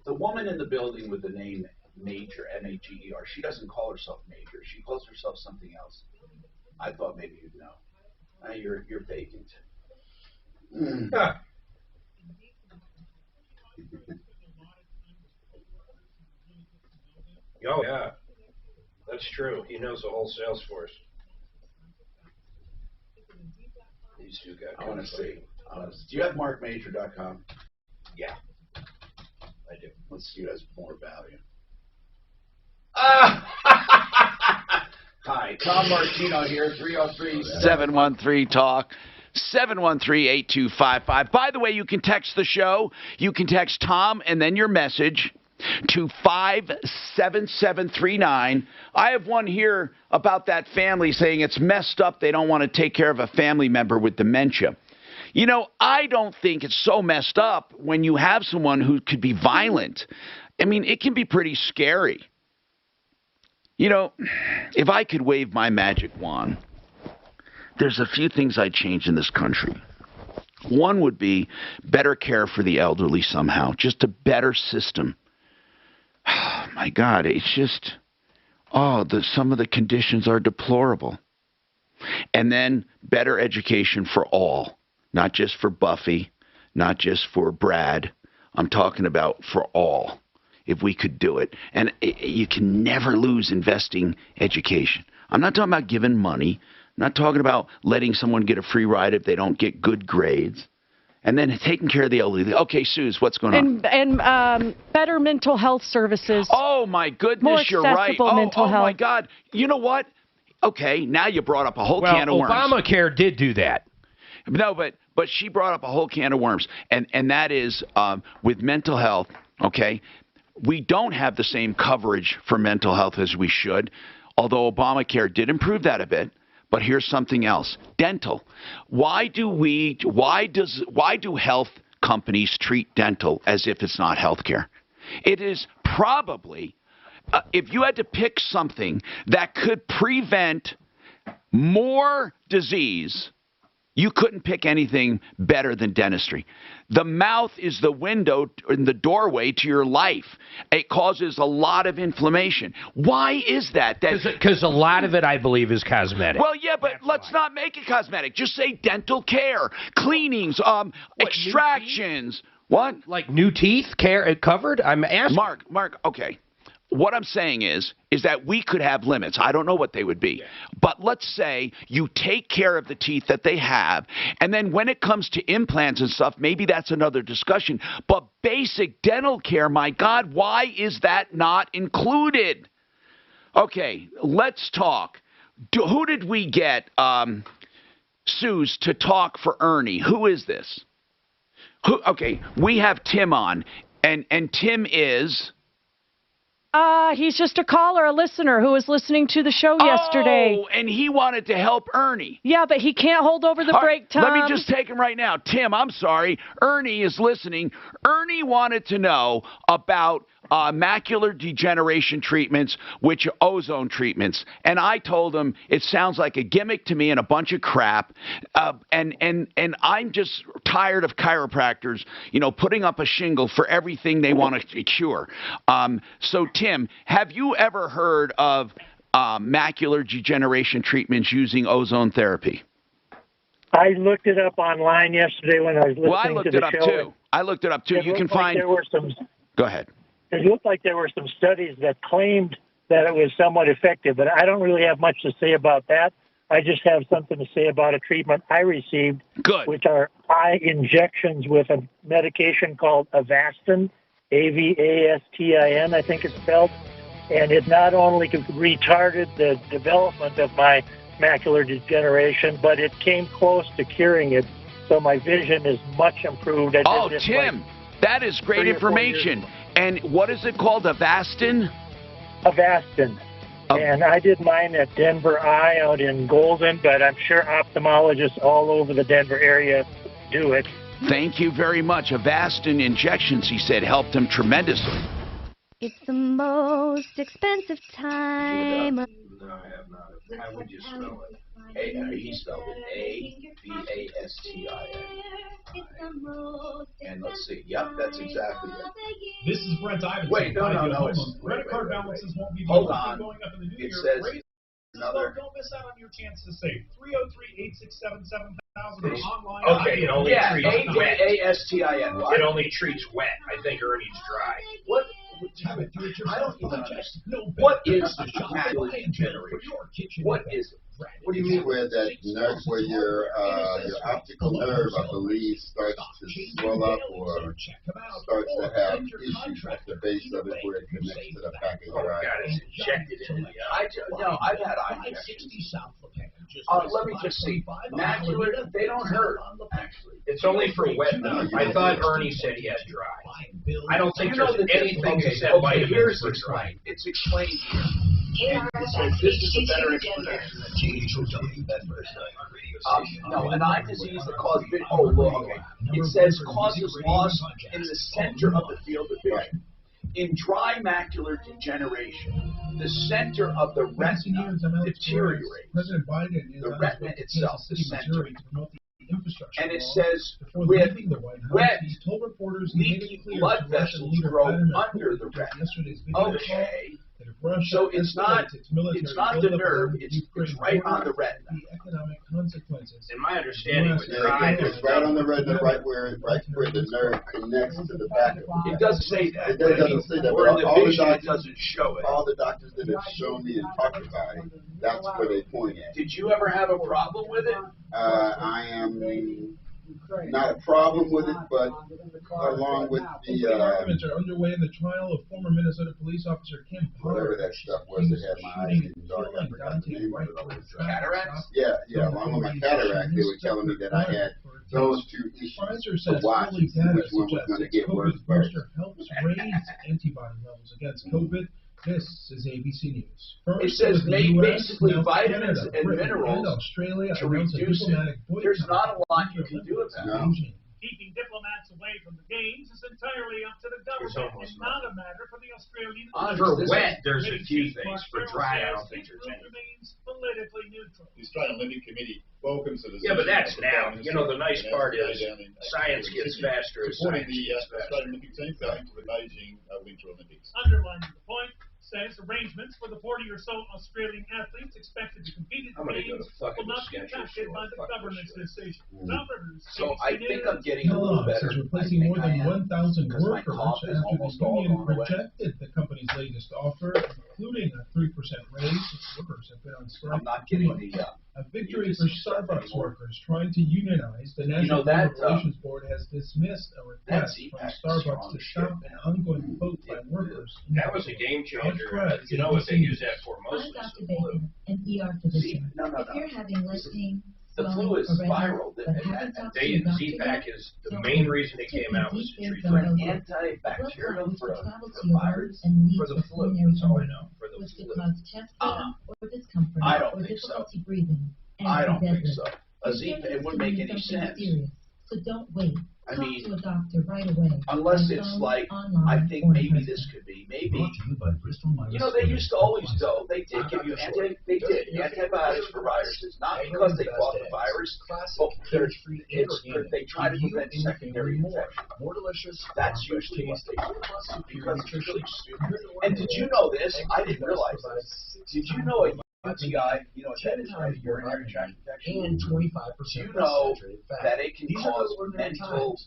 The woman in the building with the name Major, M-A-G-E-R, she doesn't call herself Major. She calls herself something else. I thought maybe you'd know. You're vacant. Oh, yeah. That's true. He knows the whole sales force. These two got. I want to see. Do you have markmajor.com? Yeah, I do. Let's see who has more value. Hi, Tom Martino here, 303-713-TALK. 713-8255. By the way, you can text the show. You can text Tom and then your message to 57739. I have one here about that family saying it's messed up. They don't want to take care of a family member with dementia. You know, I don't think it's so messed up when you have someone who could be violent. I mean, it can be pretty scary. You know, if I could wave my magic wand, there's a few things I'd change in this country. One would be better care for the elderly somehow, just a better system. Oh, my God, it's just, some of the conditions are deplorable. And then better education for all, not just for Buffy, not just for Brad. I'm talking about for all, if we could do it. And you can never lose investing education. I'm not talking about giving money. I'm not talking about letting someone get a free ride if they don't get good grades. And then taking care of the elderly. Okay, Suze, what's going on? And better mental health services. Oh, my goodness, you're right. Mental health. My God. You know what? Okay, now you brought up a whole can of worms. Obamacare did do that. No, but she brought up a whole can of worms. And that is with mental health, okay, we don't have the same coverage for mental health as we should, although Obamacare did improve that a bit. But here's something else. Dental. Why do health companies treat dental as if it's not health care? It is probably, if you had to pick something that could prevent more disease, you couldn't pick anything better than dentistry. The mouth is the window and the doorway to your life. It causes a lot of inflammation. Why is that? Because a lot of it, I believe, is cosmetic. Well, yeah, but let's not make it cosmetic. Just say dental care, cleanings, extractions. What? Like new teeth care covered? I'm asking. Mark, okay. What I'm saying is that we could have limits. I don't know what they would be. Yeah. But let's say you take care of the teeth that they have, and then when it comes to implants and stuff, maybe that's another discussion. But basic dental care, my God, why is that not included? Okay, let's talk. Who did we get, Suze, to talk for Ernie? Who is this? Okay, we have Tim on, and Tim is... He's just a caller, a listener who was listening to the show yesterday. Oh, and he wanted to help Ernie. Yeah, but he can't hold over the break time. Let me just take him right now. Tim, I'm sorry. Ernie is listening. Ernie wanted to know about macular degeneration treatments, which are ozone treatments. And I told him it sounds like a gimmick to me and a bunch of crap. And I'm just tired of chiropractors, putting up a shingle for everything they want to cure. So, Tim, have you ever heard of macular degeneration treatments using ozone therapy? I looked it up online yesterday when I was listening to the show. I looked it up, too. You can find... There were some... Go ahead. It looked like there were some studies that claimed that it was somewhat effective, but I don't really have much to say about that. I just have something to say about a treatment I received, which are eye injections with a medication called Avastin, A-V-A-S-T-I-N, I think it's spelled. And it not only retarded the development of my macular degeneration, but it came close to curing it. So my vision is much improved. Tim, that is great information. And what is it called, Avastin? Avastin. And I did mine at Denver Eye out in Golden, but I'm sure ophthalmologists all over the Denver area do it. Thank you very much. Avastin injections, he said, helped him tremendously. It's the most expensive time. No, I have not. How would you spell it? He spelled it A-V-A-S-T-I-N. And let's see. Yep, that's exactly it. This is Brent Iverson. Wait, no. Credit card balances won't be Hold the on. going up in the new It year. says Raise another. Don't miss out on your chance to save. 303-867-7000 or online. Okay, it only treats wet. A-V-A-S-T-I-N. It only treats wet. I think Ernie's dry. What? I don't even understand. What is the catalytic generator? What is it? What do you mean? Where that nerve, where your optical nerve, I believe, starts to swell up or starts to have issues at the base of it where it connects to the back of your eye. Got it injected in the I've had eye injections. Let me just see. Macular, they don't hurt, actually. It's only for wet though. I thought Ernie said he had dry. I don't think there's anything except vitamins here's for dry. explained. It's explained here. This is a better explanation than no, an eye disease that causes vision. Oh, well, okay. It says causes loss in the center of the field of vision. In dry macular degeneration, the center of the retina deteriorates. The retina itself, the center. And it says, with wet, leaky blood vessels grow under the retina. Okay. So it's not the nerve, it's right on the retina. In my understanding, with dry, it's right on the retina, right where the nerve connects to the back of it. It doesn't say that. It doesn't say that. Or in the All the vision, it doctors, doesn't show it. all the doctors that have shown me and talked about it, that's where they point at. Did you ever have a problem with it? I am not a problem with it, but along with the Arguments are underway in the trial of former Minnesota police officer Kim whatever Potter. that stuff was that had my eyes getting dark, I forgot the name of it. Cataracts? Yeah, along with my cataract, they were telling me that I had those two issues to watch and see which one was going to get worse first. Helps raise antibody levels against COVID. This is ABC News. First, It says basically now vitamins Canada, and Britain, minerals and Australia to announced a reduce diplomatic it. There's boycott. not a lot you can do about it. Keeping diplomats away from the games is entirely up to the government and not a matter for the Australian. For wet, there's a few things. For dry, I don't think there's any. Remains politically neutral. The Australian Olympic Committee welcomes the Yeah, but that's decision of the now. Prime You know, the Minister nice part to is go down in science gets faster as supporting science the gets faster. Australian Olympic team going to the Beijing Winter Olympics. Underlining the point, says arrangements for the 40 or so Australian athletes expected to compete at I'm the gonna go games to fucking will not be Skechers impacted store. by the Fuck government's this shit. decision. Governors, So I think I'm getting a little Kellogg's better. is replacing more than 1,000 because my workers cough is after the almost all union gone away. rejected the company's latest offer, including a 3% raise. Workers have been on strike. I'm not getting the. A victory for Starbucks workers trying to unionize. The National that, Labor Relations Board has dismissed a request from Starbucks to stop an ongoing vote by workers. That was a game changer. You know what they use that for mostly? I'm Dr. Bacon, an ER physician. No. If you're having leg pain, The flu is viral. Z-Pack is the main reason it came out was to treat For an antibacterial for the virus, for the flu. That's all I know. For the which could flu. cause chest pain or discomfort I don't or think so. difficulty breathing. And I don't think deadly. so. A Z, it wouldn't make any sense. Serious, so don't wait. I Talk mean, to a doctor right away. Unless by it's phone, like, online, I think or in maybe person. this could be, maybe. You know, they used to always go, they did give you antibiotics for viruses, not because they fought the virus, but they try to prevent secondary infection. That's usually what they do. Because it's really stupid. And did you know this? I didn't realize this. Did you know a UTI, you know what that is, right? Urinary tract infection. And 25%. You know that it can cause mental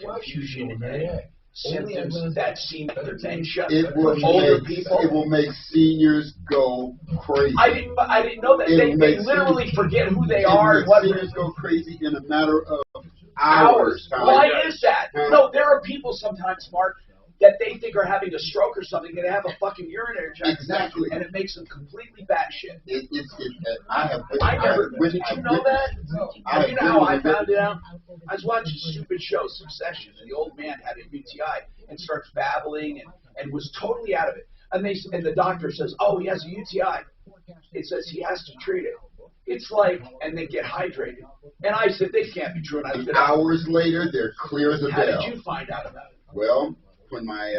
confusion and symptoms that seem dementia for older people. It will make seniors go crazy. I didn't know that. They literally forget who they are. It will make seniors go crazy in a matter of hours. Why is that? No, there are people sometimes, Mark, that they think are having a stroke or something, and they have a fucking urinary tract infection, and it makes them completely batshit. Did you know that? You know how I found it out? I was watching a stupid show, Succession, and the old man had a UTI and starts babbling and was totally out of it. and the doctor says, oh, he has a UTI. It says he has to treat it. It's like, and they get hydrated. And I said, they can't be true. And I said, hours later, they're clear as a bell. How did you find out about it? Well, when I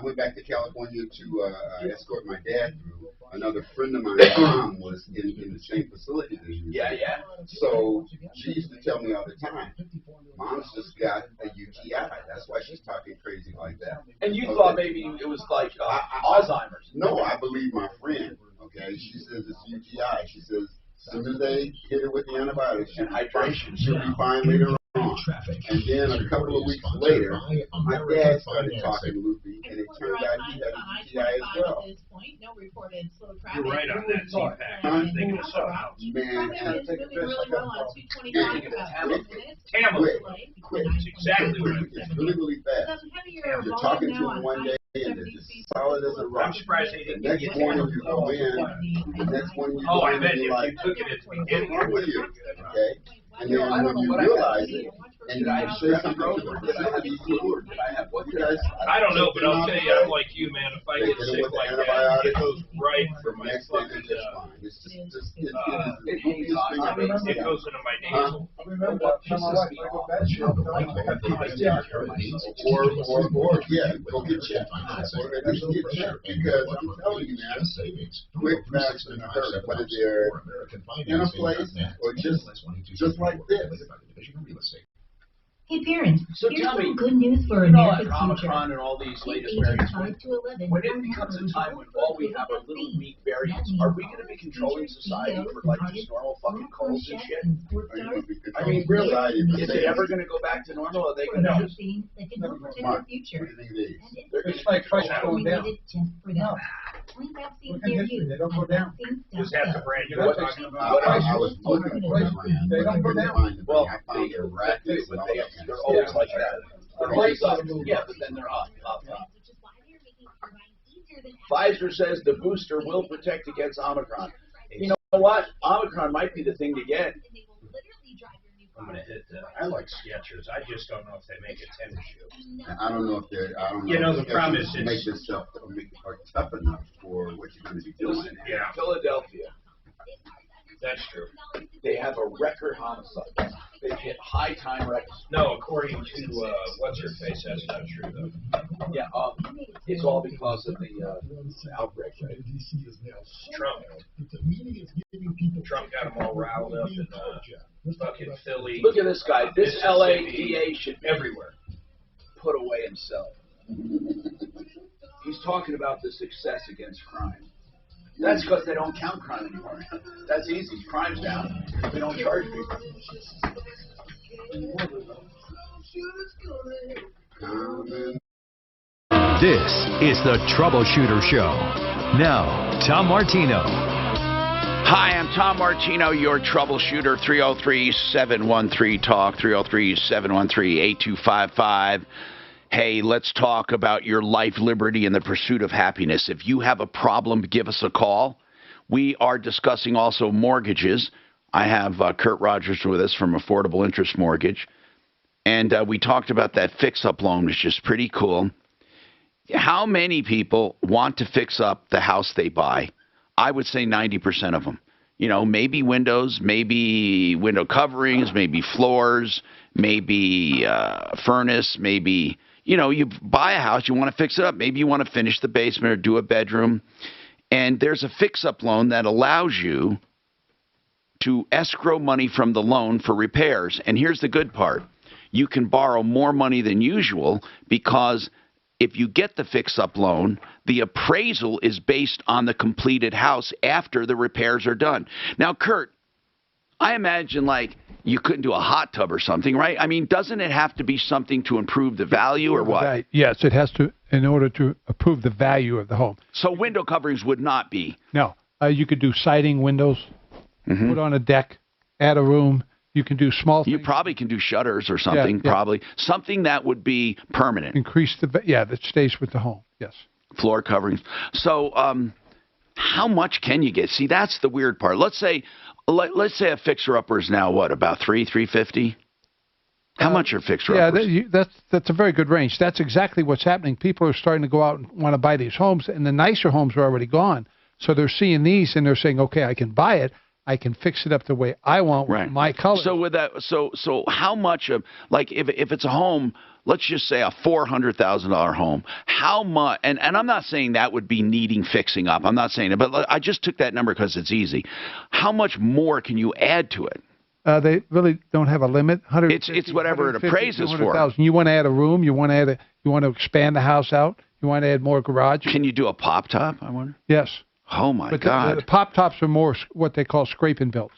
went back to California to escort my dad through, another friend of mine's mom was in the same facility as me. Yeah. So she used to tell me all the time, Mom's just got a UTI. That's why she's talking crazy like that. And you thought maybe it was like Alzheimer's. No, I believe my friend. Okay, she says it's UTI. She says as soon as they hit her with the antibiotics and hydration, she'll be fine later on. And then a couple of weeks later, my dad started talking loopy, and it turned out he had a UTI as well. You're right on that Z-Pack. I'm thinking of something else. Man, and Quick. It's exactly what I'm It's really fast. You're talking to them one day, and they're just solid as a rock. I'm surprised they didn't The next morning you go in, the next morning you go in, I bet and if you're like, you took it at the beginning, what's wrong with you? Okay? And then when you realize it, and you say something to the facility, did I have what you guys? I don't know, but I'll tell you, I'm like you, man. If I get sick like that, it goes right for my fucking. It goes into my nasal. I remember that time my wife, I go bed, she would tell me, or yeah, go get checked. Or at least get checked, because I'm telling you, man, quick, fast, and hurt, whether they're in a place or just like this. Hey parents, So here's tell me, some good news for you know, America's like future. Omicron and all these latest Ages variants, 5 to 11 when it becomes a time when all we have are little weak variants, are we going to be controlling society for like just normal fucking colds and shit? I mean, really, is it ever going to go back to normal? Are they going to just? That can help protect our future. They're It's like prices going down. Just for them. Flu vaccines near you. They don't go down. Just have to brand new. What talking I was looking for them. They don't go down. Well, I found their rackets and all that kind They're of always stuff. like that. They're always up. Yeah, but then they're up. Pfizer says the booster will protect against Omicron. You know what? Omicron might be the thing to get. I'm gonna hit the. I like Skechers. I just don't know if they make a tennis shoe. I don't know if they're. I don't know. You know, the if problem they is make this stuff tough enough for what you're going to be doing. Yeah, Philadelphia, that's true. they have a record homicide. They've hit high time records. No, according to what's her face, that's not true though. Yeah, it's all because of the outbreak, right? Trump. Trump got them all riled up in fucking Philly. Look at this guy. This LA Mississippi, DA should everywhere. put away himself. He's talking about the success against crime. That's because they don't count crime anymore. That's easy. Crime's down. We don't charge people. This is the Troubleshooter Show. Now, Tom Martino. Hi, I'm Tom Martino, your troubleshooter. 303-713-TALK, 303-713-8255. Hey, let's talk about your life, liberty, and the pursuit of happiness. If you have a problem, give us a call. We are discussing also mortgages. I have Kurt Rogers with us from Affordable Interest Mortgage. And we talked about that fix-up loan, which is pretty cool. How many people want to fix up the house they buy? I would say 90% of them. You know, maybe windows, maybe window coverings, maybe floors, maybe furnace, maybe, you know, you buy a house, you want to fix it up. Maybe you want to finish the basement or do a bedroom. And there's a fix-up loan that allows you to escrow money from the loan for repairs. And here's the good part. You can borrow more money than usual because if you get the fix-up loan, the appraisal is based on the completed house after the repairs are done. Now, Kurt, I imagine like you couldn't do a hot tub or something, right? I mean, doesn't it have to be something to improve the value or what? Yes, it has to in order to improve the value of the home. So window coverings would not be? No. You could do siding windows, put on a deck, add a room. You can do small things. You probably can do shutters or something, probably. Something that would be permanent. Increase the, that stays with the home, yes. Floor coverings. So how much can you get? See, that's the weird part. Let's say a fixer-upper is now, what, about $350? How much are fixer Yeah, uppers? that's a very good range. That's exactly what's happening. People are starting to go out and want to buy these homes, and the nicer homes are already gone. So they're seeing these, and they're saying, okay, I can buy it. I can fix it up the way I want with my color. So with that, so how much of, like, if it's a home, let's just say a $400,000 home, how much? And I'm not saying that would be needing fixing up. I'm not saying it, but I just took that number because it's easy. How much more can you add to it? They really don't have a limit. It's whatever it appraises for. You want to add a room? You want to expand the house out? You want to add more garage? Can you do a pop top? I wonder. Yes. Oh my God! The pop tops are more what they call scrape and builds.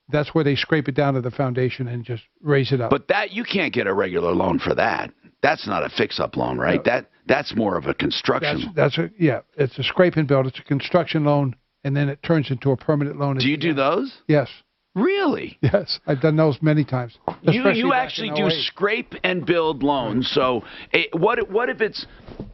That's where they scrape it down to the foundation and just raise it up. But that you can't get a regular loan for that. That's not a fix-up loan, right? No. That's more of a construction. It's a scrape and build. It's a construction loan, and then it turns into a permanent loan. Do you do those? Yes. Really? Yes, I've done those many times. You actually do scrape and build loans. So what if it's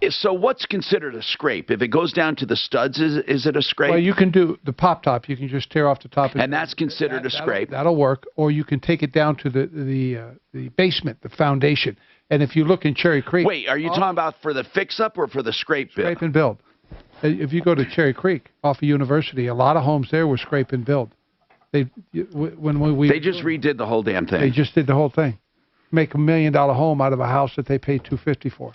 so? What's considered a scrape? If it goes down to the studs, is it a scrape? Well, you can do the pop top. You can just tear off the top, and that's considered a scrape. That'll work. Or you can take it down to the basement, the foundation. And if you look in Cherry Creek, wait, are you talking about for the fix up or for the scrape build? Scrape and build. If you go to Cherry Creek off of University, a lot of homes there were scrape and build. They just redid the whole damn thing. They just did the whole thing. Make $1 million home out of a house that they paid $250 for.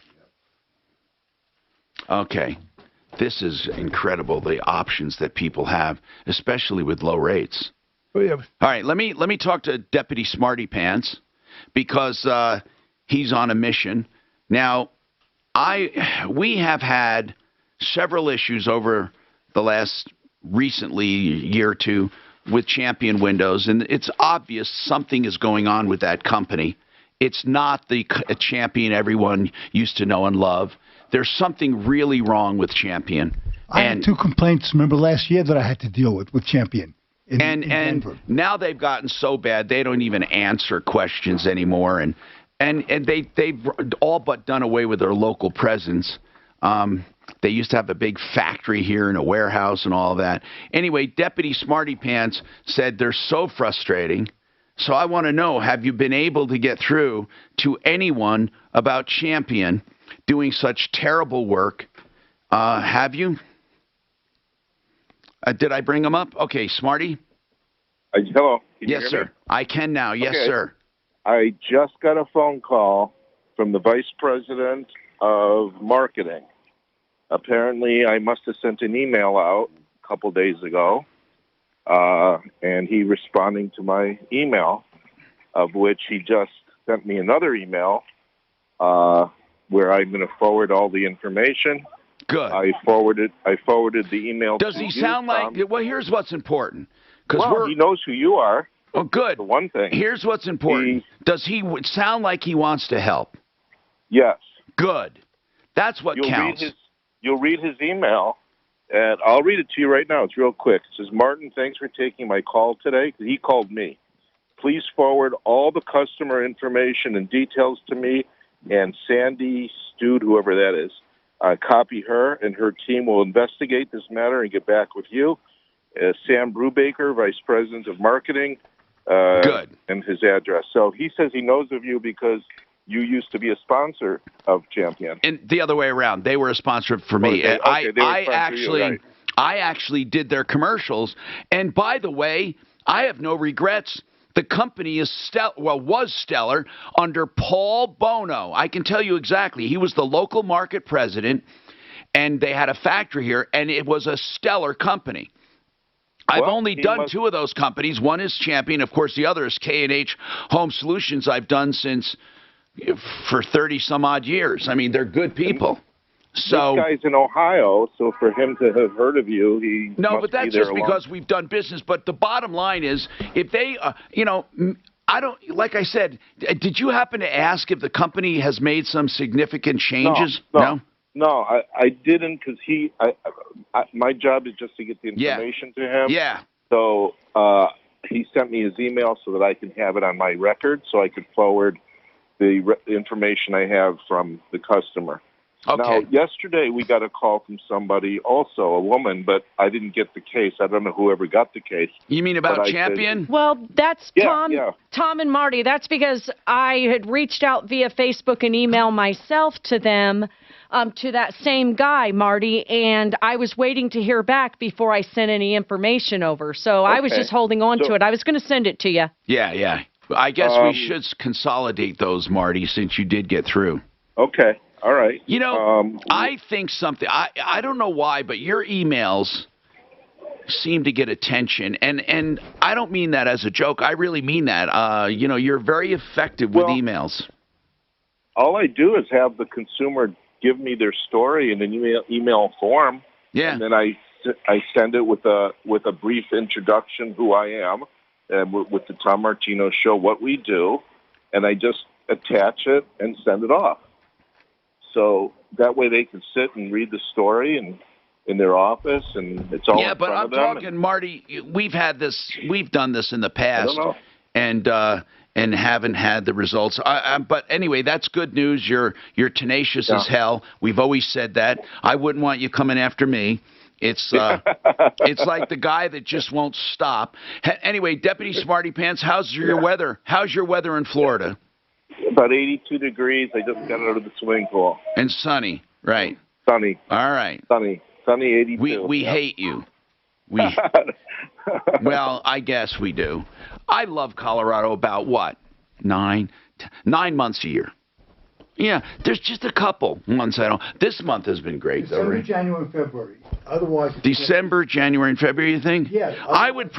Okay, this is incredible. The options that people have, especially with low rates. Oh, yeah. All right, let me talk to Deputy Smarty Pants because he's on a mission. Now, we have had several issues over the last recently year or two with Champion Windows, and it's obvious something is going on with that company. It's not the Champion everyone used to know and love. There's something really wrong with Champion. I had 2 complaints, remember, last year that I had to deal with Champion. And now they've gotten so bad they don't even answer questions anymore, and they've all but done away with their local presence. They used to have a big factory here and a warehouse and all of that. Anyway, Deputy Smarty Pants said they're so frustrating. So I want to know, have you been able to get through to anyone about Champion doing such terrible work? Have you? Did I bring them up? Okay, Smarty? Hello. Can you yes, hear sir. me? I can now. Yes, Okay. sir. I just got a phone call from the Vice President of Marketing. Apparently, I must have sent an email out a couple days ago, and he responding to my email, of which he just sent me another email where I'm going to forward all the information. Good. I forwarded the email. Does to he you, sound Tom. like? Well, here's what's important. Well, he knows who you are. Oh, good. The one thing. Here's what's important. Does he sound like he wants to help? Yes. Good. That's what counts. You'll read his email, and I'll read it to you right now. It's real quick. It says, Martin, thanks for taking my call today. He called me. Please forward all the customer information and details to me, and Sandy Stude, whoever that is. Copy her, and her team will investigate this matter and get back with you. Sam Brubaker, Vice President of Marketing. Good. And his address. So he says he knows of you because you used to be a sponsor of Champion. And the other way around. They were a sponsor for me. Okay, I actually did their commercials. And by the way, I have no regrets. The company is was stellar under Paul Bono. I can tell you exactly. He was the local market president, and they had a factory here, and it was a stellar company. I've only done 2 of those companies. One is Champion. Of course, the other is K&H Home Solutions. I've done for 30-some-odd years. I mean, they're good people. So this guy's in Ohio, so for him to have heard of you, he no, must but that's be there just because we've done business. But the bottom line is, if they, I don't. Like I said, did you happen to ask if the company has made some significant changes? No, I didn't, because my job is just to get the information to him. Yeah. So he sent me his email so that I can have it on my record, so I could forward the information I have from the customer. Okay. Now, yesterday we got a call from somebody, also a woman, but I didn't get the case. I don't know whoever got the case. You mean about Champion? Well, that's Tom, yeah. Tom and Marty. That's because I had reached out via Facebook and email myself to them, to that same guy, Marty, and I was waiting to hear back before I sent any information over. So I was just holding on to it. I was going to send it to you. Yeah. I guess we should consolidate those, Marty, since you did get through. Okay. All right. You know, I think something, I don't know why, but your emails seem to get attention. And I don't mean that as a joke. I really mean that. You know, you're very effective with emails. All I do is have the consumer give me their story in an email form. Yeah. And then I send it with a brief introduction, who I am, and with the Tom Martino Show, what we do. And I just attach it and send it off. So that way they can sit and read the story and in their office, and it's all in but front I'm of them. talking, Marty, we've done this in the past, and haven't had the results. But anyway, that's good news. You're tenacious as hell. We've always said that. I wouldn't want you coming after me. It's it's like the guy that just won't stop. Anyway, Deputy Smarty Pants, how's your weather? How's your weather in Florida? About 82 degrees. I just got out of the swimming pool. And sunny, right? Sunny. All right. Sunny 82. We hate you. Well, I guess we do. I love Colorado about what? 9 months a year. Yeah, there's just a couple months I don't. This month has been great, though, right? December, January, and February. Otherwise, December, January, and February, you think? Yeah. I would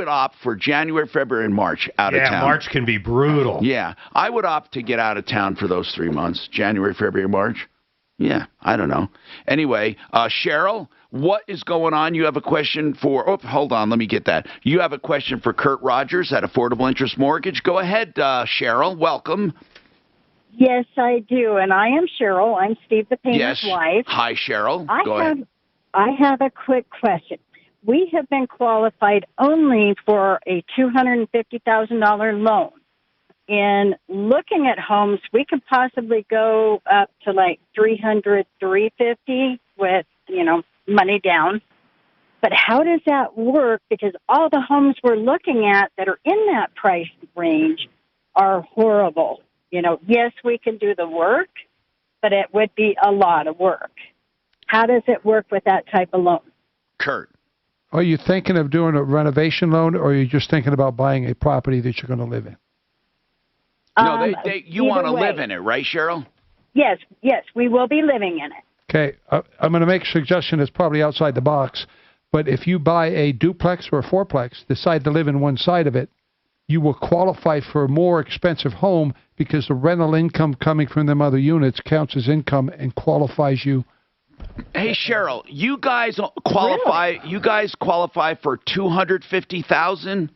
opt for January, February, and March out of town. Yeah, March can be brutal. Yeah, I would opt to get out of town for those 3 months, January, February, March. Yeah, I don't know. Anyway, Cheryl, what is going on? You have a question for, hold on, let me get that. You have a question for Kurt Rogers at Affordable Interest Mortgage. Go ahead, Cheryl. Welcome. Yes, I do, and I am Cheryl. I'm Steve the painter's wife. Hi, Cheryl. Go ahead. I have a quick question. We have been qualified only for a $250,000 loan. In looking at homes, we could possibly go up to like $300,000, $350,000 with, money down. But how does that work? Because all the homes we're looking at that are in that price range are horrible. Yes, we can do the work, but it would be a lot of work. How does it work with that type of loan? Kurt. Are you thinking of doing a renovation loan, or are you just thinking about buying a property that you're going to live in? No, you want to live in it, right, Cheryl? Yes, we will be living in it. Okay, I'm going to make a suggestion that's probably outside the box, but if you buy a duplex or a fourplex, decide to live in one side of it, you will qualify for a more expensive home because the rental income coming from them other units counts as income and qualifies you. Hey, Cheryl, you guys qualify. Really? You guys qualify for $250,000.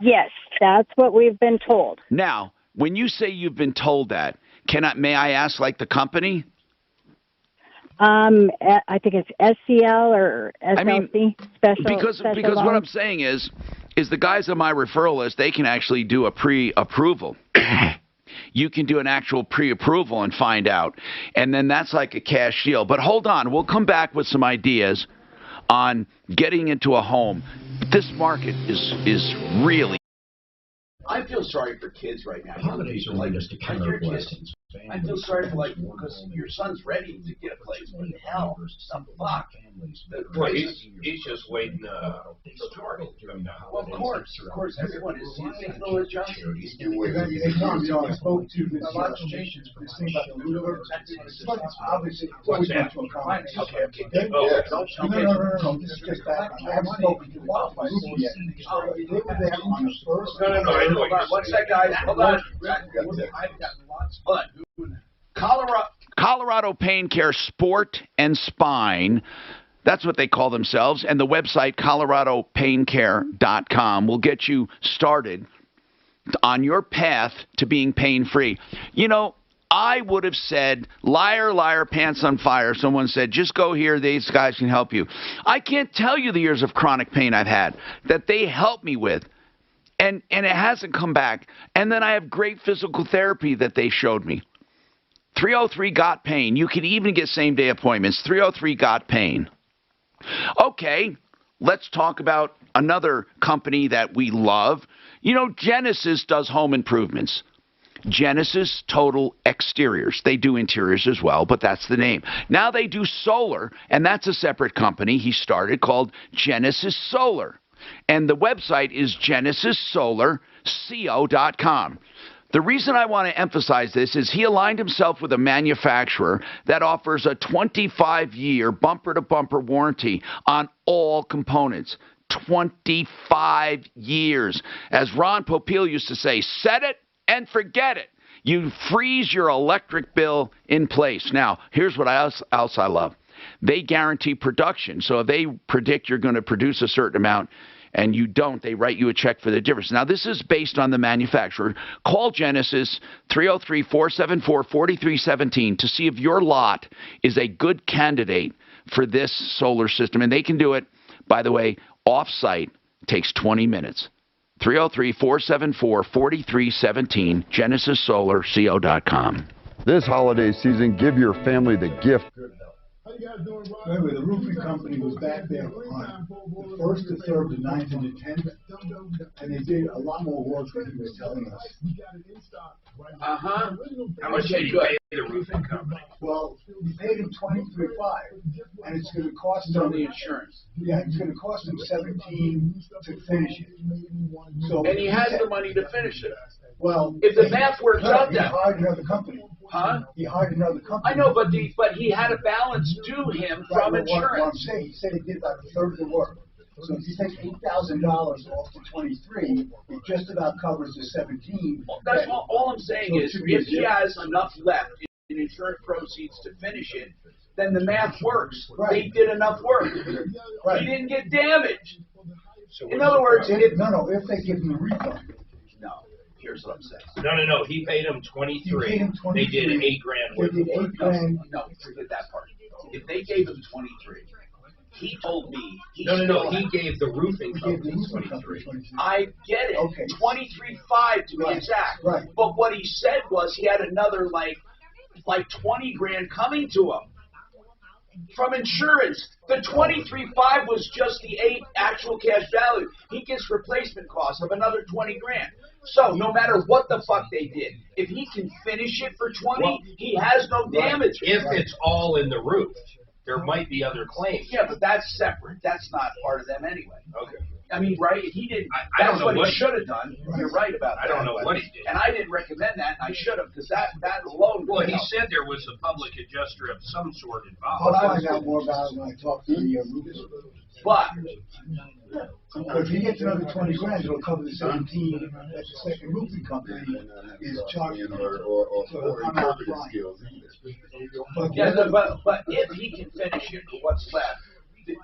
Yes, that's what we've been told. Now, when you say you've been told that, may I ask, like, the company? I think it's SCL or SLC. Because what I'm saying is the guys on my referral list, they can actually do a pre-approval. You can do an actual pre-approval and find out. And then that's like a cash deal. But hold on. We'll come back with some ideas on getting into a home. This market is really... I feel sorry for kids right now. Holidays are like us to count our blessings. I feel sorry for because your son's ready to get a place, but hell, some fuck. Well, he's just waiting till tomorrow. Well, of course, everyone is. He's making all his jobs. Hey, Tom, I spoke to this thing about the Uber. Obviously, it's always going to accommodate. Okay. No, this is just that. I haven't spoken to the qualified yet. They were there on the first. No, I know. What's that, guys? Hold on. Hold on. Colorado Pain Care Sport and Spine. That's what they call themselves. And the website, coloradopaincare.com, will get you started on your path to being pain-free. I would have said, liar, liar, pants on fire. Someone said, just go here. These guys can help you. I can't tell you the years of chronic pain I've had that they helped me with. And it hasn't come back. And then I have great physical therapy that they showed me. 303-GOT-PAIN. You can even get same-day appointments. 303-GOT-PAIN. Okay, let's talk about another company that we love. You know, Genesis does home improvements. Genesis Total Exteriors. They do interiors as well, but that's the name. Now they do solar, and that's a separate company he started called Genesis Solar. And the website is genesissolarco.com. The reason I want to emphasize this is he aligned himself with a manufacturer that offers a 25-year bumper-to-bumper warranty on all components. 25 years. As Ron Popeil used to say, set it and forget it. You freeze your electric bill in place. Now, here's what else I love. They guarantee production. So if they predict you're going to produce a certain amount and you don't, they write you a check for the difference. Now, this is based on the manufacturer. Call Genesis 303-474-4317 to see if your lot is a good candidate for this solar system. And they can do it, by the way, off-site. Takes 20 minutes. 303-474-4317, genesissolarco.com. This holiday season, give your family the gift. Remember, the roofing company was back there on the 1st, the 3rd, the 9th, and the 10th, and they did a lot more work than he was telling us. Uh-huh. How much did you pay the roofing company? Well, we paid him $23,500, and it's going to cost him the insurance. Yeah, it's going to cost him $17,000 to finish it. So And he has the money to finish it. Well, if the math works out, he hired another company. Huh? He hired another company. I know, but he had a balance due him from insurance. What I'm saying, he said he did about a third of the work. So if you take $8,000 off the 23, it just about covers the 17. That's all I'm saying is, if he has enough left in insurance proceeds to finish it, then the math works. Right. They did enough work. Right. He didn't get damaged. In other words, if they give him a refund. No, here's what I'm saying. No. He paid him 23. They did $8,000 worth of work. No, forget that part. If they gave him 23, he told me He gave the roofing company 23. I get it. Okay. 23,500 to be exact. Right. But what he said was he had another like $20,000 coming to him from insurance. The 23,500 was just the actual cash value. He gets replacement costs of another $20,000. So no matter what the fuck they did, if he can finish it for 20, he has no damage. If it's all in the roof, there might be other claims. Yeah, but that's separate. That's not part of them anyway. Okay. I mean, right? He didn't. I don't That's know what what he should have done. You're right about that. I don't know what he did. And I didn't recommend that, and I should have, because that alone. Well, would he help. said there was a public adjuster of some sort I'll involved. find out more about it when I talk to the roofers. But if he gets another $20,000, it'll cover the 17 that the second roofing company is charging. Or interpreting skills. But if he can finish it for what's left,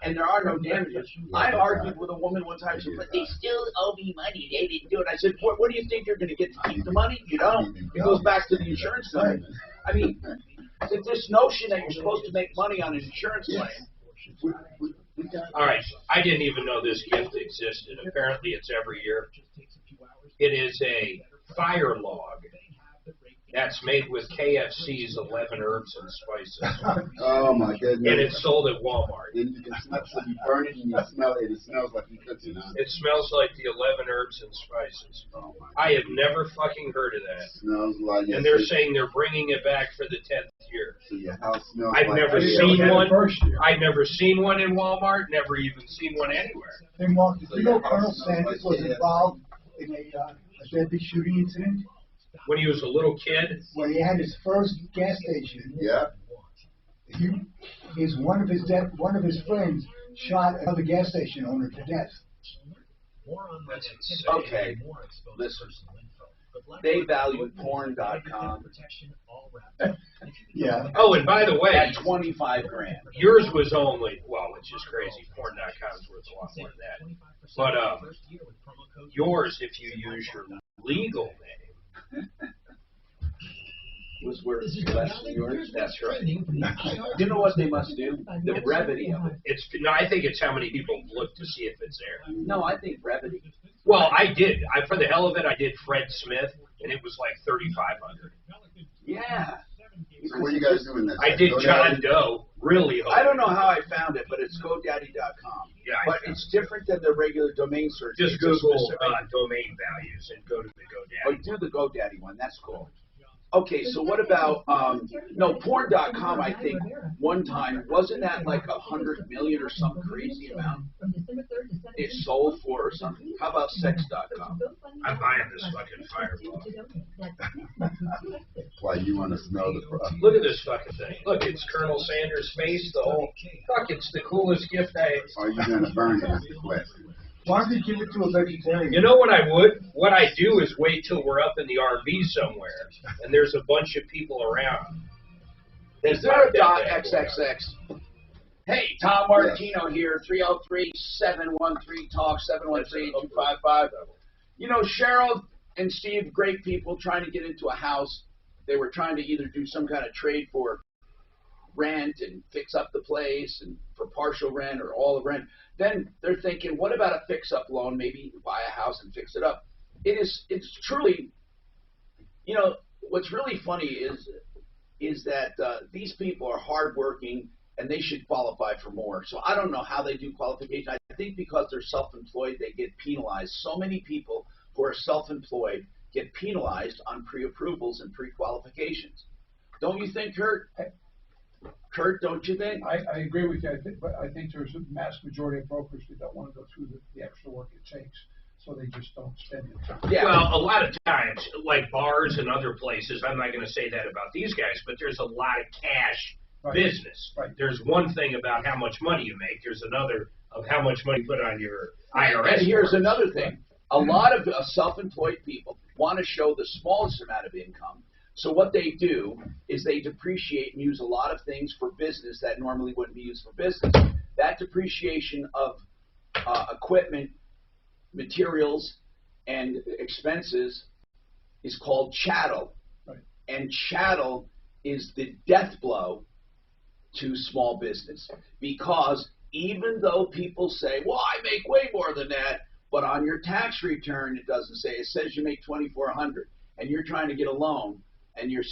and there are no damages, I argued with a woman one time. She said, "But they still owe me money. They didn't do it." I said, "What do you think you're going to get to keep the money? You don't. It goes back to the insurance company." I mean, this notion that you're supposed to make money on an insurance claim. All right. I didn't even know this gift existed. Apparently, it's every year. It is a fire log that's made with KFC's 11 herbs and spices. Oh my goodness. And it's sold at Walmart. And you can smell, so you burn it and you smell it. It smells like you cooked it. It smells like the 11 herbs and spices. Oh my I have never fucking heard of that. It smells like. And they're saying they're bringing it back for the 10th year. So your house smells I've like. never seen one. I've never seen one in Walmart. Never even seen one anywhere. Hey, Mark, did you know Colonel Sanders was involved in a deadly shooting incident? When he was a little kid? When he had his first gas station. Yeah. One of his friends shot another gas station owner to death. Okay, listen. They value porn.com. Yeah. Oh, and by the way, at $25,000. Yours was only, well, which is crazy. Porn.com is worth a lot more than that. But yours, if you use your legal name, was worth less than yours. That's right. You know what they must do? The brevity of it. I think it's how many people look to see if it's there. No, I think brevity. Well, I did. For the hell of it, I did Fred Smith, and it was like 3,500. Yeah. So what are you guys doing this? I did John Doe. Really hard. I don't know how I found it, but it's GoDaddy.com. Yeah, but it's different than the regular domain search. Just It's a Google specific- domain values and go to the GoDaddy. Oh, do the GoDaddy one. That's cool. Okay, so what about no porn.com? I think one time wasn't that like 100 million or some crazy amount it sold for or something? How about sex.com? I'm buying this fucking fireball. Why you want to smell the product? Look at this fucking thing. Look, it's Colonel Sanders' face. The whole fuck. It's the coolest gift I. Are you gonna burn it? Is the question. Why don't you give it to a vegetarian? You know what I would? What I do is wait till we're up in the RV somewhere and there's a bunch of people around. Is there a .xxx? Hey, Tom Martino here, 303-713-TALK, 713-8255. You know, Cheryl and Steve, great people, trying to get into a house. They were trying to either do some kind of trade for rent and fix up the place and for partial rent or all the rent. Then they're thinking, what about a fix-up loan? Maybe buy a house and fix it up. It's truly, you know, what's really funny is that these people are hardworking and they should qualify for more. So I don't know how they do qualification. I think because they're self-employed, they get penalized. So many people who are self-employed get penalized on pre-approvals and pre-qualifications. Don't you think, Kurt? Kurt, don't you think? I agree with you, but I think there's a mass majority of brokers that don't want to go through the extra work it takes, so they just don't spend it. Yeah. Well, a lot of times, like bars and other places, I'm not going to say that about these guys, but there's a lot of cash business. Right. There's one thing about how much money you make. There's another of how much money you put on your IRS. And here's another thing. A lot of self-employed people want to show the smallest amount of income. So what they do is they depreciate and use a lot of things for business that normally wouldn't be used for business. That depreciation of equipment, materials, and expenses is called chattel. Right. And chattel is the death blow to small business. Because even though people say, well, I make way more than that, but on your tax return it doesn't say. It says you make $2,400 and you're trying to get a loan. And you're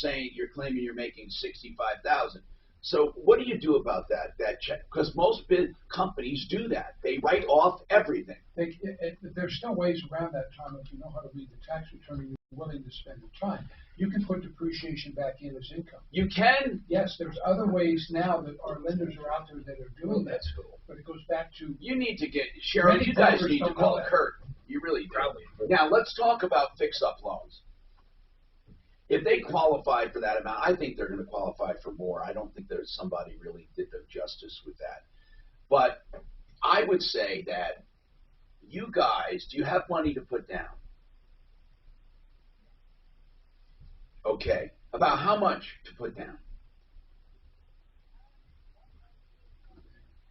claiming you're making $65,000. So what do you do about that check? Because most big companies do that. They write off everything. There's still ways around that, Tom, if you know how to read the tax return and you're willing to spend the time. You can put depreciation back in as income. You can? Yes, there's other ways now that our lenders are out there that are doing that. That's cool. But it goes back to... You need to get... Cheryl, you guys need to call Kurt. You really do. Probably. Now, let's talk about fix-up loans. If they qualify for that amount, I think they're going to qualify for more. I don't think there's somebody really did them justice with that. But I would say that you guys, do you have money to put down? Okay. About how much to put down?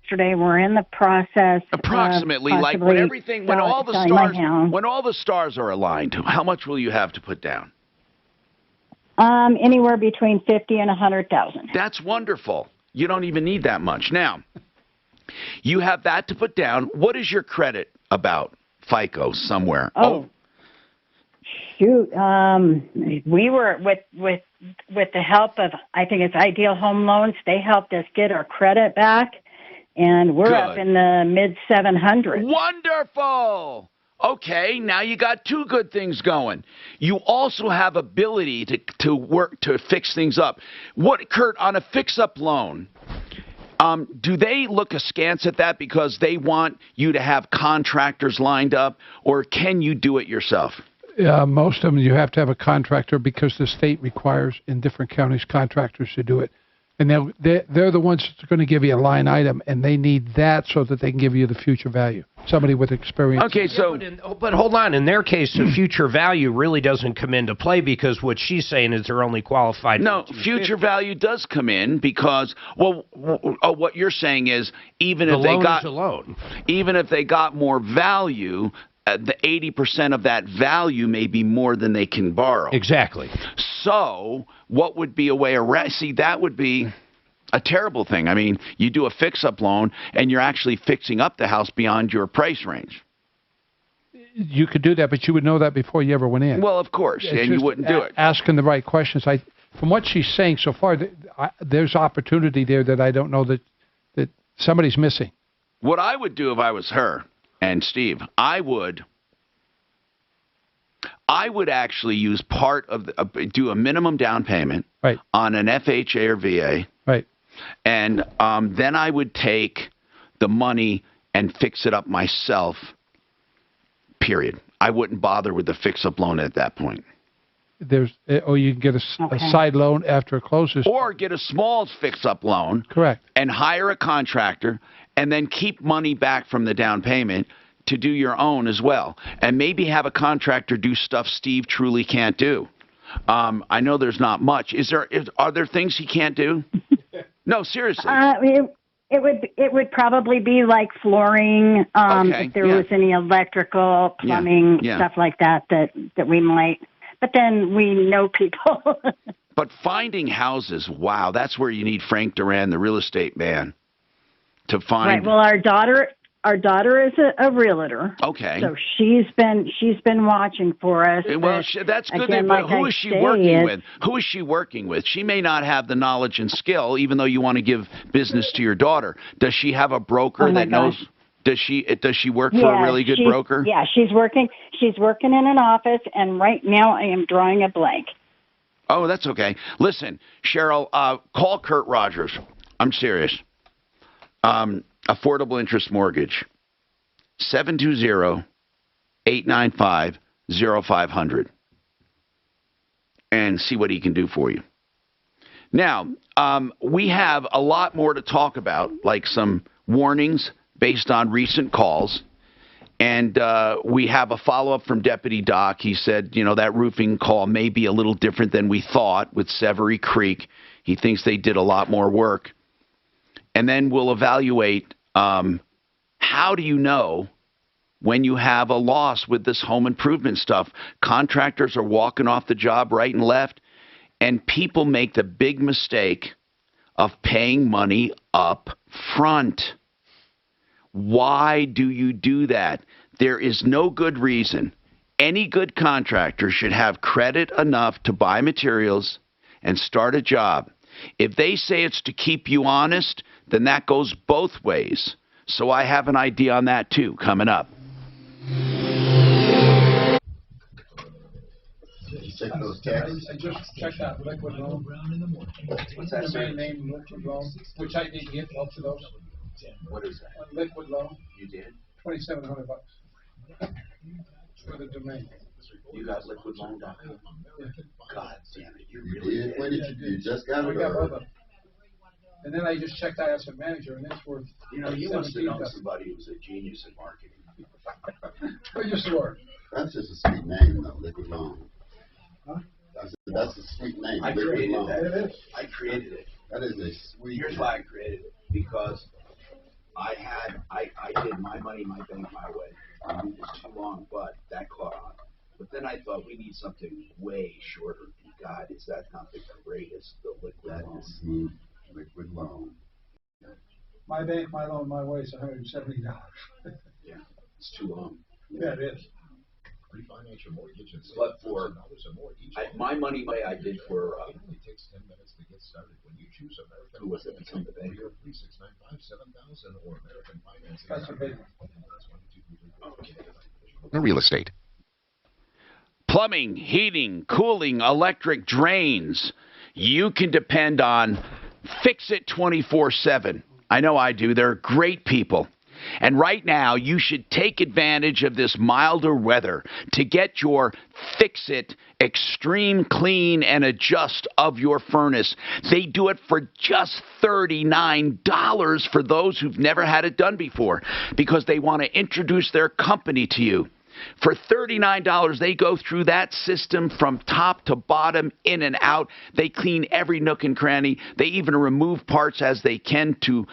Yesterday, we're in the process. Approximately, like when everything, when all the stars are aligned, how much will you have to put down? Anywhere between 50 and 100,000. That's wonderful. You don't even need that much. Now, you have that to put down. What is your credit about? FICO somewhere. Oh. Shoot. We were with the help of, I think it's Ideal Home Loans. They helped us get our credit back, and we're up in the mid 700s. Wonderful. Okay, now you got two good things going. You also have ability to work to fix things up. What, Kurt, on a fix-up loan, do they look askance at that because they want you to have contractors lined up, or can you do it yourself? Most of them you have to have a contractor because the state requires in different counties contractors to do it. And they're the ones that are going to give you a line item, and they need that so that they can give you the future value. Somebody with experience. Okay, so but hold on. In their case, the future value really doesn't come into play because what she's saying is they're only qualified. No, future value does come in because what you're saying is even if they got more value, the 80% of that value may be more than they can borrow. Exactly. So what would be a way around? See, that would be a terrible thing. I mean, you do a fix-up loan, and you're actually fixing up the house beyond your price range. You could do that, but you would know that before you ever went in. Well, of course, and you wouldn't do it. Asking the right questions. from what she's saying so far, there's opportunity there that I don't know that somebody's missing. What I would do if I was her and Steve, I would actually use part of do a minimum down payment on an FHA or VA. Right. And then I would take the money and fix it up myself, period. I wouldn't bother with the fix-up loan at that point. Or you can get a side loan after it closes. Or get a small fix-up loan. Correct. And hire a contractor and then keep money back from the down payment to do your own as well. And maybe have a contractor do stuff Steve truly can't do. I know there's not much. Are there things he can't do? No, seriously. It would probably be like flooring, if there was any electrical, plumbing, stuff like that we might. But then we know people. But finding houses, wow, that's where you need Frank Duran, the real estate man, to find. Right. Well, our daughter is a realtor. Okay. So she's been watching for us. Well, that's good. Again, who is she working with? Who is she working with? She may not have the knowledge and skill, even though you want to give business to your daughter. Does she have a broker that knows? Does she work for a really good broker? Yeah, she's working in an office, and right now I am drawing a blank. Oh, that's okay. Listen, Cheryl, call Kurt Rogers. I'm serious. Affordable interest mortgage. 720-895-0500. And see what he can do for you. Now, we have a lot more to talk about, like some warnings based on recent calls. And we have a follow-up from Deputy Doc. He said, that roofing call may be a little different than we thought with Severy Creek. He thinks they did a lot more work. And then we'll evaluate how do you know when you have a loss with this home improvement stuff. Contractors are walking off the job right and left, and people make the big mistake of paying money up front. Why do you do that? There is no good reason. Any good contractor should have credit enough to buy materials and start a job. If they say it's to keep you honest, then that goes both ways. So I have an idea on that too, coming up. I just checked out Liquid Loan. What's that, sir? Name Liquid Loan, which I did get both of those. What is that? Liquid Loan. You did? $2,700 for the domain. You got liquidloan.com? God damn it, you You really did? When did you do? You just got it? I got both of Or? them. And then I just checked out asset manager, and it's worth. You must have known somebody who was a genius in marketing. Where you store? That's just a sweet name, though, Liquid Loan. Huh? That's a sweet name. I Liquid created Loan. that. It is. I created it. That is a sweet Here's name. why I created it. Because I did my money, my bank, my way. It was too long, but that caught on. But then I thought we need something way shorter. God, is that not the greatest? The Liquid That Loan. is smooth. Liquid Loan. My bank, my loan, my way is $170. Yeah, it's too long. Yeah, it is. Refinance your mortgage and But for $1,000 or more each my money, I did for It only takes 10 minutes to get started when you choose American. who was it? Become the bank. 3695-7000 or American Financing. That's a big Real estate. Plumbing, heating, cooling, electric drains. You can depend on Fix It 24/7. I know I do. They're great people. And right now, you should take advantage of this milder weather to get your Fix It Extreme Clean and Adjust of your furnace. They do it for just $39 for those who've never had it done before, because they want to introduce their company to you. For $39, they go through that system from top to bottom, in and out. They clean every nook and cranny. They even remove parts as they can to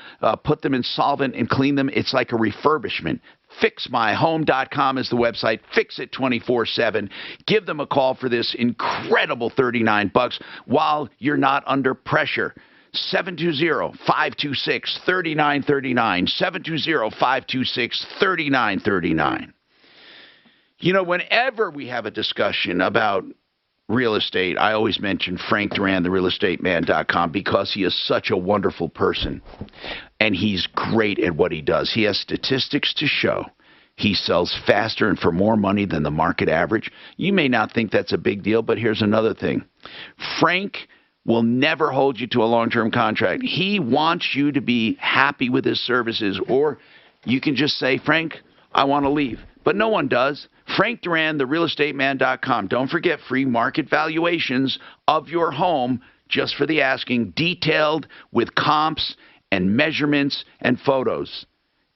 put them in solvent and clean them. It's like a refurbishment. FixMyHome.com is the website. Fix It 24/7. Give them a call for this incredible $39 while you're not under pressure. 720-526-3939. 720-526-3939. You know, whenever we have a discussion about real estate, I always mention Frank Duran, therealestateman.com, because he is such a wonderful person. And he's great at what he does. He has statistics to show he sells faster and for more money than the market average. You may not think that's a big deal, but here's another thing. Frank will never hold you to a long-term contract. He wants you to be happy with his services, or you can just say, Frank, I want to leave. But no one does. Frank Duran, therealestateman.com. Don't forget free market valuations of your home just for the asking, detailed with comps and measurements and photos.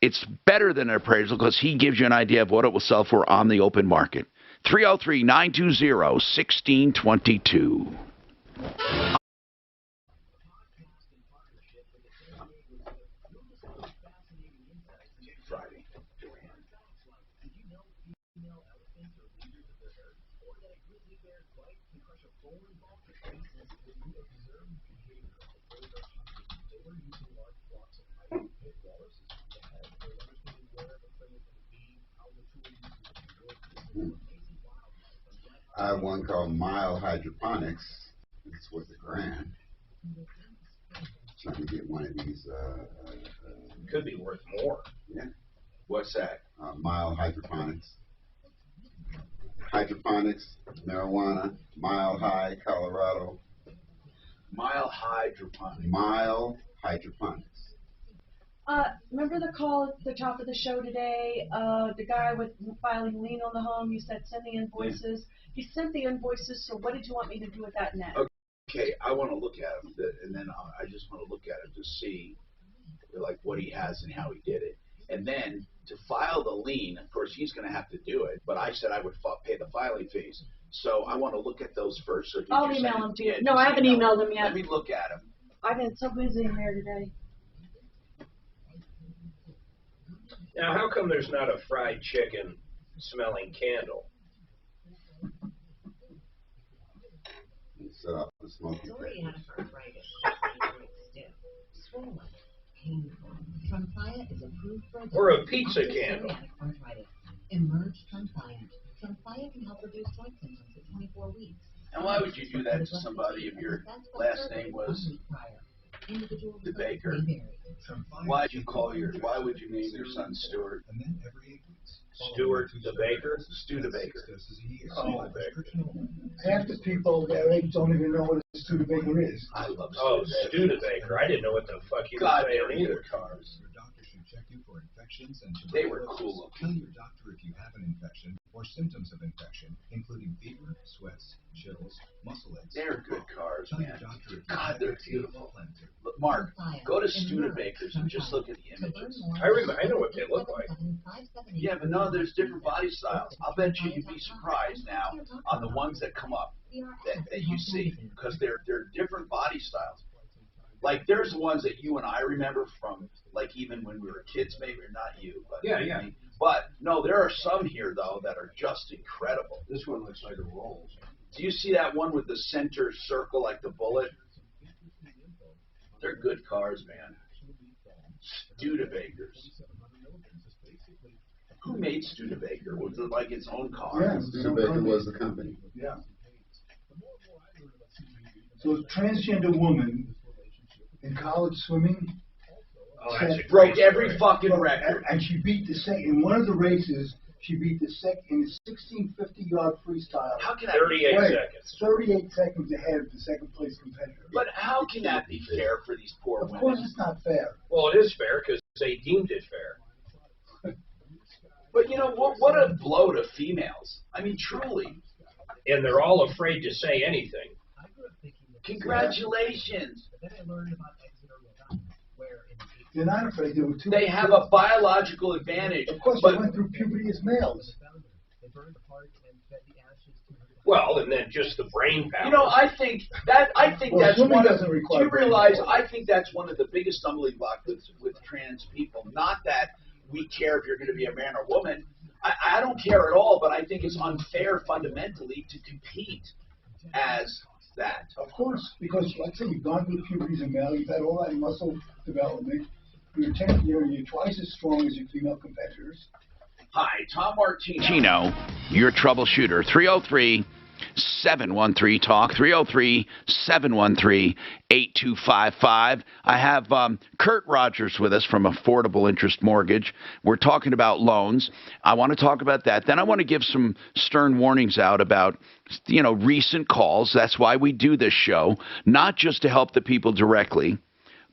It's better than an appraisal because he gives you an idea of what it will sell for on the open market. 303-920-1622. I have one called Mild Hydroponics. It's worth $1,000. Trying to get one of these. Could be worth more. Yeah. What's that? Mild Hydroponics. Hydroponics, marijuana, Mile High, Colorado. Mild Hydroponics. Mild Hydroponics. Remember the call at the top of the show today? The guy with filing lien on the home, you said send the invoices. He sent the invoices, so what did you want me to do with that next? Okay, I want to look at him, and then I just want to look at him to see, like, what he has and how he did it. And then to file the lien, of course, he's going to have to do it, but I said I would pay the filing fees. So I want to look at those first. So I'll email them to you. No, I haven't emailed them yet. Let me look at them. I've been so busy in there today. Now, how come there's not a fried chicken smelling candle? Set up the smoking Psoriatic arthritis, stiff, swollen, painful. Tremfya is approved for Or a pizza candle. psoriatic arthritis. Emerge Tremfya. Tremfya can help reduce joint symptoms at 24 weeks. And why would you do that to somebody if your last name was the Baker? Why would you name your son Stuart? Stuart the Baker? Stu the Baker. Oh, the Baker. Half the people their age don't even know what a Studebaker is. I love Studebaker. I didn't know what the fuck he was God, saying they're either. cars. Your doctor should check you for infections and They were cool Tell looking. your doctor if you have an infection or symptoms of infection, including fever, sweats, chills, muscle aches. They're good cars, Tell your man. doctor if you God, have they're eczema beautiful. or plantar. Look, Mark, go to Studebaker's and just look at the images. I know what they look like. Yeah, but no, there's different body styles. I'll bet you'd be surprised now on the ones that come up that you see, because they're different body styles. Like, there's the ones that you and I remember from, like, even when we were kids, maybe, or not you, but Yeah. But no, there are some here though that are just incredible. This one looks like a roll. Do you see that one with the center circle like the bullet? They're good cars, man. Studebakers. Who made Studebaker? Was it like its own car? Yeah, Studebaker was the company. Yeah. So a transgender woman in college swimming. Oh, that's a broke great every story. fucking record. And she beat the second, in one of the races, she beat the second, in the 1650-yard freestyle. How can that 38 Wait, seconds. 38 seconds ahead of the second place competitor. But how can that be fair for these poor Of women? course it's not fair. Well, it is fair because they deemed it fair. But you know what a blow to females. I mean, truly. And they're all afraid to say anything. Congratulations. They're not afraid. There were two. They have a biological advantage. Of course, but they went through puberty as males. Well, and then just the brain power. you know, I think Well, that's swimming one of. doesn't Do require you realize? brain I think that's one of the biggest stumbling blocks with trans people. Not that we care if you're going to be a man or woman. I don't care at all. But I think it's unfair fundamentally to compete as that. Of course, because like I said, you've gone through puberty as a male. You've had all that muscle development. You're twice as strong as your female competitors. Hi, Tom Martino. Your troubleshooter, 713-TALK, 303-713-8255. I have Kurt Rogers with us from Affordable Interest Mortgage. We're talking about loans. I want to talk about that. Then I want to give some stern warnings out about, recent calls. That's why we do this show, not just to help the people directly,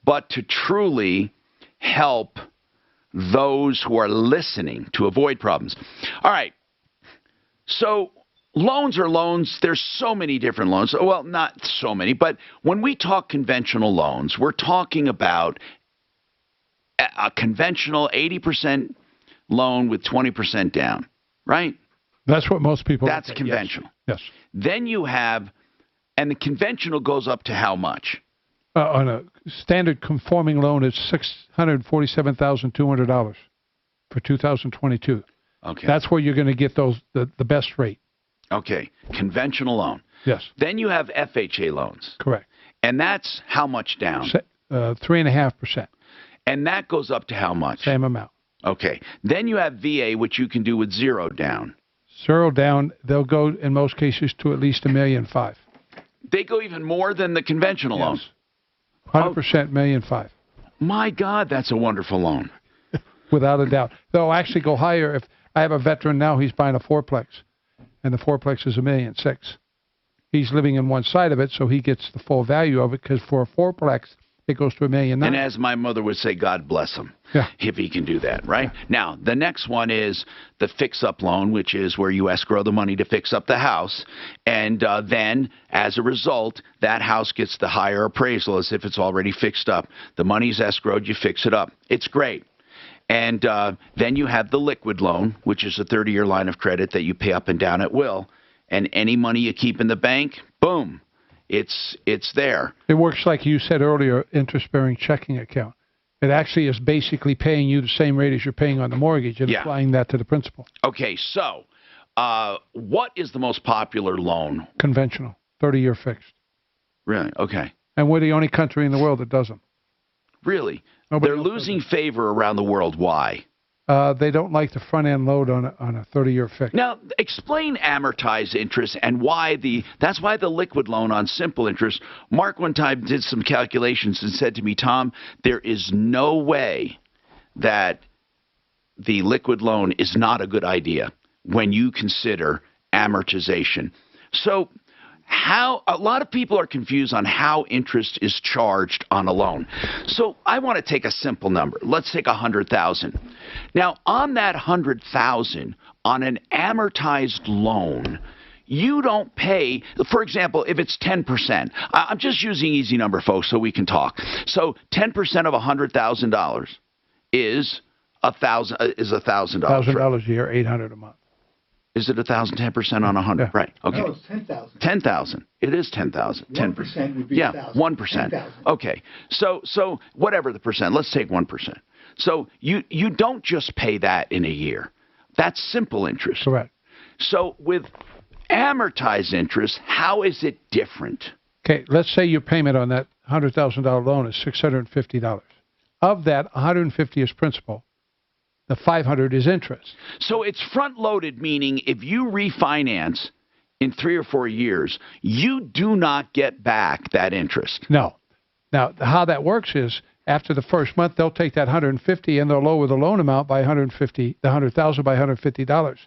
but to truly help those who are listening to avoid problems. All right. So loans are loans. There's so many different loans. Well, not so many, but when we talk conventional loans, we're talking about a conventional 80% loan with 20% down, right? That's what most people. That's conventional. Yes. Then you have, and the conventional goes up to how much? On a standard conforming loan, it's $647,200 for 2022. Okay. That's where you're going to get the best rate. Okay. Conventional loan. Yes. Then you have FHA loans. Correct. And that's how much down? 3.5%. And that goes up to how much? Same amount. Okay. Then you have VA, which you can do with 0 down. 0 down, they'll go in most cases to at least $1.5 million. They go even more than the conventional loans. 100% $1.5 million. My God, that's a wonderful loan. Without a doubt. They'll actually go higher. If I have a veteran now, he's buying a fourplex, and the fourplex is $1.6 million. He's living in one side of it, so he gets the full value of it, because for a fourplex, it goes to $1.9 million. And as my mother would say, God bless him, if he can do that, right? Yeah. Now, the next one is the fix-up loan, which is where you escrow the money to fix up the house. And then, as a result, that house gets the higher appraisal as if it's already fixed up. The money's escrowed, you fix it up. It's great. And then you have the liquid loan, which is a 30-year line of credit that you pay up and down at will. And any money you keep in the bank, boom. It's there. It works like you said earlier, interest-bearing checking account. It actually is basically paying you the same rate as you're paying on the mortgage and applying that to the principal. Okay, so what is the most popular loan? Conventional, 30-year fixed. Really? Okay. And we're the only country in the world that does them. Really? Nobody They're losing favor around the world. Why? They don't like the front-end load on a 30-year fix. Now, explain amortized interest and why that's why the liquid loan on simple interest. Mark one time did some calculations and said to me, Tom, there is no way that the liquid loan is not a good idea when you consider amortization. So a lot of people are confused on how interest is charged on a loan. So I want to take a simple number. Let's take $100,000. Now, on that $100,000, on an amortized loan, you don't pay, for example, if it's 10%. I'm just using easy number, folks, so we can talk. So 10% of $100,000 is $1,000. $1,000 a year, $800 a month. Is it 10% on 100? Yeah. Right. Okay. No, it's 10,000. 10,000. It is 10,000. 1% would be 1,000. 1%. 10,000. Okay. So whatever the percent, let's take 1%. So you don't just pay that in a year. That's simple interest. Correct. So with amortized interest, how is it different? Okay, let's say your payment on that $100,000 loan is $650. Of that, $150 is principal. The $500 is interest. So it's front-loaded, meaning if you refinance in 3 or 4 years, you do not get back that interest. No. Now, how that works is after the first month, they'll take that $150 and they'll lower the loan amount by the $100,000 by $150.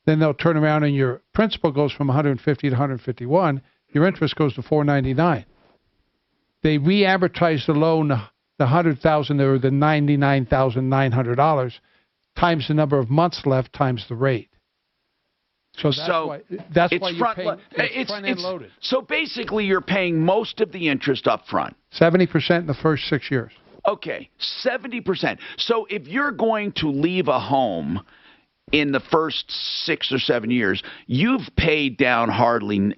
Then they'll turn around and your principal goes from $150 to $151. Your interest goes to $499. They re-advertise the loan, the $100,000 or the $99,900. Times the number of months left times the rate. So that's why you're paying, it's front-end loaded. So basically you're paying most of the interest up front. 70% in the first 6 years. Okay, 70%. So if you're going to leave a home in the first 6 or 7 years, you've paid down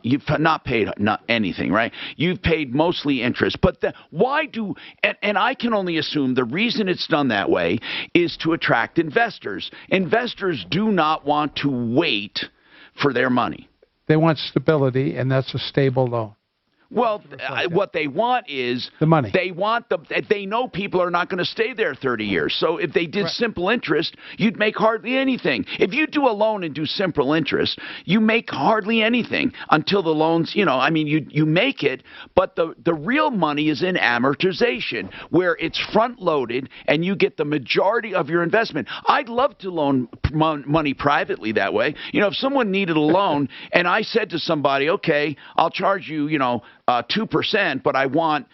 you've not paid anything, right? You've paid mostly interest. But and I can only assume the reason it's done that way is to attract investors. Investors do not want to wait for their money. They want stability, and that's a stable loan. Well, what they want is the money. They know people are not going to stay there 30 years. So if they did simple interest, you'd make hardly anything. If you do a loan and do simple interest, you make hardly anything until the loans, you make it, but the real money is in amortization, where it's front loaded and you get the majority of your investment. I'd love to loan money privately that way. If someone needed a loan and I said to somebody, okay, I'll charge you, 2%, but I want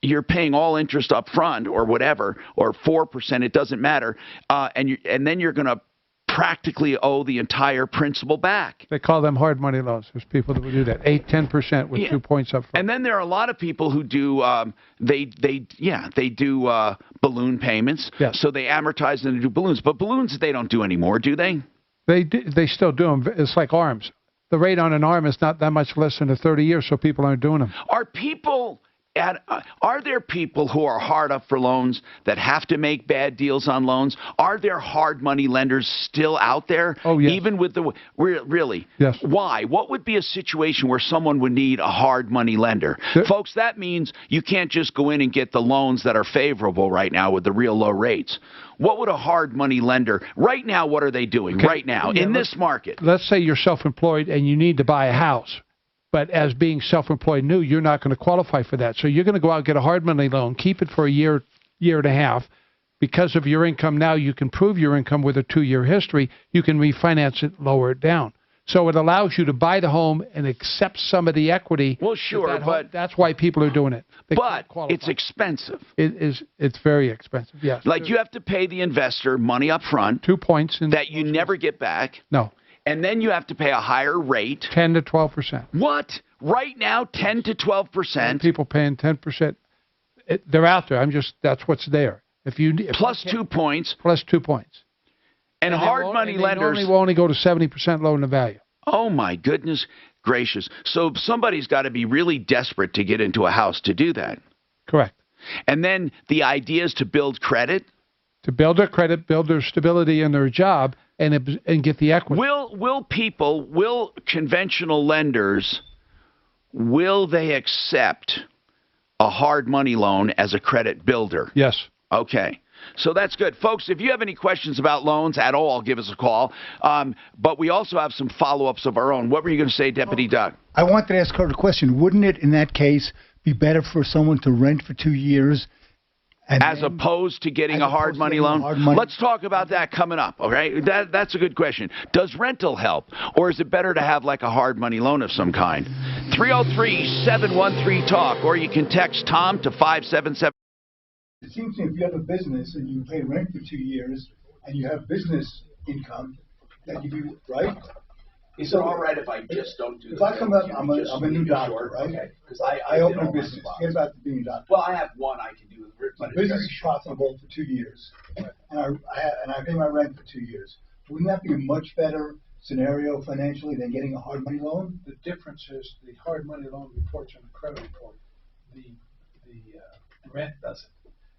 you're paying all interest up front or whatever, or 4%, it doesn't matter, and then you're going to practically owe the entire principal back. They call them hard money loans. There's people that would do that, 10% with 2 points up front. And then there are a lot of people who do they do balloon payments. Yes. So they amortize and do balloons, but balloons they don't do anymore, do they? They still do them. It's like arms. The rate on an arm is not that much less than 30 years, so people aren't doing them. Are there people who are hard up for loans that have to make bad deals on loans? Are there hard money lenders still out there? Oh, yes. Even with really? Yes. Why? What would be a situation where someone would need a hard money lender? Folks, that means you can't just go in and get the loans that are favorable right now with the real low rates. What would a hard money lender, right now, what are they doing right now in this market? Let's say you're self-employed and you need to buy a house. But as being self-employed new, you're not going to qualify for that. So you're going to go out and get a hard money loan, keep it for a year and a half. Because of your income now, you can prove your income with a 2-year history. You can refinance it, lower it down. So it allows you to buy the home and accept some of the equity. Well, sure, but that's why people are doing it. But it's expensive. It's very expensive, yes. Like you have to pay the investor money up front. 2 points. That you never get back. No. And then you have to pay a higher rate. 10 to 12%. What? Right now, 10 to 12%? People paying 10%. They're out there. That's what's there. Plus 2 points. Plus 2 points. And hard money lenders will only go to 70% loan to value. Oh, my goodness gracious. So somebody's got to be really desperate to get into a house to do that. Correct. And then the idea is to build credit? To build their credit, build their stability in their job, and get the equity. Will conventional lenders, will they accept a hard money loan as a credit builder? Yes. Okay. So that's good. Folks, if you have any questions about loans at all, give us a call. But we also have some follow-ups of our own. What were you going to say, Deputy Doug? I wanted to ask her a question. Wouldn't it, in that case, be better for someone to rent for 2 years? As opposed to getting a hard money loan? Let's talk about that coming up, okay? That's a good question. Does rental help? Or is it better to have like a hard money loan of some kind? 303-713-TALK, or you can text Tom to 577. It seems to me if you have a business and you pay rent for 2 years and you have business income, that you do, right? Is it all right if I just don't do If I come up, I'm a new doctor, right? Okay. Because I open a business. Forget about being a doctor. Well, I have one I can do, but the business is profitable for 2 years, and I pay my rent for 2 years. Wouldn't that be a much better scenario financially than getting a hard money loan? The difference is the hard money loan reports on the credit report. The rent doesn't.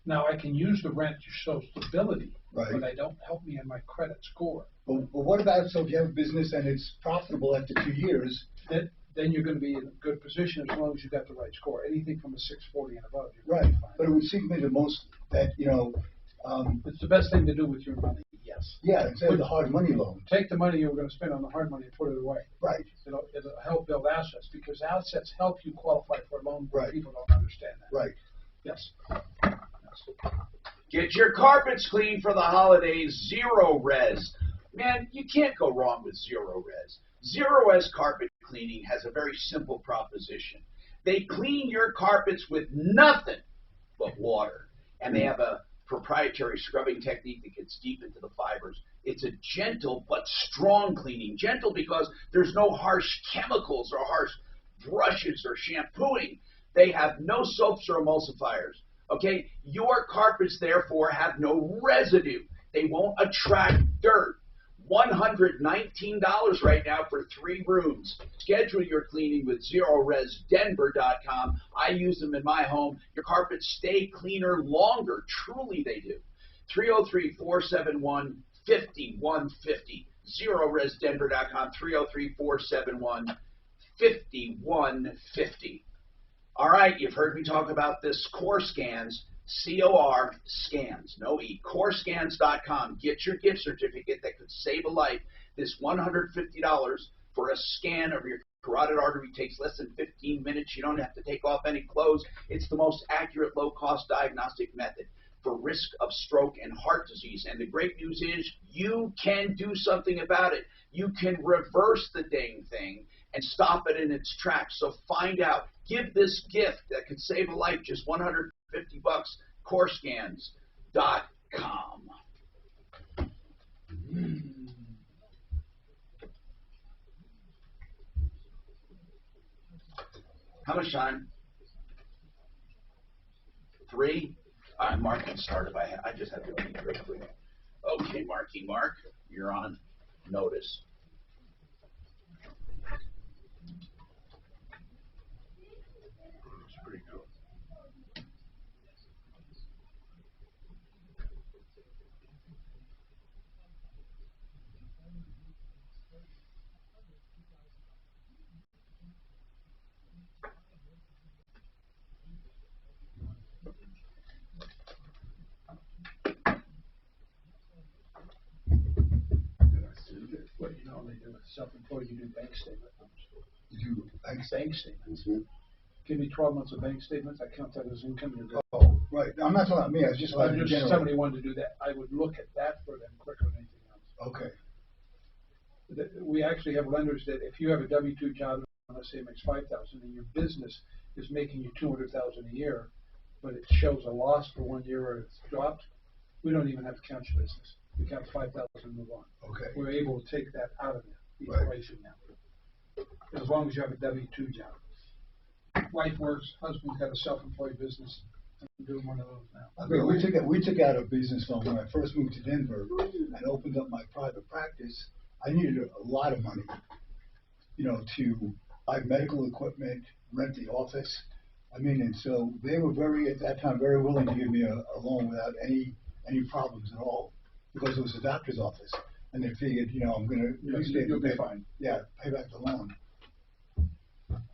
Now, I can use the rent to show stability, but they don't help me in my credit score. But what about, so if you have a business and it's profitable after 2 years? Then you're going to be in a good position as long as you got the right score. Anything from a 640 and above, you're right. But it would seem to me the most that, it's the best thing to do with your money, yes. Yeah, instead of the hard money loan. Take the money you were going to spend on the hard money and put it away. Right. It'll help build assets, because assets help you qualify for a loan, but people don't understand that. Right. Yes. Get your carpets clean for the holidays. Zero Res. Man, you can't go wrong with Zero Res. Zero Res carpet cleaning has a very simple proposition. They clean your carpets with nothing but water. And they have a proprietary scrubbing technique that gets deep into the fibers. It's a gentle but strong cleaning. Gentle because there's no harsh chemicals or harsh brushes or shampooing. They have no soaps or emulsifiers. Okay? Your carpets, therefore, have no residue. They won't attract dirt. $119 right now for 3 rooms. Schedule your cleaning with ZeroResDenver.com. I use them in my home. Your carpets stay cleaner longer. Truly they do. 303-471-5150. ZeroResDenver.com. 5150. All right, you've heard me talk about this Core Scans, C-O-R, scans, no E, corescans.com. Get your gift certificate that could save a life. This $150 for a scan of your carotid artery takes less than 15 minutes. You don't have to take off any clothes. It's the most accurate, low-cost diagnostic method for risk of stroke and heart disease. And the great news is you can do something about it. You can reverse the dang thing and stop it in its tracks. So find out. Give this gift that could save a life, just $150, corescans.com. How much time? 3? All right, Mark can start if I just have to go real quick. Okay, Mark, you're on notice. It's pretty cool. What you normally do with self-employed, you do bank statement numbers. You do bank statements. Mm-hmm. Give me 12 months of bank statements, I count that as income. You're good. Oh, right. I'm not talking about me. I was just like If somebody wanted to do that, I would look at that for them quicker than anything else. Okay. We actually have lenders that if you have a W-2 job, let's say it makes $5,000, and your business is making you $200,000 a year, but it shows a loss for 1 year or it's dropped, we don't even have to count your business. We count 5,000 and move on. Okay. We're able to take that out of the equation now, as long as you have a W-2 job. Wife works, husband's got a self-employed business. I'm doing one of those now. I mean, we took out a business loan when I first moved to Denver and opened up my private practice. I needed a lot of money, to buy medical equipment, rent the office. I mean, and so they were at that time, very willing to give me a loan without any problems at all, because it was a doctor's office, and they figured, I'm going to you'll be fine. Yeah, pay back the loan.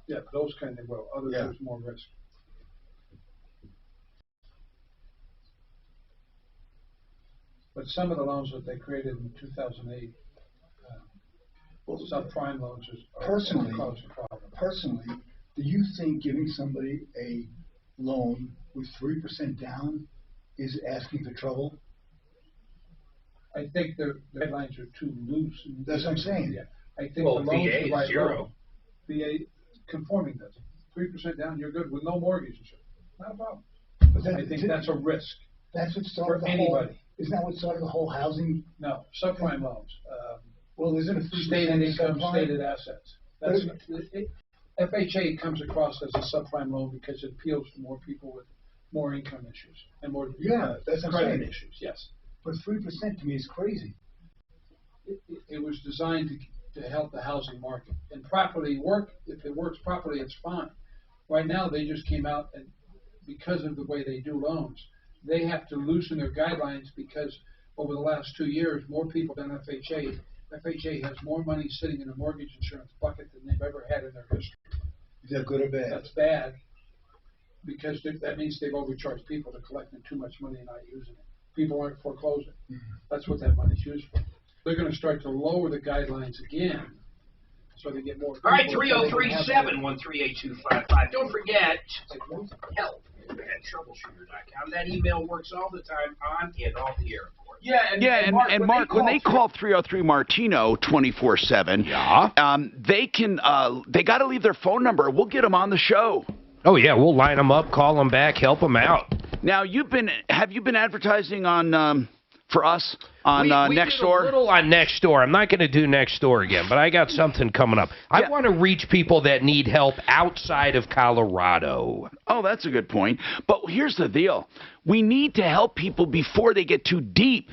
Yeah, those kind of will. Others, there's more risk. But some of the loans that they created in 2008, subprime loans, are causing a problem. Personally, do you think giving somebody a loan with 3% down is asking for trouble? I think the guidelines are too loose. That's what I'm saying. Yeah. I think the loan's the right loan. VA conforming does it. 3% down, you're good with no mortgage insurance. Not a problem. But I think that's a risk. That's what started for anybody. Isn't that what started the whole housing? No, subprime loans. Well, isn't it stated income, stated assets? That's FHA comes across as a subprime loan because it appeals to more people with more income issues and more that's credit issues. Yes, but 3% to me is crazy. It was designed to help the housing market and if it works properly, it's fine. Right now, they just came out and because of the way they do loans, they have to loosen their guidelines because over the last 2 years, more people than FHA. FHA has more money sitting in a mortgage insurance bucket than they've ever had in their history. Is that good or bad? That's bad because that means they've overcharged people. They're collecting too much money and not using it. People aren't foreclosing. That's what that money's used for. They're going to start to lower the guidelines again so they get more. All right, 303-713-8255. Don't forget, help at troubleshooter.com. That email works all the time on and off the air. And Mark, when they call 303 Martino 24/7, they got to leave their phone number. We'll get them on the show. Oh yeah, we'll line them up, call them back, help them out. Now, have you been advertising on for us on Nextdoor? A little on Nextdoor. I'm not going to do Nextdoor again, but I got something coming up. I want to reach people that need help outside of Colorado. Oh, that's a good point. But here's the deal. We need to help people before they get too deep.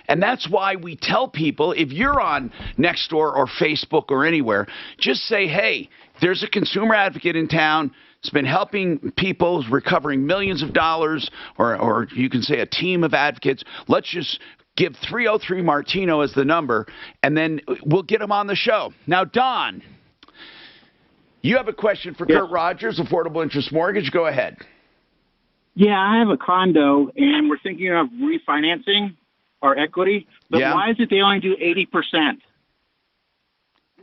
And that's why we tell people, if you're on Nextdoor or Facebook or anywhere, just say, hey, there's a consumer advocate in town. It's been helping people, recovering millions of dollars, or you can say a team of advocates. Let's just give 303 Martino as the number, and then we'll get them on the show. Now, Don, You have a question for Kurt Rogers, Affordable Interest Mortgage. Go ahead. Yeah, I have a condo, and we're thinking of refinancing our equity, but why is it they only do 80%?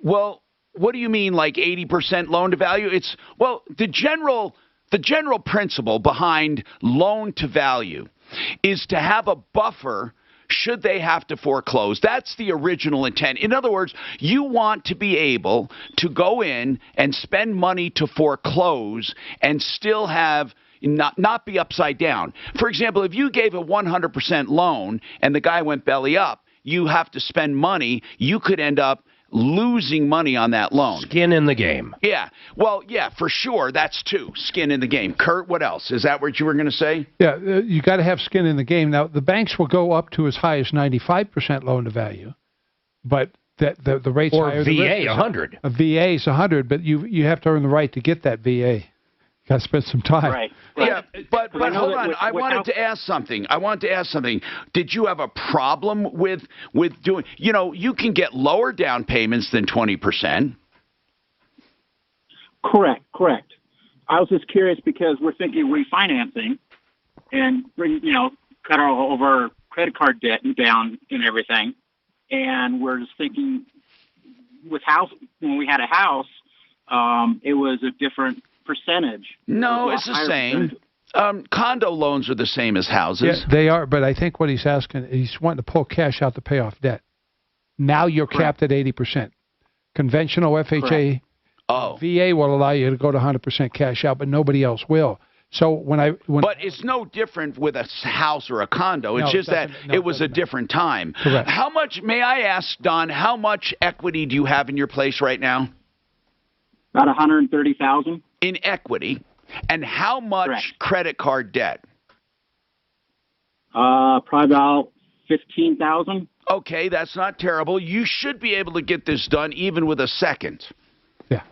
Well, what do you mean, like 80% loan to value? It's the general principle behind loan to value is to have a buffer should they have to foreclose. That's the original intent. In other words, you want to be able to go in and spend money to foreclose and still have not be upside down. For example, if you gave a 100% loan and the guy went belly up, you have to spend money. You could end up losing money on that loan. Skin in the game. Yeah. Well, yeah, for sure. That's two. Skin in the game. Kurt, what else? Is that what you were going to say? Yeah, you got to have skin in the game. Now, the banks will go up to as high as 95% loan to value, but the rate's higher. Or VA, 100. A VA is 100, but you have to earn the right to get that VA. Got to spend some time. Right. Yeah, but hold on. I wanted to ask something. Did you have a problem with doing? You can get lower down payments than 20%. Correct. I was just curious because we're thinking refinancing and cut all of our credit card debt down and everything, and we're just thinking when we had a house, it was a different percentage. No, it's the same. Condo loans are the same as houses. Yeah, they are, but I think what he's asking, he's wanting to pull cash out to pay off debt. Now you're capped at 80%. Conventional FHA, VA will allow you to go to 100% cash out, but nobody else will. So but it's no different with a house or a condo. It's just that it was a different time. Correct. How much, may I ask, Don, how much equity do you have in your place right now? About $130,000 in equity, and how much credit card debt? Probably about $15,000. Okay, that's not terrible. You should be able to get this done even with a second. Yeah,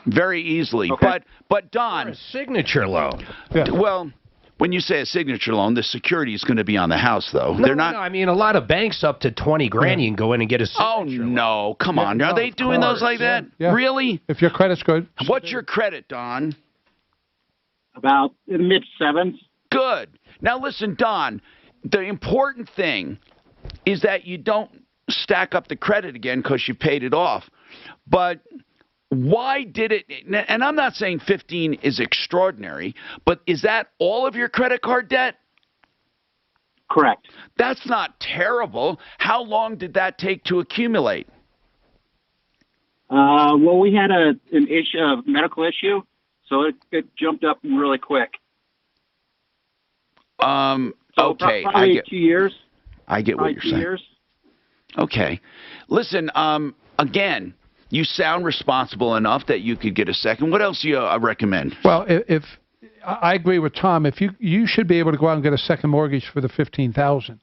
very easily. Okay. But Don, or a signature loan. Yeah. Well, when you say a signature loan, the security is going to be on the house, though. No, they're not. No, I mean, a lot of banks up to 20 grand, you can go in and get a signature. Oh no, come on! Are they doing those like that? Yeah. Really? If your credit's good. What's your credit, Don? About in the mid-7s. Good. Now listen, Don. The important thing is that you don't stack up the credit again because you paid it off. But why did it, and I'm not saying 15 is extraordinary, but is that all of your credit card debt? Correct. That's not terrible. How long did that take to accumulate? Well, we had a medical issue, so it jumped up really quick. Okay. Probably 2 years. I get what you're saying. 2 years. Okay. Listen, again, you sound responsible enough that you could get a second. What else do you recommend? Well, if I agree with Tom, if you should be able to go out and get a second mortgage for the $15,000,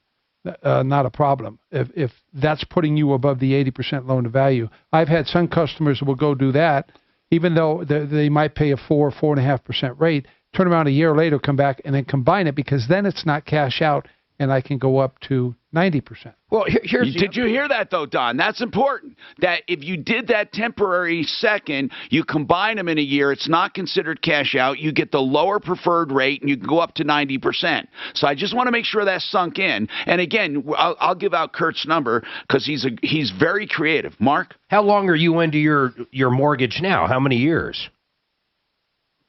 not a problem. If that's putting you above the 80% loan to value, I've had some customers who will go do that, even though they might pay a 4.5% rate. Turn around a year later, come back and then combine it because then it's not cash out, and I can go up to 90%. Well, did you hear that, though, Don? That's important. That if you did that temporary second, you combine them in a year, it's not considered cash out. You get the lower preferred rate, and you can go up to 90%. So I just want to make sure that's sunk in. And, again, I'll give out Kurt's number because he's very creative. Mark? How long are you into your mortgage now? How many years?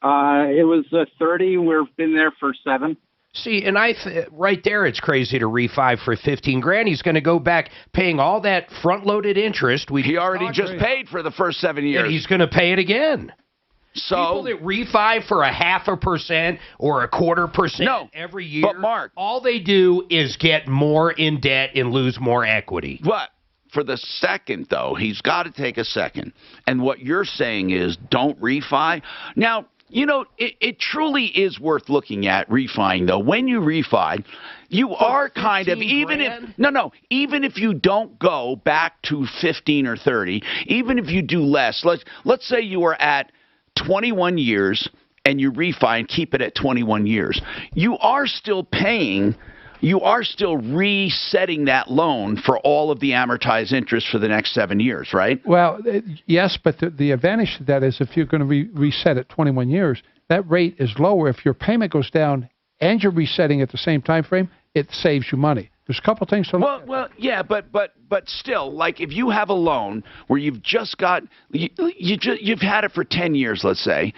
It was 30. We've been there for 7. See, and right there, it's crazy to refi for 15 grand. He's going to go back paying all that front-loaded interest. He already just paid for the first 7 years. And he's going to pay it again. So people that refi for 0.5% or 0.25% every year, but Mark, all they do is get more in debt and lose more equity. What? For the second, though, he's got to take a second. And what you're saying is don't refi. Now, you know, it truly is worth looking at refining, though. When you refi, you are kind of, even if you don't go back to 15 or 30, even if you do less, let's say you are at 21 years and you refi and keep it at 21 years, you are still paying you are still resetting that loan for all of the amortized interest for the next 7 years, right? Well, yes, but the advantage to that is if you're going to reset at 21 years, that rate is lower. If your payment goes down and you're resetting at the same time frame, it saves you money. There's a couple things to look at. Well, yeah, but still, like if you have a loan where you've just got you've had it for 10 years, let's say,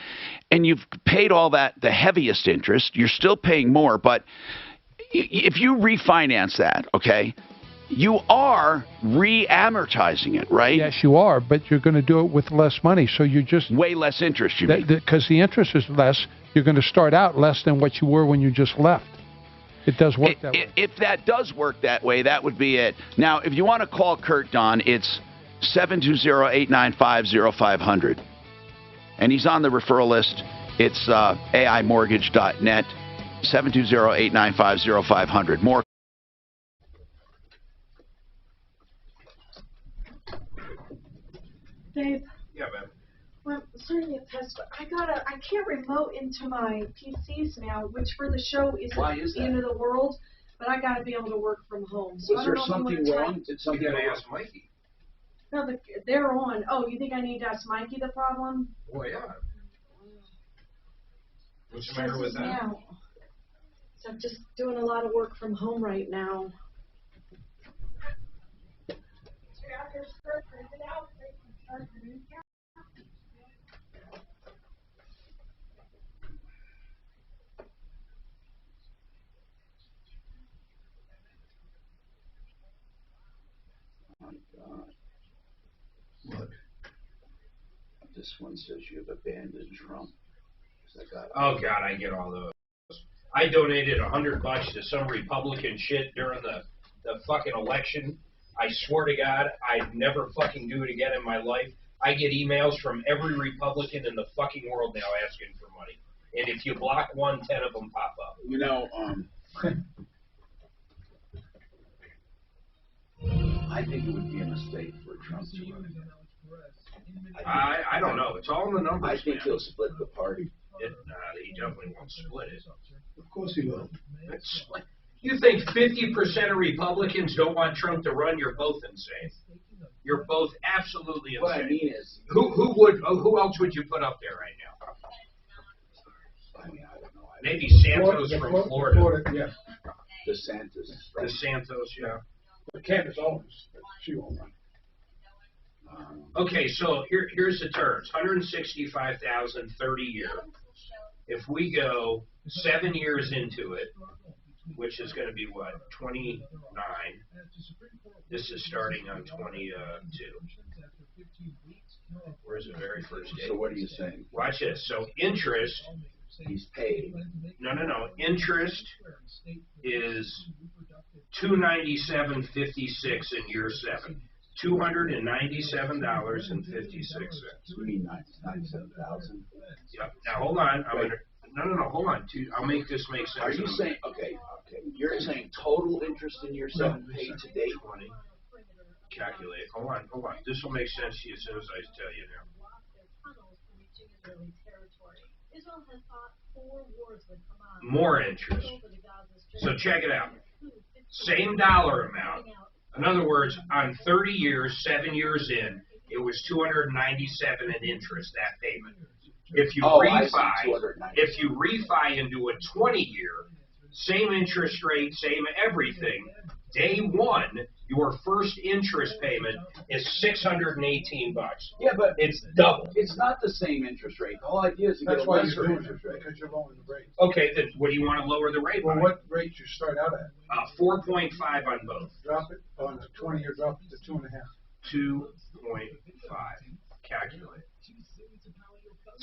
and you've paid all that the heaviest interest, you're still paying more. But if you refinance that, okay, you are re-amortizing it, right? Yes, you are, but you're going to do it with less money, so you just way less interest. You mean because the interest is less, you're going to start out less than what you were when you just left. It does work that way. If that does work that way, that would be it. Now, if you want to call Kurt, Don, it's 720-895-0500. And he's on the referral list. It's aimortgage.net, 720-895-0500. More. Dave. Yeah, man. Well, sorry to test, but I can't remote into my PCs now, which for the show isn't the end of the world, but I gotta be able to work from home. So Was there something wrong? Did something You gotta ask Mikey. No, they're on. Oh, you think I need to ask Mikey the problem? Well, yeah. What's the matter with that? Now. So I'm just doing a lot of work from home right now. Look, this one says you have abandoned Trump. Oh God, I get all those. I donated $100 to some Republican shit during the fucking election. I swear to God, I'd never fucking do it again in my life. I get emails from every Republican in the fucking world now asking for money. And if you block one, 10 of them pop up. You know, I think it would be a mistake for Trump to run. I don't know. It's all in the numbers. I think he'll split the party. He definitely won't split it. Of course he will. You think 50% of Republicans don't want Trump to run? You're both insane. You're both absolutely insane. What I mean is, who else would you put up there right now? I mean, I don't know. Maybe Santos from Florida. Yeah. DeSantis. DeSantos, yeah. But Candace Owens, she won't run. Okay, so here's the terms: 165,000, 30 year. If we go 7 years into it, which is going to be what, 29? This is starting on 22. Where's the very first date? So what are you saying? Watch this. So interest. He's paid. No. Interest is $297.56 in year 7. $297.56. You mean 97,000? Yep. Now hold on. No. Hold on. I'll make this make sense. Are you saying okay? You're saying total interest in year 7 paid to date? 20. Calculate. Hold on. This will make sense to you as soon as I tell you now. More interest. So check it out. Same dollar amount. In other words, on 30 years, 7 years in, it was $297 in interest, that payment. If you refi into a 20-year, same interest rate, same everything, day one, your first interest payment is $618. Yeah, but it's double. It's not the same interest rate. The whole idea is to get a lesser interest rate. Because you're lowering the rate. Okay, then what do you want to lower the rate by? Well, what rate you start out at? 4.5 on both. Drop it on the 20-year, drop it to 2.5. 2.5. Calculate.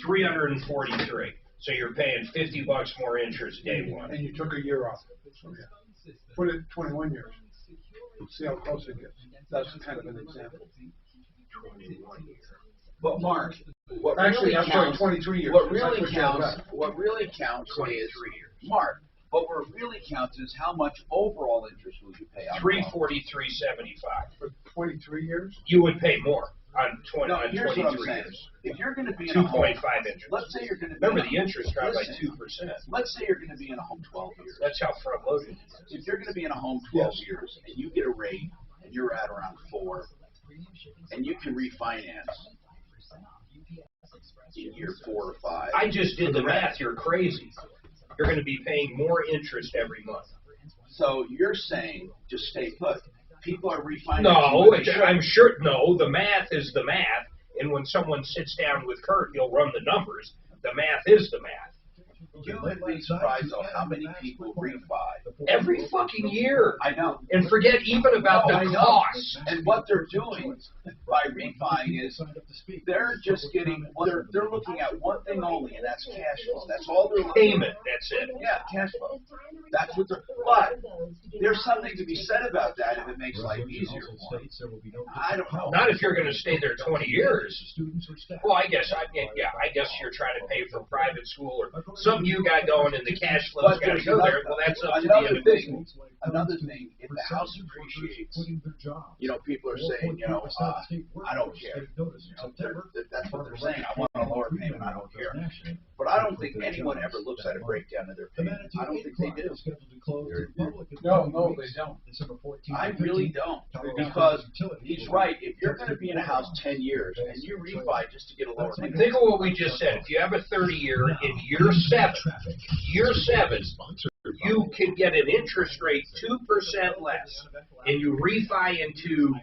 343. So you're paying $50 more interest day one. And you took a year off. Put it 21 years. See how close it gets. That's kind of an example. 21 years. But Mark, what actually, really I'm sorry, counts, 23 years. What really counts 23 is years. Mark. But what really counts is how much overall interest will you pay on? 343.75. For 23 years? You would pay more. On 20, on here's what I'm 23 saying. years. If you're going to be in a home, 2.5 interest. let's say you're going to be Remember, in the interest dropped by 2%. Let's say you're going to be in a home 12 years. That's how front loaded it is. If you're going to be in a home 12 years and you get a rate and you're at around 4, and you can refinance in year 4 or 5. I just did the math. You're crazy. You're going to be paying more interest every month. So you're saying just stay put. People are refinancing. No, I'm sure. No, the math is the math. And when someone sits down with Kurt, he'll run the numbers. The math is the math. You would be surprised on how many people refi. Every fucking year. I know. And forget even about the cost. And what they're doing by refining is they're just getting, they're looking at one thing only, and that's cash flow. That's all they're looking at. Payment, that's it. Yeah, cash flow. That's what they're, but there's something to be said about that if it makes life easier for them. I don't know. Not if you're going to stay there 20 years. Well, I guess you're trying to pay for private school or something you got going and the cash flow's got to go there. Well, that's up to the individual. Another thing, if the house appreciates, people are saying, I don't care. That's what they're saying. I want a lower payment. I don't care. But I don't think anyone ever looks at a breakdown of their payment. I don't think they do. No, they don't. I really don't. Because he's right. If you're going to be in a house 10 years and you refi just to get a lower payment. Think of what we just said. If you have a 30-year in year 7, you can get an interest rate 2% less, and you refi into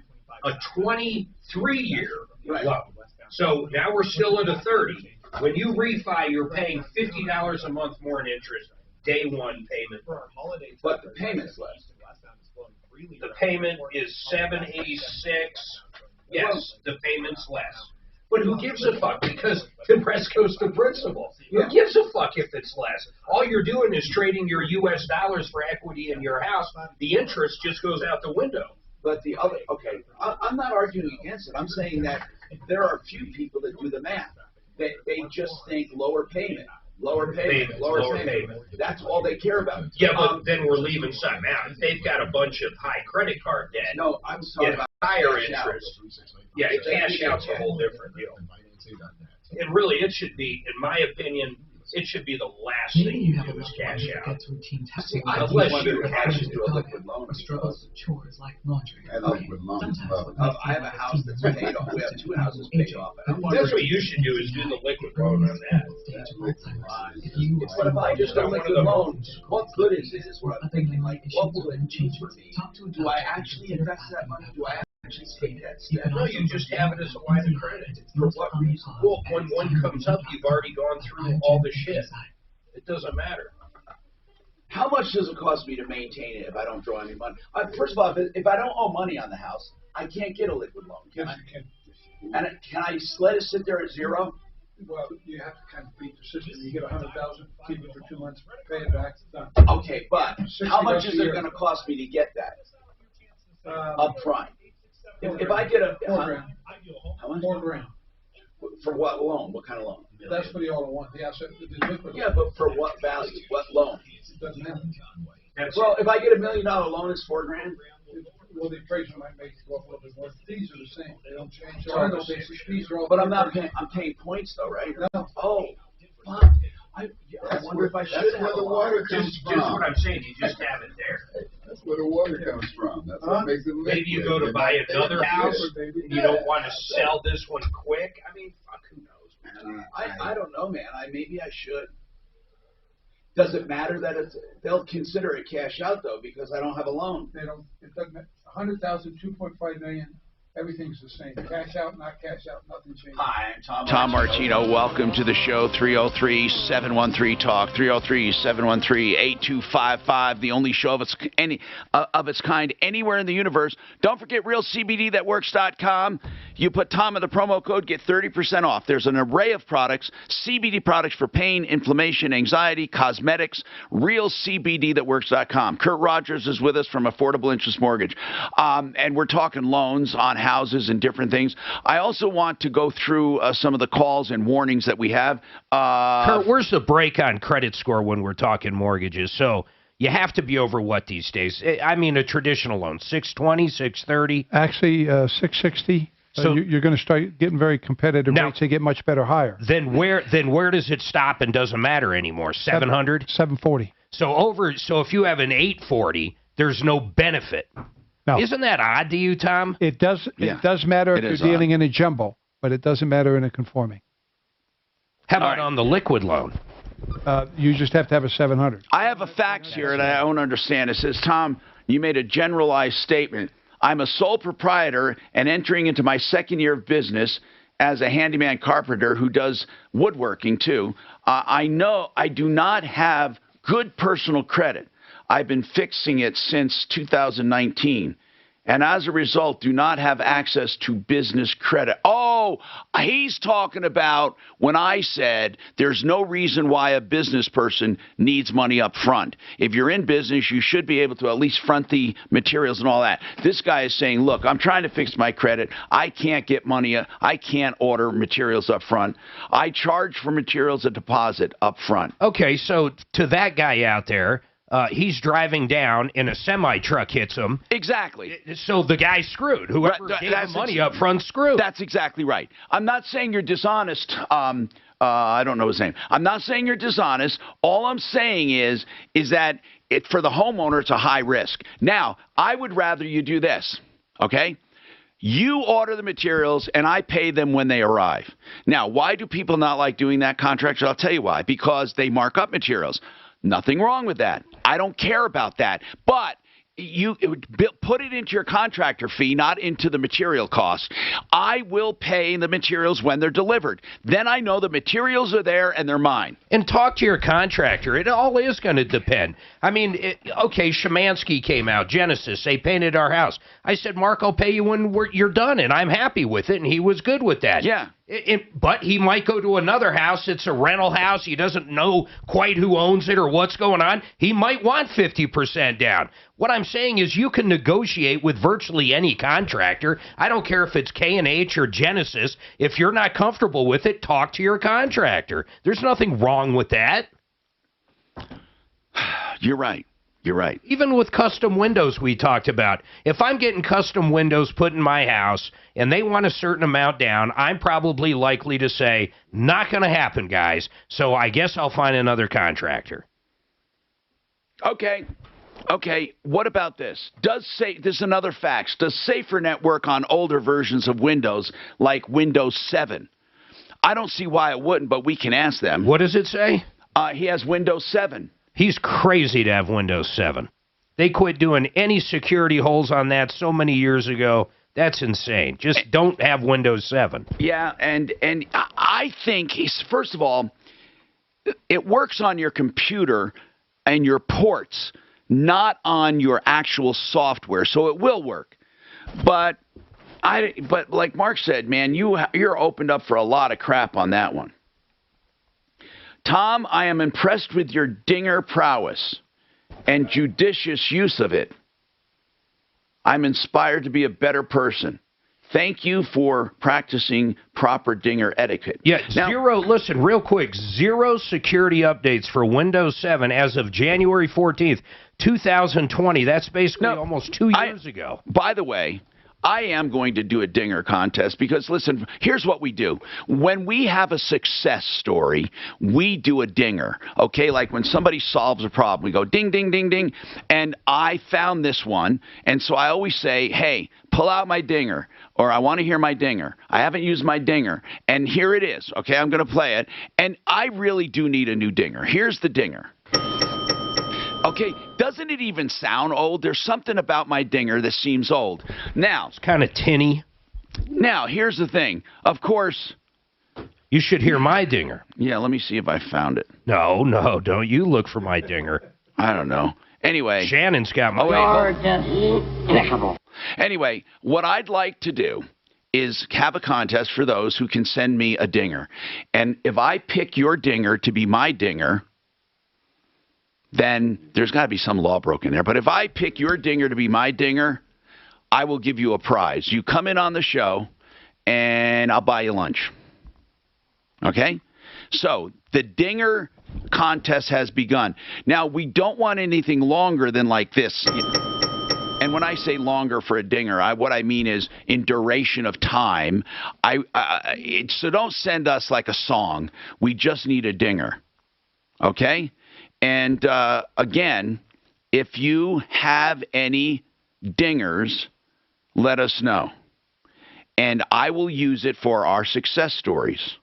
a 23-year loan. So now we're still at a 30. When you refi, you're paying $50 a month more in interest, day one payment. But the payment's less. The payment is $786. Yes, the payment's less. But who gives a fuck? Because the rest goes to principal. Who gives a fuck if it's less? All you're doing is trading your U.S. dollars for equity in your house. The interest just goes out the window. But the other, okay, I'm not arguing against it. I'm saying that there are a few people that do the math. They just think lower payment. Lower payment. That's all they care about. Yeah, but then we're leaving something out. If they've got a bunch of high credit card debt, no, I'm talking about higher interest. Yeah, cash out's a whole different deal. And really, it should be, in my opinion, it should be the last thing you do is cash out. Unless you're cash into a liquid loan. Chores like laundry. And liquid loans. I have a house that's paid off. We have 2 houses paid off. That's what you should do is do the liquid loan on that. What if I just do liquid loans? What good is it? Is what I'm thinking. Like, what will it do for me? Do I actually invest that money? Do I actually take that step? No, you just have it as a line of credit. For what reason? Well, when one comes up, you've already gone through all the shit. It doesn't matter. How much does it cost me to maintain it if I don't draw any money? First of all, if I don't owe money on the house, I can't get a liquid loan. Can I? And can I let it sit there at 0? Well, you have to kind of beat the system. You get $100,000, keep it for 2 months, pay it back, done. Okay, but how much is it going to cost me to get that up front? If I get a $4 grand. How much? $4 grand. For what loan? What kind of loan? That's for the all-in-one. The asset, the liquid. Yeah, but for what value? What loan? It doesn't matter. Well, if I get $1 million loan, it's $4 grand. Well, the appraisal might make it go up a little bit more. Fees are the same. They don't change. There are no basic fees. But I'm not paying. I'm paying points though, right? No. Oh, fuck. I wonder if I should That's have where the water comes from. Just what I'm saying. You just have it there. That's where the water comes from. That's what makes it liquid. Maybe you go to buy another house and you don't want to sell this one quick. I mean, fuck, who knows, man? I don't know, man. Maybe I should. Does it matter that they'll consider it cash out though because I don't have a loan? They don't. It doesn't matter. 100,000, 2.5 million. Everything's the same. Cash out, not cash out, nothing changes. Hi, I'm Tom Martino. Welcome to the show. 303-713-TALK. 303-713-8255. The only show of its kind anywhere in the universe. Don't forget realcbdthatworks.com. You put Tom in the promo code, get 30% off. There's an array of products, CBD products for pain, inflammation, anxiety, cosmetics. realcbdthatworks.com. Kurt Rogers is with us from Affordable Interest Mortgage. And we're talking loans on houses and different things. I also want to go through some of the calls and warnings that we have. Kurt, where's the break on credit score when we're talking mortgages? So you have to be over what these days? I mean, a traditional loan, 620, 630? Actually, 660. So you're going to start getting very competitive rates. They get much better higher. Then where does it stop and doesn't matter anymore? 700? 740. So if you have an 840, there's no benefit. No. Isn't that odd to you, Tom? It does. It does matter if you're dealing in a jumbo, but it doesn't matter in a conforming. How about on the liquid loan? You just have to have a 700. I have a fax here that I don't understand. It says, Tom, you made a generalized statement. I'm a sole proprietor and entering into my second year of business as a handyman carpenter who does woodworking too. I know I do not have good personal credit. I've been fixing it since 2019. And as a result, do not have access to business credit. Oh, he's talking about when I said there's no reason why a business person needs money up front. If you're in business, you should be able to at least front the materials and all that. This guy is saying, look, I'm trying to fix my credit. I can't get money. I can't order materials up front. I charge for materials a deposit up front. Okay, so to that guy out there, he's driving down and a semi-truck hits him. Exactly. So the guy's screwed. Whoever gave him money up front screwed. That's exactly right. I'm not saying you're dishonest. I don't know his name. I'm not saying you're dishonest. All I'm saying is that for the homeowner, it's a high risk. Now, I would rather you do this, okay? You order the materials, and I pay them when they arrive. Now, why do people not like doing that, contractors? I'll tell you why. Because they mark up materials. Nothing wrong with that. I don't care about that. But you put it into your contractor fee, not into the material cost. I will pay the materials when they're delivered. Then I know the materials are there and they're mine. And talk to your contractor. It all is going to depend. I mean, okay, Szymanski came out, Genesis, they painted our house. I said, Mark, I'll pay you when you're done, and I'm happy with it, and he was good with that. Yeah. But he might go to another house. It's a rental house. He doesn't know quite who owns it or what's going on. He might want 50% down. What I'm saying is you can negotiate with virtually any contractor. I don't care if it's K&H or Genesis. If you're not comfortable with it, talk to your contractor. There's nothing wrong with that. You're right. You're right. Even with custom windows we talked about. If I'm getting custom windows put in my house and they want a certain amount down, I'm probably likely to say, not going to happen, guys. So I guess I'll find another contractor. Okay. What about this? This is another fax. Does SaferNet work on older versions of Windows like Windows 7? I don't see why it wouldn't, but we can ask them. What does it say? He has Windows 7. He's crazy to have Windows 7. They quit doing any security holes on that so many years ago. That's insane. Just don't have Windows 7. Yeah, and I think, first of all, it works on your computer and your ports, not on your actual software, so it will work. But like Mark said, man, you're opened up for a lot of crap on that one. Tom, I am impressed with your dinger prowess and judicious use of it. I'm inspired to be a better person. Thank you for practicing proper dinger etiquette. Yeah, listen, real quick, 0 security updates for Windows 7 as of January 14th, 2020. That's basically almost 2 years ago. By the way, I am going to do a dinger contest because, listen, here's what we do. When we have a success story, we do a dinger, okay? Like when somebody solves a problem, we go ding, ding, ding, ding, and I found this one, and so I always say, hey, pull out my dinger, or I want to hear my dinger. I haven't used my dinger, and here it is, okay? I'm going to play it, and I really do need a new dinger. Here's the dinger. Okay, doesn't it even sound old? There's something about my dinger that seems old. Now, it's kind of tinny. Now, here's the thing. Of course, you should hear my dinger. Yeah, let me see if I found it. No, don't you look for my dinger. I don't know. Anyway, Shannon's got my dinger. Anyway, what I'd like to do is have a contest for those who can send me a dinger. And if I pick your dinger to be my dinger, then there's got to be some law broken there. But if I pick your dinger to be my dinger, I will give you a prize. You come in on the show, and I'll buy you lunch. Okay? So the dinger contest has begun. Now, we don't want anything longer than like this. And when I say longer for a dinger, what I mean is in duration of time. So don't send us like a song. We just need a dinger. Okay? And again, if you have any dingers, let us know. And I will use it for our success stories.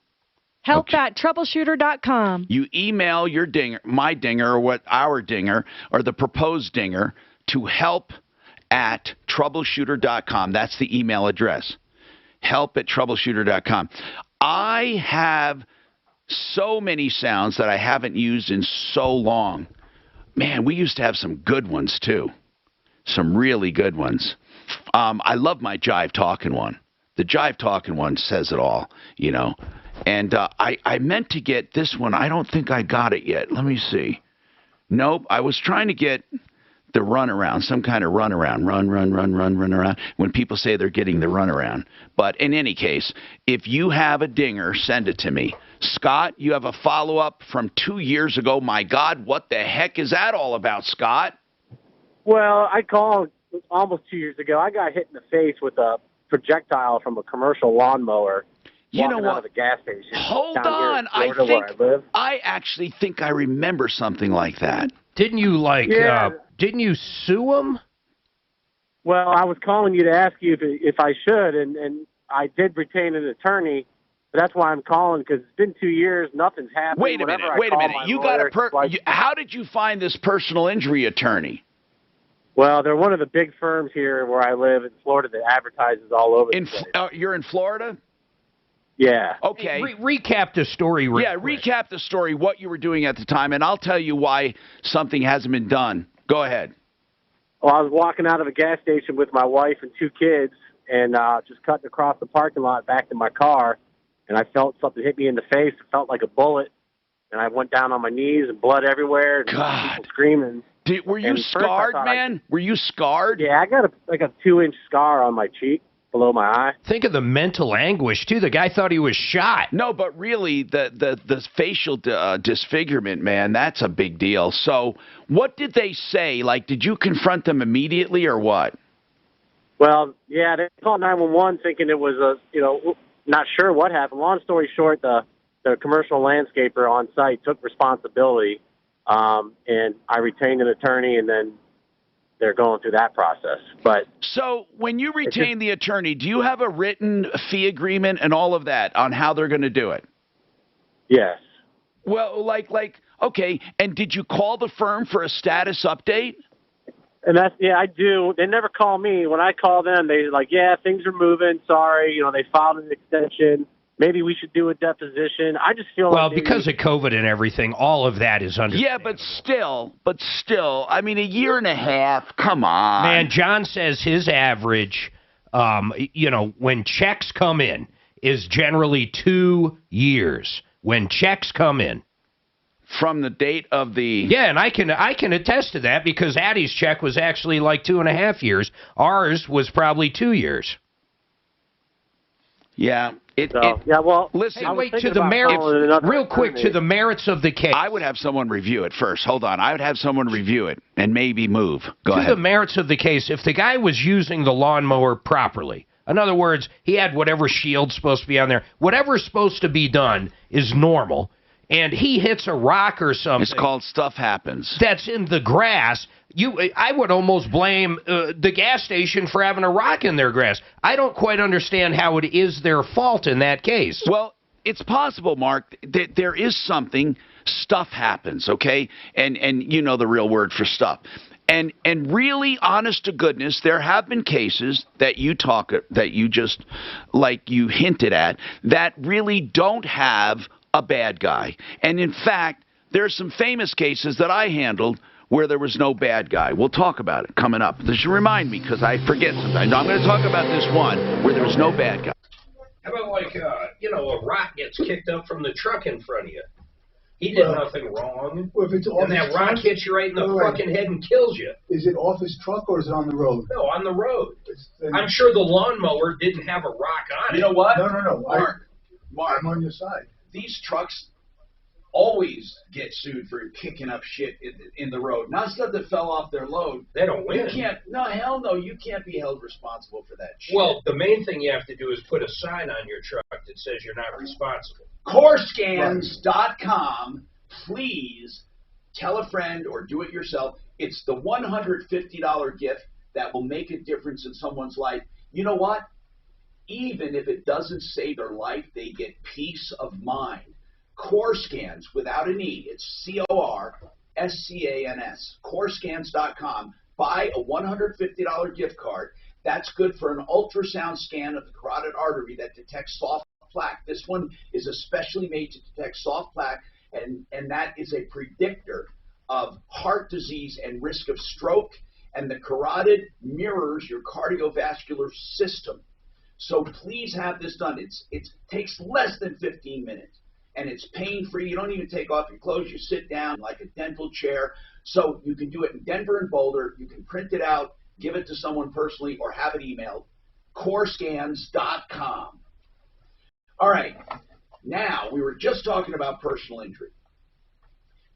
Help at troubleshooter.com. You email your dinger, my dinger, or our dinger, or the proposed dinger, to help at troubleshooter.com. That's the email address. Help at troubleshooter.com. I have so many sounds that I haven't used in so long. Man, we used to have some good ones, too. Some really good ones. I love my Jive Talking one. The Jive Talking one says it all, you know. And I meant to get this one. I don't think I got it yet. Let me see. Nope. I was trying to get the runaround, some kind of runaround. Run around. When people say they're getting the runaround. But in any case, if you have a dinger, send it to me. Scott, you have a follow-up from 2 years ago. My God, what the heck is that all about, Scott? Well, I called almost 2 years ago. I got hit in the face with a projectile from a commercial lawnmower. You know walking what? out of a gas station. Hold down here on. in Florida, where I live. I actually think I remember something like that. Didn't you didn't you sue him? Well, I was calling you to ask you if I should, and I did retain an attorney. But that's why I'm calling, because it's been 2 years, nothing's happened. Wait a minute. You got how did you find this personal injury attorney? Well, they're one of the big firms here where I live in Florida that advertises all over the place. You're in Florida? Yeah. Okay. Hey, recap the story. Quick. Recap the story, what you were doing at the time, and I'll tell you why something hasn't been done. Go ahead. Well, I was walking out of a gas station with my wife and 2 kids, and just cutting across the parking lot back to my car, and I felt something hit me in the face. It felt like a bullet, and I went down on my knees and blood everywhere, and people screaming. Were you scarred, man? Were you scarred? Yeah, I got a 2-inch scar on my cheek below my eye. Think of the mental anguish, too. The guy thought he was shot. No, but really, the facial disfigurement, man, that's a big deal. So what did they say? Like, did you confront them immediately or what? Well, yeah, they called 911 thinking it was not sure what happened. Long story short, the commercial landscaper on site took responsibility, and I retained an attorney, and then they're going through that process. But so when you retain the attorney, do you have a written fee agreement and all of that on how they're going to do it? Yes. Well, okay. And did you call the firm for a status update? And I do. They never call me. When I call them, they're like, yeah, things are moving. Sorry. they filed an extension. Maybe we should do a deposition. I just feel well, because of COVID and everything, all of that is understandable. Yeah, but still, I mean, 1.5 years, come on. Man, John says his average, when checks come in, is generally 2 years. When checks come in. From the date of the... Yeah, and I can attest to that because Addie's check was actually like 2.5 years. Ours was probably 2 years. Yeah. Listen. Hey, wait, to the merits, real quick, to the merits of the case. I would have someone review it first. Hold on. I would have someone review it and maybe move. Go ahead. To the merits of the case, if the guy was using the lawnmower properly, in other words, he had whatever shield's supposed to be on there, whatever's supposed to be done is normal, and he hits a rock or something. It's called stuff happens. That's in the grass. I would almost blame the gas station for having a rock in their grass. I don't quite understand how it is their fault in that case. Well, it's possible, Mark, that there is something. Stuff happens, okay? And you know the real word for stuff. And really, honest to goodness, there have been cases that you just, like you hinted at, that really don't have a bad guy. And in fact, there's some famous cases that I handled where there was no bad guy. We'll talk about it coming up. This should remind me because I forget sometimes. I'm going to talk about this one where there was no bad guy. How about a rock gets kicked up from the truck in front of you? He did nothing wrong. Well, if it's off and that rock hits you right in the fucking head and kills you. Is it off his truck or is it on the road? No, on the road. I'm sure the lawnmower didn't have a rock on it. You know what? No. Mark, I'm on your side. These trucks always get sued for kicking up shit in the road. Not stuff that fell off their load. They don't win. You can't. No, hell no. You can't be held responsible for that shit. Well, the main thing you have to do is put a sign on your truck that says you're not responsible. Corescans.com. Please tell a friend or do it yourself. It's the $150 gift that will make a difference in someone's life. You know what? Even if it doesn't save their life, they get peace of mind. Corescans, without an E, it's CORSCANS, corescans.com. Buy a $150 gift card. That's good for an ultrasound scan of the carotid artery that detects soft plaque. This one is especially made to detect soft plaque, and that is a predictor of heart disease and risk of stroke, and the carotid mirrors your cardiovascular system. So please have this done. It takes less than 15 minutes, and it's pain-free. You don't even take off your clothes. You sit down like a dental chair. So you can do it in Denver and Boulder. You can print it out, give it to someone personally, or have it emailed. Corescans.com. All right. Now, we were just talking about personal injury.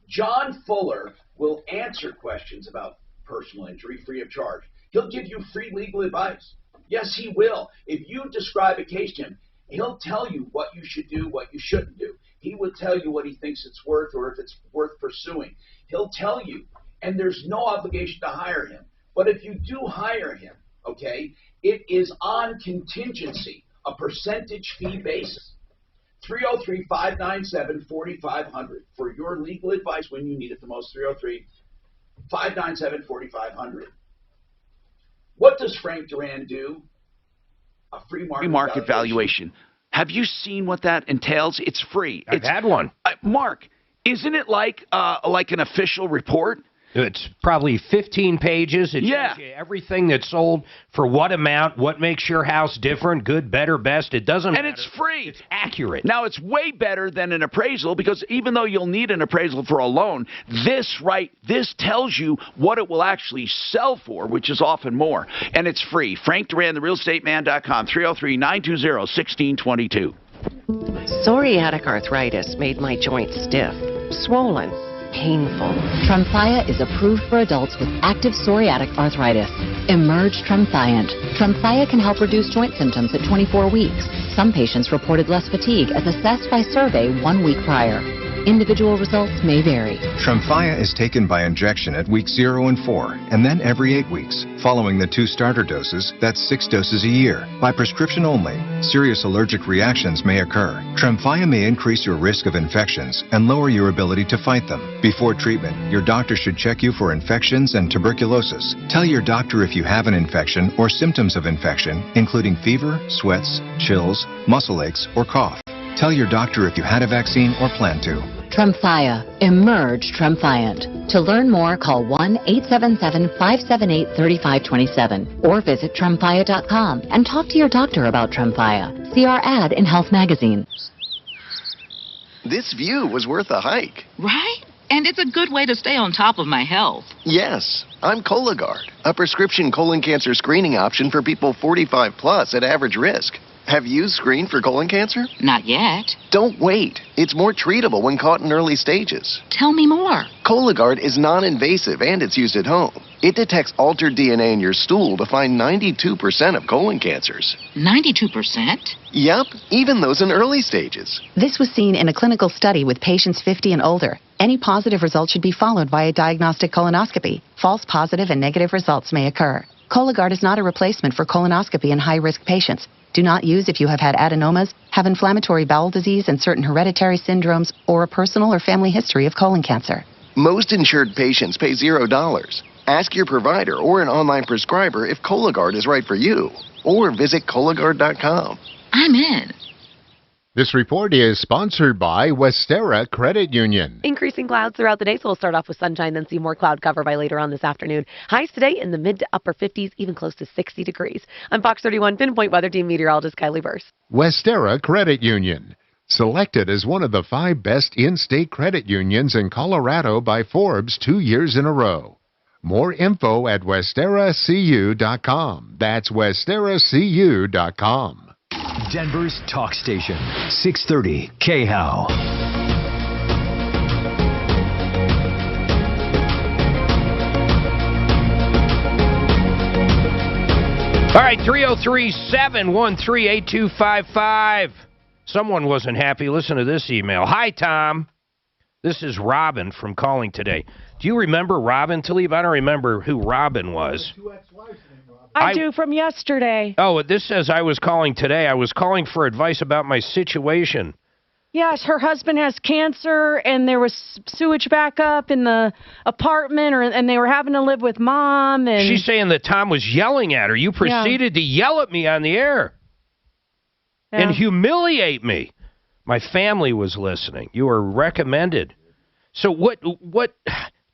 John Fuller will answer questions about personal injury free of charge. He'll give you free legal advice. Yes, he will. If you describe a case to him, he'll tell you what you should do, what you shouldn't do. He will tell you what he thinks it's worth or if it's worth pursuing. He'll tell you, and there's no obligation to hire him. But if you do hire him, okay, it is on contingency, a percentage fee basis. 303-597-4500 for your legal advice when you need it the most. 303-597-4500. What does Frank Duran do? A free market valuation. Have you seen what that entails? It's free. I've had one. Mark, isn't it like an official report? It's probably 15 pages. It shows you everything that's sold for what amount, what makes your house different, good, better, best. It doesn't matter. And it's free. It's accurate. Now, it's way better than an appraisal because even though you'll need an appraisal for a loan, this tells you what it will actually sell for, which is often more. And it's free. Frank Duran, therealestateman.com, 303-920-1622. Psoriatic arthritis made my joints stiff, swollen, painful. Tremfya is approved for adults with active psoriatic arthritis. Emerge Tremfyant. Tremfya can help reduce joint symptoms at 24 weeks. Some patients reported less fatigue as assessed by survey 1 week prior. Individual results may vary. Tremfya is taken by injection at weeks 0 and 4, and then every 8 weeks. Following the 2 starter doses, that's 6 doses a year. By prescription only, serious allergic reactions may occur. Tremfya may increase your risk of infections and lower your ability to fight them. Before treatment, your doctor should check you for infections and tuberculosis. Tell your doctor if you have an infection or symptoms of infection, including fever, sweats, chills, muscle aches, or cough. Tell your doctor if you had a vaccine or plan to. Tremfya. Emerge Tremfyant. To learn more, call 1-877-578-3527 or visit Tremfya.com and talk to your doctor about Tremfya. See our ad in Health Magazine. This view was worth a hike. Right? And it's a good way to stay on top of my health. Yes, I'm Cologuard, a prescription colon cancer screening option for people 45 plus at average risk. Have you screened for colon cancer? Not yet. Don't wait. It's more treatable when caught in early stages. Tell me more. Cologuard is non-invasive and it's used at home. It detects altered DNA in your stool to find 92% of colon cancers. 92%? Yep, even those in early stages. This was seen in a clinical study with patients 50 and older. Any positive result should be followed by a diagnostic colonoscopy. False positive and negative results may occur. Cologuard is not a replacement for colonoscopy in high-risk patients. Do not use if you have had adenomas, have inflammatory bowel disease and certain hereditary syndromes, or a personal or family history of colon cancer. Most insured patients pay $0. Ask your provider or an online prescriber if Cologuard is right for you, or visit Cologuard.com. I'm in. This report is sponsored by Westera Credit Union. Increasing clouds throughout the day, so we'll start off with sunshine, then see more cloud cover by later on this afternoon. Highs today in the mid to upper 50s, even close to 60 degrees. I'm Fox 31 Pinpoint Weather Team meteorologist Kylie Burse. Westera Credit Union, selected as one of the 5 best in-state credit unions in Colorado by Forbes 2 years in a row. More info at westeracu.com. That's westeracu.com. Denver's talk station, 630 KHOW. All right, 303-713-8255. Someone wasn't happy. Listen to this email. Hi, Tom. This is Robin from calling today. Do you remember Robin, Talib? I don't remember who Robin was. I do from yesterday. Oh, this says I was calling today. I was calling for advice about my situation. Yes, her husband has cancer, and there was sewage backup in the apartment, and they were having to live with Mom. And she's saying that Tom was yelling at her. You proceeded to yell at me on the air and humiliate me. My family was listening. You were recommended. So what,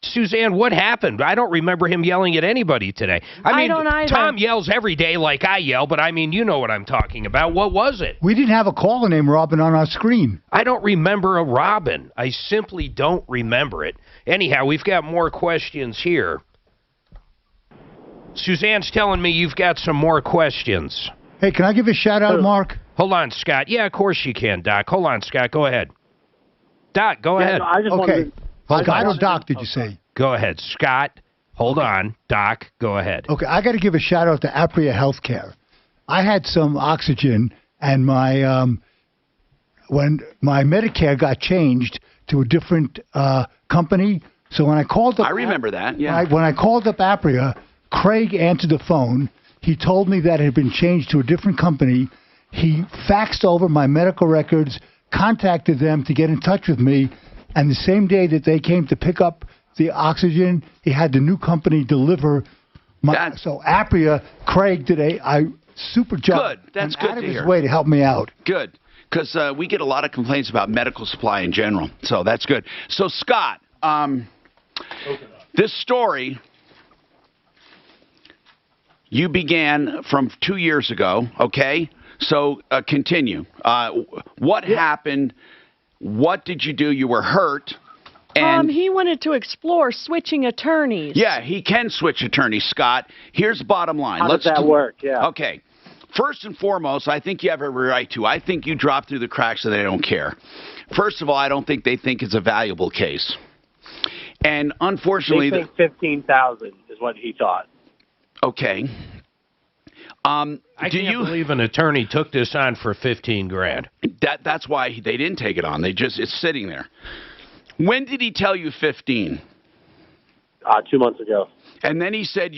Suzanne, what happened? I don't remember him yelling at anybody today. I mean, don't either. Tom yells every day like I yell, but I mean, you know what I'm talking about. What was it? We didn't have a caller named Robin on our screen. I don't remember a Robin. I simply don't remember it. Anyhow, we've got more questions here. Suzanne's telling me you've got some more questions. Hey, can I give a shout-out, Mark? Hold on, Scott. Yeah, of course you can, Doc. Hold on, Scott. Go ahead. Doc, go ahead. No, I just wanted to, Scott or Doc, did you say? Go ahead. Scott, hold on. Doc, go ahead. Okay, I got to give a shout-out to Apria Healthcare. I had some oxygen, and my when my Medicare got changed to a different company, so when I called up... I remember that, yeah. When I called up Apria, Craig answered the phone. He told me that it had been changed to a different company. He faxed over my medical records, contacted them to get in touch with me, and the same day that they came to pick up the oxygen, he had the new company deliver. So Apria, Craig did a super job. Good. That's good to to hear. his way to help me out. Good. Because we get a lot of complaints about medical supply in general. So that's good. So, Scott, this story you began from 2 years ago, okay? So continue. What happened? What did you do? You were hurt. And he wanted to explore switching attorneys. yeah, he can switch attorneys, Scott. Here's the bottom line. How does that work? Yeah. Okay. First and foremost, I think you have every right to. I think you drop through the cracks and they don't care. First of all, I don't think they think it's a valuable case. And unfortunately... They think 15,000 is what he thought. Okay. I can't believe an attorney took this on for $15,000. That's why they didn't take it on. It's sitting there. When did he tell you 15? 2 months ago. And then he said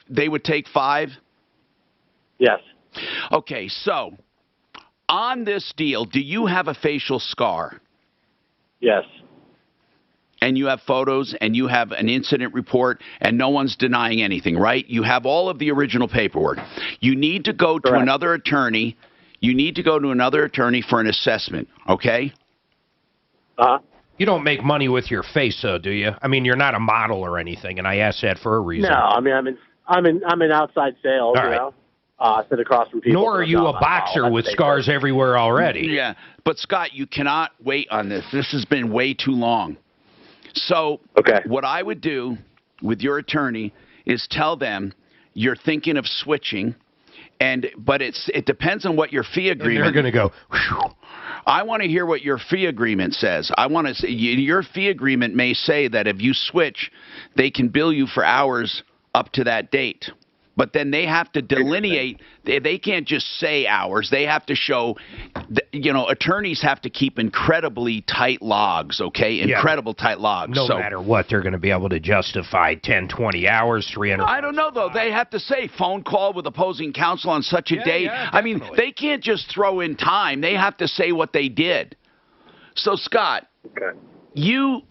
they would take 5? Yes. Okay, so on this deal, do you have a facial scar? Yes. And you have photos and you have an incident report and no one's denying anything, right? You have all of the original paperwork. You need to go to another attorney. You need to go to another attorney for an assessment, okay? Uh-huh. You don't make money with your face, though, do you? I mean, you're not a model or anything, and I asked that for a reason. No, I mean, I'm in outside sales, All right. you know. Sit across from people. Nor are you a boxer with scars everywhere already. Yeah, but Scott, you cannot wait on this. This has been way too long. So what I would do with your attorney is tell them you're thinking of switching, but it depends on what your fee agreement. And they're going to go. Whew. I want to hear what your fee agreement says. I want to say your fee agreement may say that if you switch, they can bill you for hours up to that date. But then they have to delineate. They can't just say hours. They have to show, attorneys have to keep incredibly tight logs, okay? Incredible tight logs. No matter what, they're going to be able to justify 10, 20 hours, 300. I don't know, though. They have to say phone call with opposing counsel on such a date. Yeah, I mean, they can't just throw in time. They have to say what they did. So, Scott, you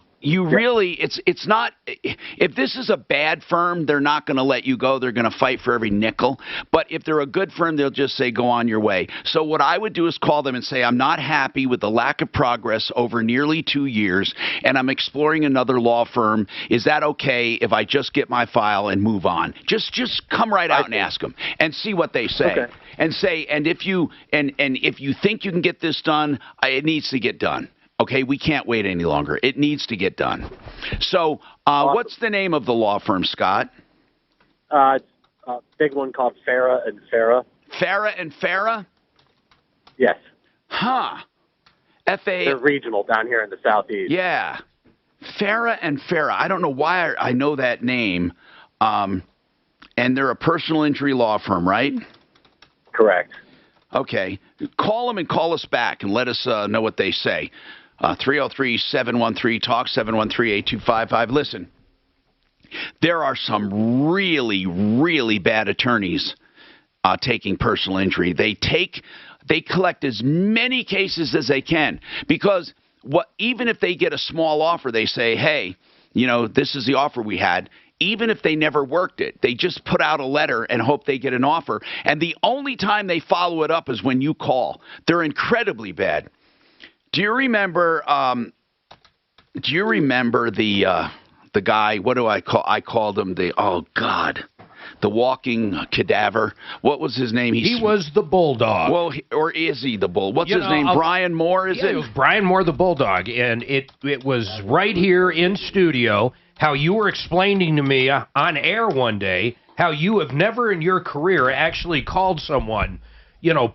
really, it's not, if this is a bad firm, they're not going to let you go. They're going to fight for every nickel. But if they're a good firm, they'll just say, go on your way. So what I would do is call them and say, I'm not happy with the lack of progress over nearly 2 years, and I'm exploring another law firm. Is that okay if I just get my file and move on? Just come right out and ask them and see what they say. Okay. And say, and if you think you can get this done, it needs to get done. Okay, we can't wait any longer. It needs to get done. So, what's the name of the law firm, Scott? It's a big one called Farah and Farah. Farah and Farah? Yes. Huh. They're regional down here in the southeast. and they're a personal injury law firm, right? Correct. Okay. Call them and call us back and let us know what they say. 303-713-TALK, 713-8255. Listen, there are some really, really bad attorneys taking personal injury. They collect as many cases as they can because even if they get a small offer, they say, hey, this is the offer we had. Even if they never worked it, they just put out a letter and hope they get an offer. And the only time they follow it up is when you call. They're incredibly bad. Do you remember the guy? What do I call? I called him the walking cadaver. What was his name? He was the Bulldog. Well, or is he the Bull? What's his name? Brian Moore, is it? It was Brian Moore, the Bulldog, and it was right here in studio. How you were explaining to me on air one day how you have never in your career actually called someone,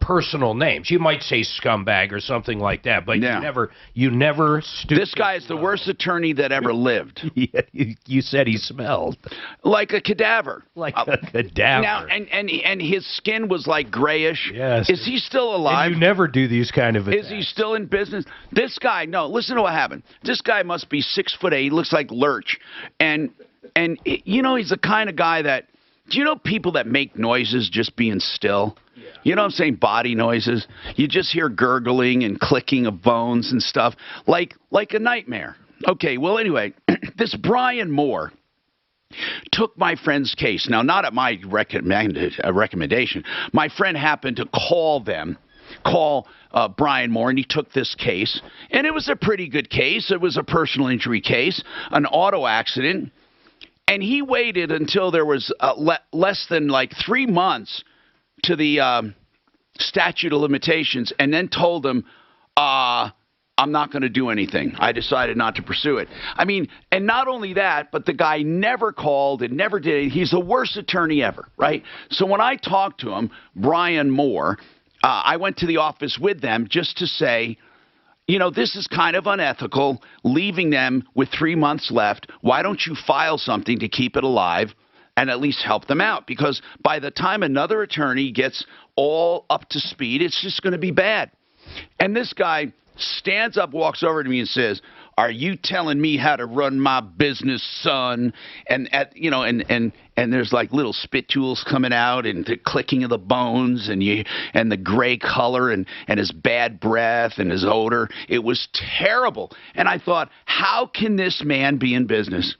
personal names. You might say scumbag or something like that, but you never stooped. This guy is the worst attorney that ever lived. Yeah, you said he smelled like a cadaver. Like a cadaver. Now, and his skin was like grayish. Yes. Is he still alive? And you never do these kind of attacks. Is he still in business? This guy, no, listen to what happened. This guy must be 6'8". He looks like Lurch. And he's the kind of guy that, do you know people that make noises just being still? Yeah. You know what I'm saying? Body noises. You just hear gurgling and clicking of bones and stuff, like a nightmare. Okay, well, anyway, this Brian Moore took my friend's case. Now, not at my recommendation. My friend happened to call Brian Moore, and he took this case. And it was a pretty good case. It was a personal injury case, an auto accident. And he waited until there was less than 3 months to the statute of limitations and then told him, I'm not going to do anything. I decided not to pursue it. I mean, and not only that, but the guy never called and never did it. He's the worst attorney ever, right? So when I talked to him, Brian Moore, I went to the office with them just to say, this is kind of unethical, leaving them with 3 months left. Why don't you file something to keep it alive and at least help them out? Because by the time another attorney gets all up to speed, it's just going to be bad. And this guy stands up, walks over to me and says, are you telling me how to run my business, son? And there's like little spit tools coming out and the clicking of the bones and the gray color and his bad breath and his odor. It was terrible. And I thought, how can this man be in business?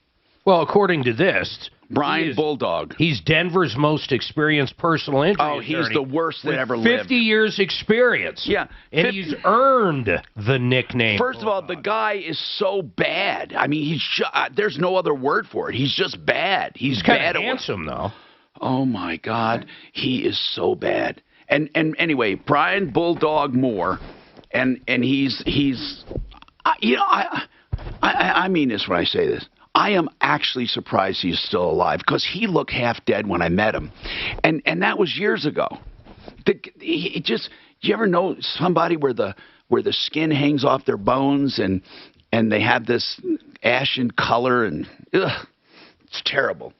Well, according to this, Brian Bulldog. He's Denver's most experienced personal injury attorney. Oh, he's the worst that ever lived. 50 years experience. Yeah. And he's earned the nickname. First of all, the guy is so bad. I mean, there's no other word for it. He's just bad. He's kind of handsome, though. Oh, my God. He is so bad. And anyway, Brian Bulldog Moore, and he's I mean this when I say this. I am actually surprised he's still alive because he looked half dead when I met him. And that was years ago. Do you ever know somebody where the skin hangs off their bones and they have this ashen color and it's terrible.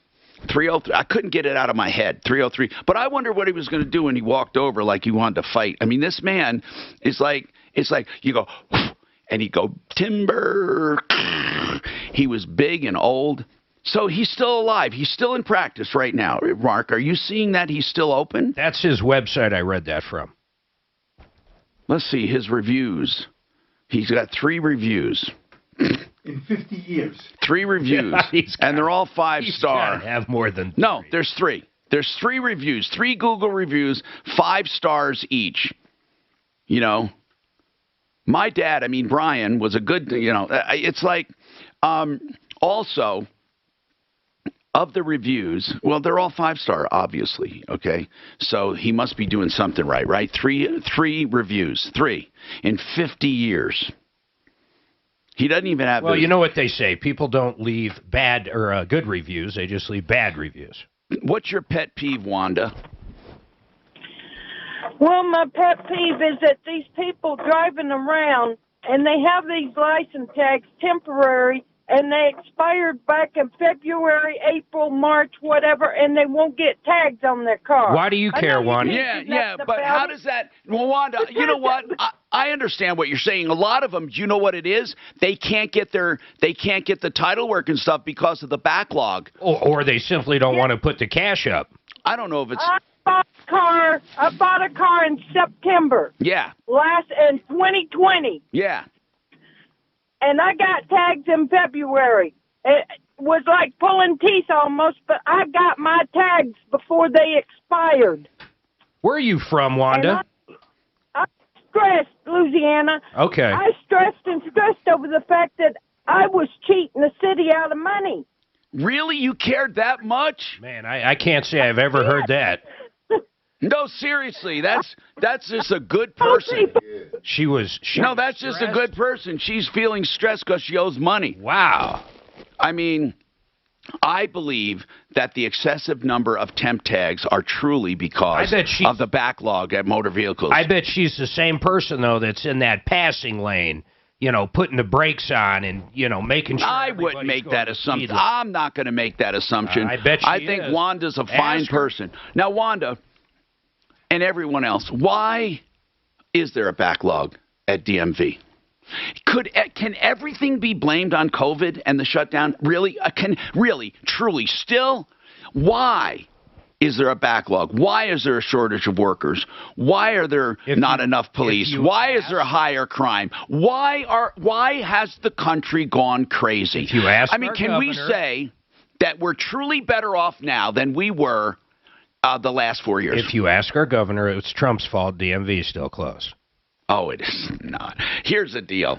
303. I couldn't get it out of my head. 303. But I wonder what he was going to do when he walked over like he wanted to fight. I mean, this man is like, it's like you go, and he'd go, timber. He was big and old. So he's still alive. He's still in practice right now. Mark, are you seeing that he's still open? That's his website I read that from. Let's see, his reviews. He's got 3 reviews. In 50 years. 3 reviews. Yeah, and they're all 5-star. He's got to have more than 3. No, there's 3. There's 3 reviews, 3 Google reviews, 5 stars each. My dad, I mean, Brian, was a good, it's like, also, of the reviews, well, they're all 5-star, obviously, okay? So he must be doing something right? 3 reviews, 3 in 50 years. He doesn't even have. Well, you know what they say: people don't leave bad or good reviews; they just leave bad reviews. What's your pet peeve, Wanda? Well, my pet peeve is that these people driving around and they have these license tags temporary, and they expired back in February, April, March, whatever, and they won't get tags on their car. Why do you care, Wanda? Yeah, but how does that... Well, Wanda, you know what? I understand what you're saying. A lot of them, you know what it is? They can't get the title work and stuff because of the backlog. Or they simply don't want to put the cash up. I don't know if it's... I bought a car in September. Yeah. In 2020. Yeah. And I got tags in February. It was like pulling teeth almost, but I got my tags before they expired. Where are you from, Wanda? I'm stressed, Louisiana. Okay. I stressed over the fact that I was cheating the city out of money. Really? You cared that much? Man, I can't say I've ever heard that. No, seriously, that's just a good person. No, that's just a good person. She's feeling stressed because she owes money. Wow. I mean, I believe that the excessive number of temp tags are truly because of the backlog at motor vehicles. I bet she's the same person, though, that's in that passing lane, you know, putting the brakes on and, you know, making sure I wouldn't make that assumption. I'm not going to make that assumption. I bet she think is. Wanda's a fine person. Now, Wanda and everyone else, why is there a backlog at DMV? Can everything be blamed on COVID and the shutdown? Really? Truly, still? Why is there a backlog? Why is there a shortage of workers? Why are there not enough police? Why is there higher crime? Why has the country gone crazy? If you ask can we say that we're truly better off now than we were the last 4 years? If you ask our governor, it's Trump's fault DMV is still closed. Oh, it is not. Here's the deal.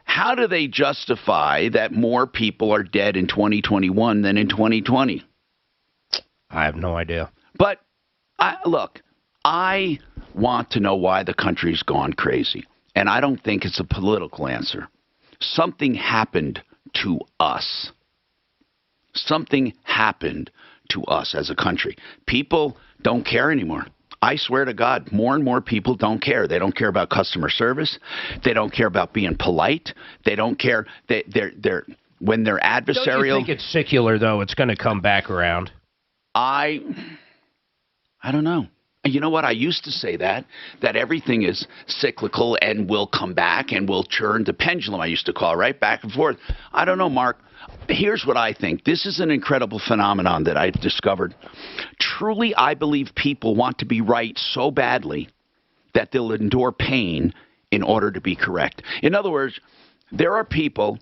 How do they justify that more people are dead in 2021 than in 2020? I have no idea. But, look, I want to know why the country's gone crazy. And I don't think it's a political answer. Something happened to us. Something happened to us as a country. People don't care anymore. I swear to God, more and more people don't care. They don't care about customer service. They don't care about being polite. They don't care. They're when they're adversarial. Don't you think it's secular, though? It's going to come back around. I don't know. You know what? I used to say that everything is cyclical and will come back and will churn. The pendulum, I used to call, right? Back and forth. I don't know, Mark. Here's what I think. This is an incredible phenomenon that I've discovered. Truly, I believe people want to be right so badly that they'll endure pain in order to be correct. In other words, there are people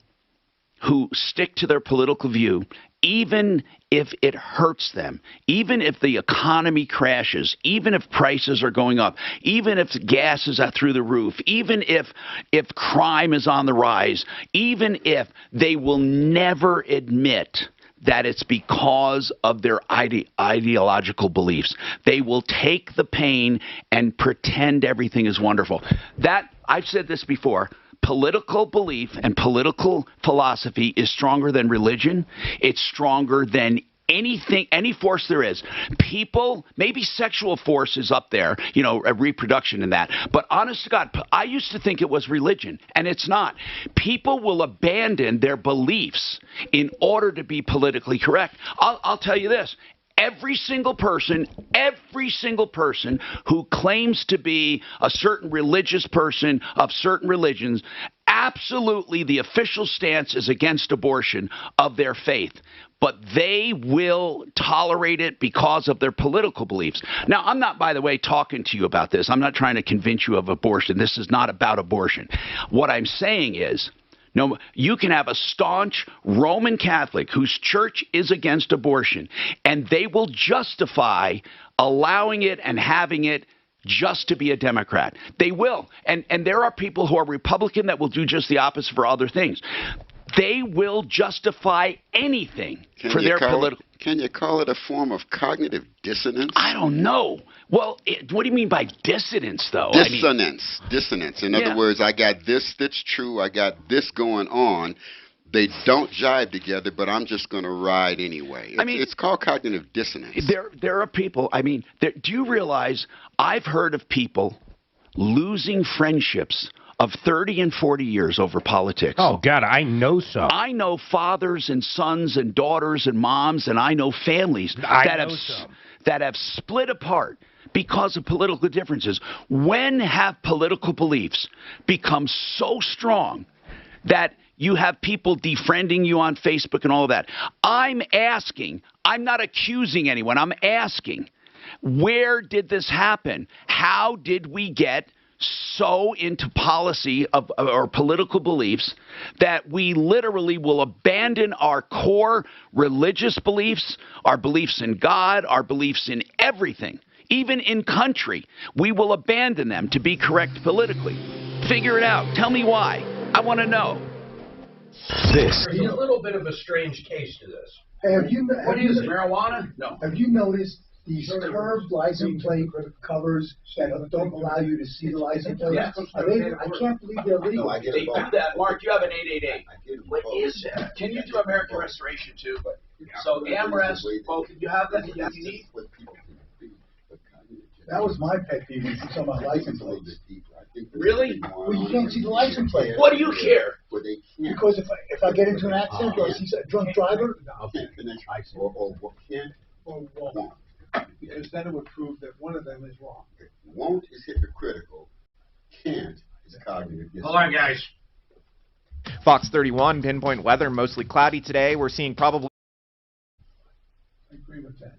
who stick to their political view even if it hurts them, even if the economy crashes, even if prices are going up, even if gas is through the roof, even if crime is on the rise, even if they will never admit that it's because of their ideological beliefs. They will take the pain and pretend everything is wonderful. I've said this before. Political belief and political philosophy is stronger than religion. It's stronger than anything, any force there is. People, maybe sexual force is up there, reproduction and that. But honest to God, I used to think it was religion, and it's not. People will abandon their beliefs in order to be politically correct. I'll tell you this. Every single person who claims to be a certain religious person of certain religions, absolutely the official stance is against abortion of their faith. But they will tolerate it because of their political beliefs. Now, I'm not, by the way, talking to you about this. I'm not trying to convince you of abortion. This is not about abortion. What I'm saying is, no, you can have a staunch Roman Catholic whose church is against abortion, and they will justify allowing it and having it just to be a Democrat. They will. And there are people who are Republican that will do just the opposite for other things. They will justify anything for their political... Can you call it a form of cognitive dissonance? I don't know. Well, what do you mean by dissonance, though? Dissonance. In other words, I got this that's true. I got this going on. They don't jive together, but I'm just going to ride anyway. It's called cognitive dissonance. There are people, do you realize I've heard of people losing friendships of 30 and 40 years over politics. Oh, God, I know some. I know fathers and sons and daughters and moms, and I know families that have split apart because of political differences. When have political beliefs become so strong that you have people defriending you on Facebook and all of that? I'm asking, I'm not accusing anyone, I'm asking, where did this happen? How did we get so into policy of or political beliefs that we literally will abandon our core religious beliefs, our beliefs in God, our beliefs in everything, even in country? We will abandon them to be correct politically. Figure it out. Tell me why. I want to know. This. There's a little bit of a strange case to this. Hey, What is it? Marijuana? No. Have you noticed these curved license plate covers that don't allow you to see the license plate? Yes. I can't believe they're legal. They do that. Mark, you have an 888. What is that? Can you do American Restoration too? So AmRest, both. You have that? You need? That was my pet peeve when you saw my license plate. Really? Well, you can't see the license plate. What do you care? Because if I get into an accident or I see a drunk driver, or won't. Because then it would prove that one of them is wrong. Won't is hypocritical. Can't is cognitive. Hold on, guys. Fox 31, pinpoint weather, mostly cloudy today. We're seeing probably... I agree with that.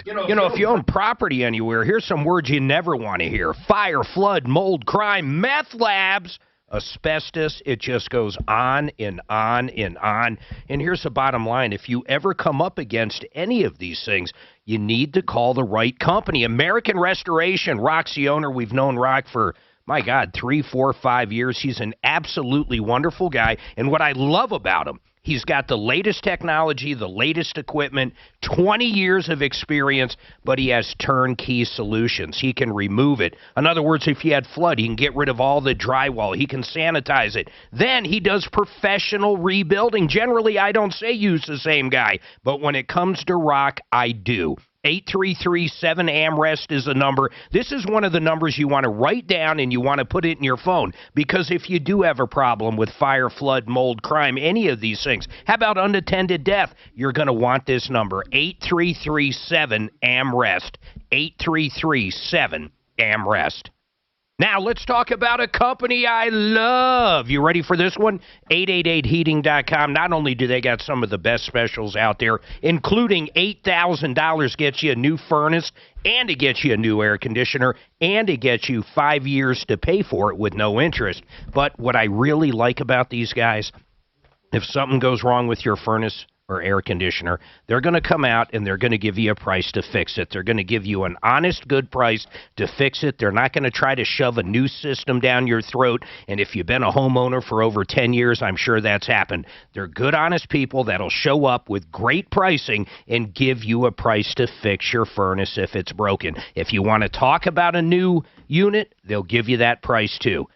You know, if you own property anywhere, here's some words you never want to hear. Fire, flood, mold, crime, meth labs, asbestos. It just goes on and on and on. And here's the bottom line. If you ever come up against any of these things, you need to call the right company. American Restoration. Rock's the owner. We've known Rock for, my God, 3, 4, 5 years. He's an absolutely wonderful guy. And what I love about him, he's got the latest technology, the latest equipment, 20 years of experience, but he has turnkey solutions. He can remove it. In other words, if you had flood, he can get rid of all the drywall. He can sanitize it. Then he does professional rebuilding. Generally, I don't say use the same guy, but when it comes to rock, I do. 833-7-AMREST is the number. This is one of the numbers you want to write down and you want to put it in your phone, because if you do have a problem with fire, flood, mold, crime, any of these things, how about unattended death? You're going to want this number, 833-7-AMREST, 833-7-AMREST. Now, let's talk about a company I love. You ready for this one? 888heating.com. Not only do they got some of the best specials out there, including $8,000 gets you a new furnace, and it gets you a new air conditioner, and it gets you 5 years to pay for it with no interest. But what I really like about these guys, if something goes wrong with your furnace or air conditioner, they're going to come out and they're going to give you a price to fix it. They're going to give you an honest, good price to fix it. They're not going to try to shove a new system down your throat. And if you've been a homeowner for over 10 years, I'm sure that's happened. They're good, honest people that'll show up with great pricing and give you a price to fix your furnace if it's broken. If you want to talk about a new unit, they'll give you that price too.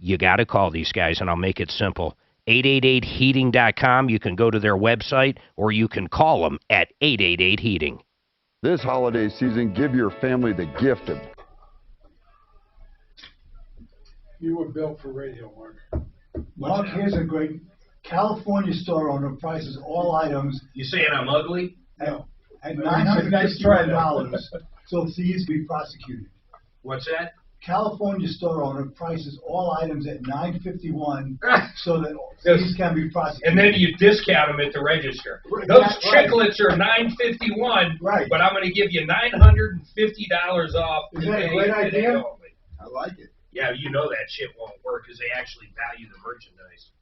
You got to call these guys, and I'll make it simple. 888heating.com. You can go to their website, or you can call them at 888-HEATING. This holiday season, give your family the gift of... You were built for radio, Mark. Mark, here's a great California store owner prices all items. You saying I'm ugly? At $951, so thieves be prosecuted. What's that? California store owner prices all items at $951 so that thieves can be prosecuted. And then you discount them at the register. Those chiclets are $951, right? But I'm going to give you $950 off. Is that a great idea? I like it. Yeah, you know that shit won't work because they actually value the merchandise.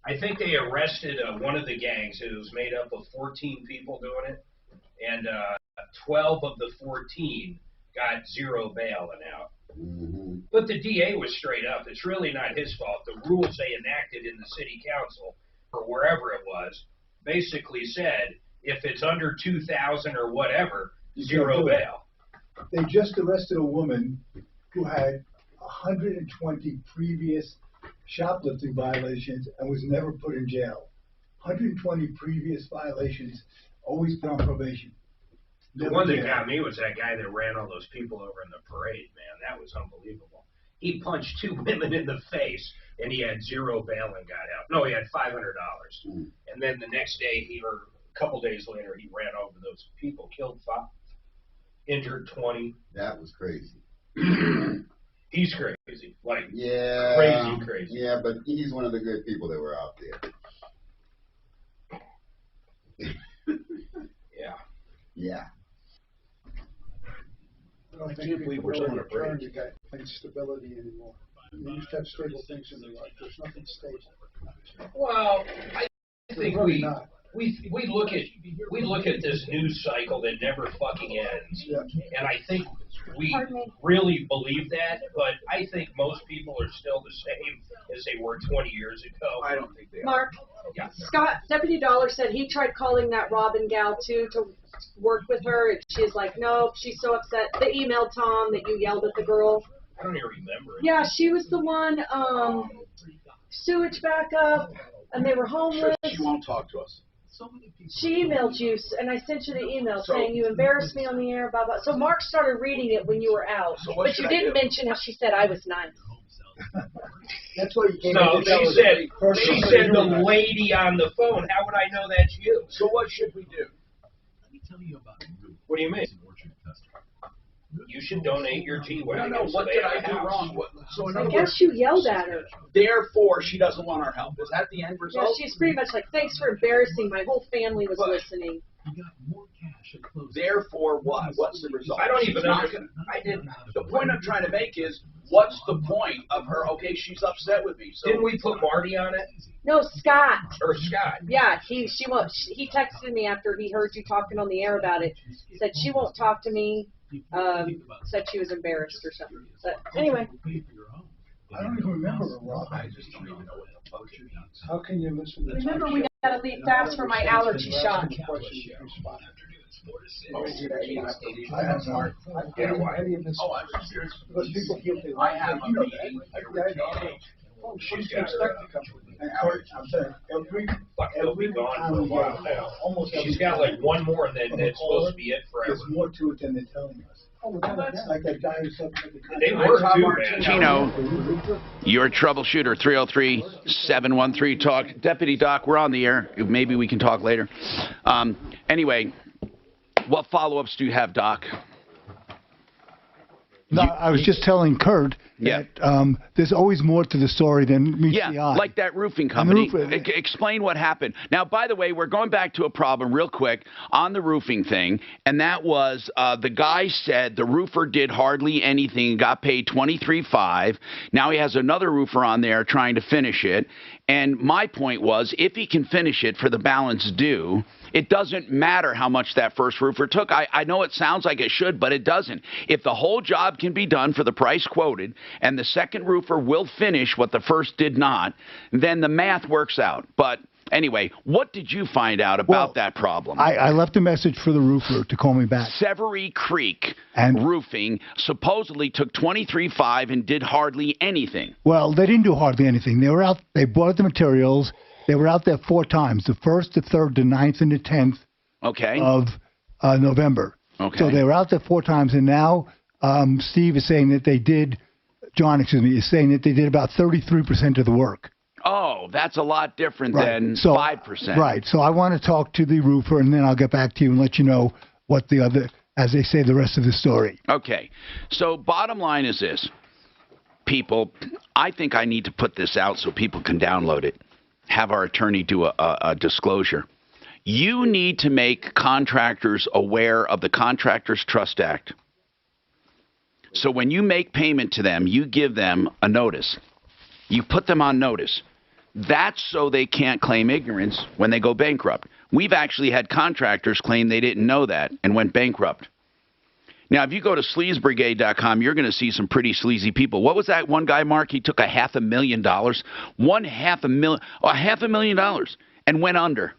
I think they arrested one of the gangs. It was made up of 14 people doing it, and 12 of the 14 got zero bail and out. Mm-hmm. But the DA was straight up. It's really not his fault. The rules they enacted in the city council or wherever it was, basically said, if it's under 2,000 or whatever, zero bail. They just arrested a woman who had 120 previous shoplifting violations and was never put in jail. 120 previous violations, always put on probation. The one that got me was that guy that ran all those people over in the parade, man. That was unbelievable. He punched 2 women in the face, and he had zero bail and got out. No, he had $500. And then the next day, or a couple days later, he ran over those people, killed 5, injured 20. That was crazy. He's crazy, like crazy. Yeah, but he's one of the good people that were out there. Yeah. I don't think people really return to get stability anymore. You used to have stable things in their life. There's nothing stable. Well, I think we look at this news cycle that never fucking ends, and I think we really believe that. But I think most people are still the same as they were 20 years ago. I don't think they are. Mark, Scott, Deputy Dollar said he tried calling that Robin gal too to work with her, and she's like, nope, she's so upset. They emailed Tom that you yelled at the girl. I don't even remember it. Yeah, she was the one, sewage backup, and they were homeless. She won't talk to us. She emailed you, and I sent you the email saying you embarrassed me on the air, blah, blah. So Mark started reading it when you were out, but you didn't mention how she said I was nice. That's what you came No, in to she said the lady on the phone. How would I know that's you? So what should we do? What do you mean? You should donate your G-Wagon. No, what did I do wrong? So in other words, you yelled at her. Therefore, she doesn't want our help. Is that the end Yeah, result? she's pretty much like, thanks for embarrassing. My whole family was listening. Therefore, what? What's the result? I don't even know. I didn't. The point I'm trying to make is, what's the point of her? Okay, she's upset with me. So didn't we put Marty on it? No, Scott. Or Scott? Yeah, he texted me after he heard you talking on the air about it. He said she won't talk to me. Said she was embarrassed or something. But anyway. I don't even remember her, Rob. I just don't even know what the fuck she means. How can you listen to Remember, we gotta leave fast for my allergy shot. I have not. Any of this. Oh, I'm serious. Because people feel they I have a meeting. Oh, she's expected to come. And Kurt, I'm saying, every time we get almost every She's got like one more, and then it's supposed to be it forever. There's more to it than they're telling us. Oh, like that guy who's up at the They work too, man. Chino, your troubleshooter, 303-713-TALK. Deputy Doc, we're on the air. Maybe we can talk later. Anyway, what follow-ups do you have, Doc? No, I was just telling Kurt that there's always more to the story than meets the eye. Like that roofing company. Explain what happened. Now, by the way, we're going back to a problem real quick on the roofing thing, and that was the guy said the roofer did hardly anything, got paid $23,500. Now he has another roofer on there trying to finish it, and my point was if he can finish it for the balance due, it doesn't matter how much that first roofer took. I know it sounds like it should, but it doesn't. If the whole job can be done for the price quoted and the second roofer will finish what the first did not, then the math works out. But anyway, what did you find out about that problem? I left a message for the roofer to call me back. Severy Creek Roofing supposedly took $23,500 and did hardly anything. Well, they didn't do hardly anything. They were out. They bought the materials. They were out there 4 times, the 1st, the 3rd, the 9th, and the 10th of November. Okay. So they were out there 4 times, and now Steve is saying that they did, John, is saying that they did about 33% of the work. Oh, that's a lot different than 5%. Right. So I want to talk to the roofer, and then I'll get back to you and let you know what the other, as they say, the rest of the story. Okay. So bottom line is this. People, I think I need to put this out so people can download it. Have our attorney do a disclosure. You need to make contractors aware of the Contractors Trust Act. So when you make payment to them, you give them a notice. You put them on notice. That's so they can't claim ignorance when they go bankrupt. We've actually had contractors claim they didn't know that and went bankrupt. Now, if you go to sleazebrigade.com, you're going to see some pretty sleazy people. What was that one guy, Mark? He took $500,000, $500,000, and went under.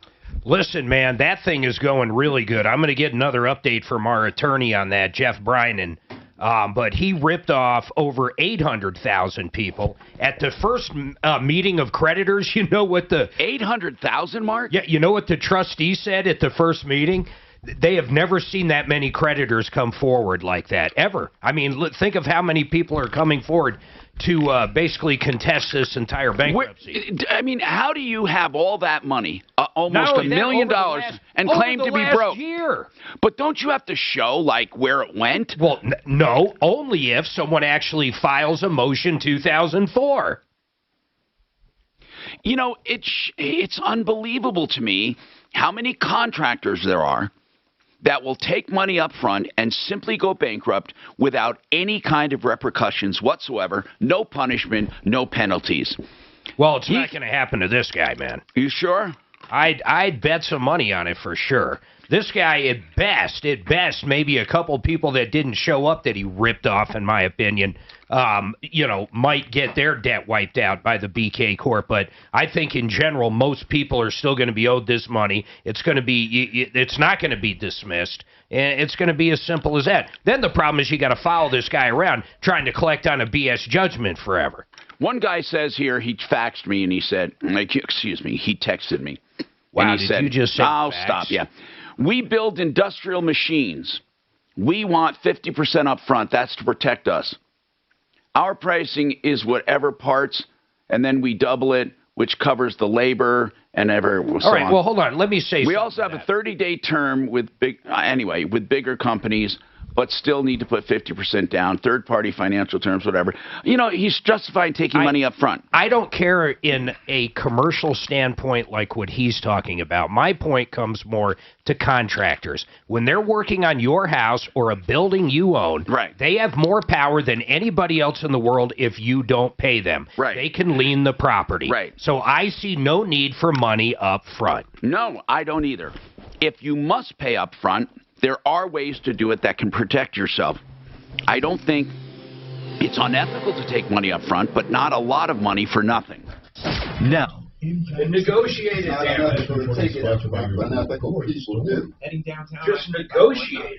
Listen, man, that thing is going really good. I'm going to get another update from our attorney on that, Jeff Brynan. But he ripped off over 800,000 people at the first meeting of creditors. You know what the 800,000, Mark? Yeah, you know what the trustee said at the first meeting? They have never seen that many creditors come forward like that, ever. I mean, think of how many people are coming forward to basically contest this entire bankruptcy. I mean, how do you have all that money, almost $1 million, and claim to be broke? Year. But don't you have to show, like, where it went? Well, no, only if someone actually files a motion 2004. You know, it's unbelievable to me how many contractors there are that will take money up front and simply go bankrupt without any kind of repercussions whatsoever, no punishment, no penalties. Well, it's not going to happen to this guy, man. You sure? I'd bet some money on it for sure. This guy, at best, maybe a couple people that didn't show up that he ripped off, in my opinion, might get their debt wiped out by the BK Corp. But I think in general, most people are still going to be owed this money. It's not going to be dismissed. And it's going to be as simple as that. Then the problem is you got to follow this guy around trying to collect on a BS judgment forever. One guy says here, he faxed me and he said, he texted me. Wow, and he said, you just say I'll fax? stop, yeah. We build industrial machines. We want 50% up front. That's to protect us. Our pricing is whatever parts, and then we double it, which covers the labor and All right, well, hold on. Let me say we also have a 30-day term with bigger companies, but still need to put 50% down, third-party financial terms, whatever. You know, he's justifying taking money up front. I don't care in a commercial standpoint like what he's talking about. My point comes more to contractors. When they're working on your house or a building you own, they have more power than anybody else in the world if you don't pay them. They can lien the property. So I see no need for money up front. No, I don't either. If you must pay up front, there are ways to do it that can protect yourself. I don't think it's unethical to take money up front, but not a lot of money for nothing. No. The negotiated damage. Unethical people do. Just negotiate.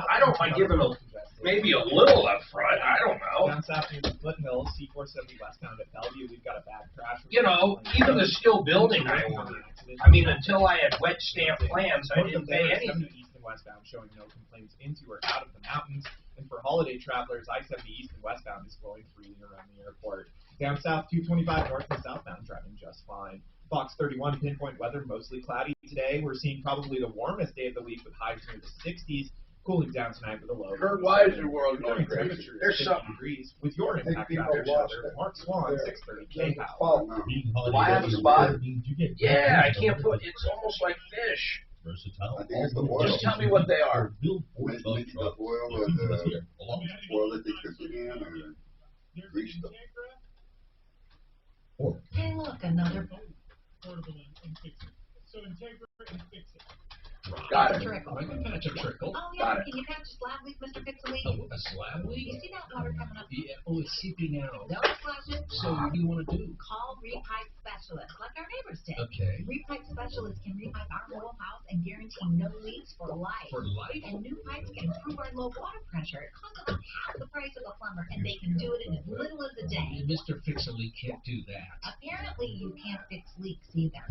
I don't mind giving maybe a little up front. I don't know. Down south near the foothills, C470 westbound at Bellevue, we've got a bad crash. You know, even the steel building I ordered. I mean, until I had wet stamp plans, I didn't pay anything. East and westbound showing no complaints into or out of the mountains. And for holiday travelers, I-70 east and westbound is flowing freely around the airport. Down south, 225 north and southbound driving just fine. Fox 31 pinpoint weather, mostly cloudy today. We're seeing probably the warmest day of the week with highs near the 60s. Cooling down tonight with a low. Kurt, why is the world going crazy? Temperature There's 50 something. degrees with your impact traffic shelter. Mark Swan, 630 K-Power. Do I have a spot? Yeah, I can't put. It's almost like fish. I think it's the oil. Just tell me what they are. Maybe the oil or the oil that they cook it in or grease stuff. Hey, look, another Portable and fix it. So Integra and fix it. Got it. trickle. I can patch a trickle. Oh, Got yeah. it. Can you patch a slab leak, Mr. Pixely? A slab leak? You see that water coming up? Yeah, it's seeping out. Don't flush it. So what do you want to do? Call Repipe Specialist, like our neighbors did. Okay. Repipe Specialist can repipe our whole house and guarantee no leaks for life. For life? And new pipes can improve our low water pressure. It costs about half the price of a plumber, and they can do it in as little as a day. Mr. Fix-A-Leak can't do that. Apparently, you can't fix leaks either.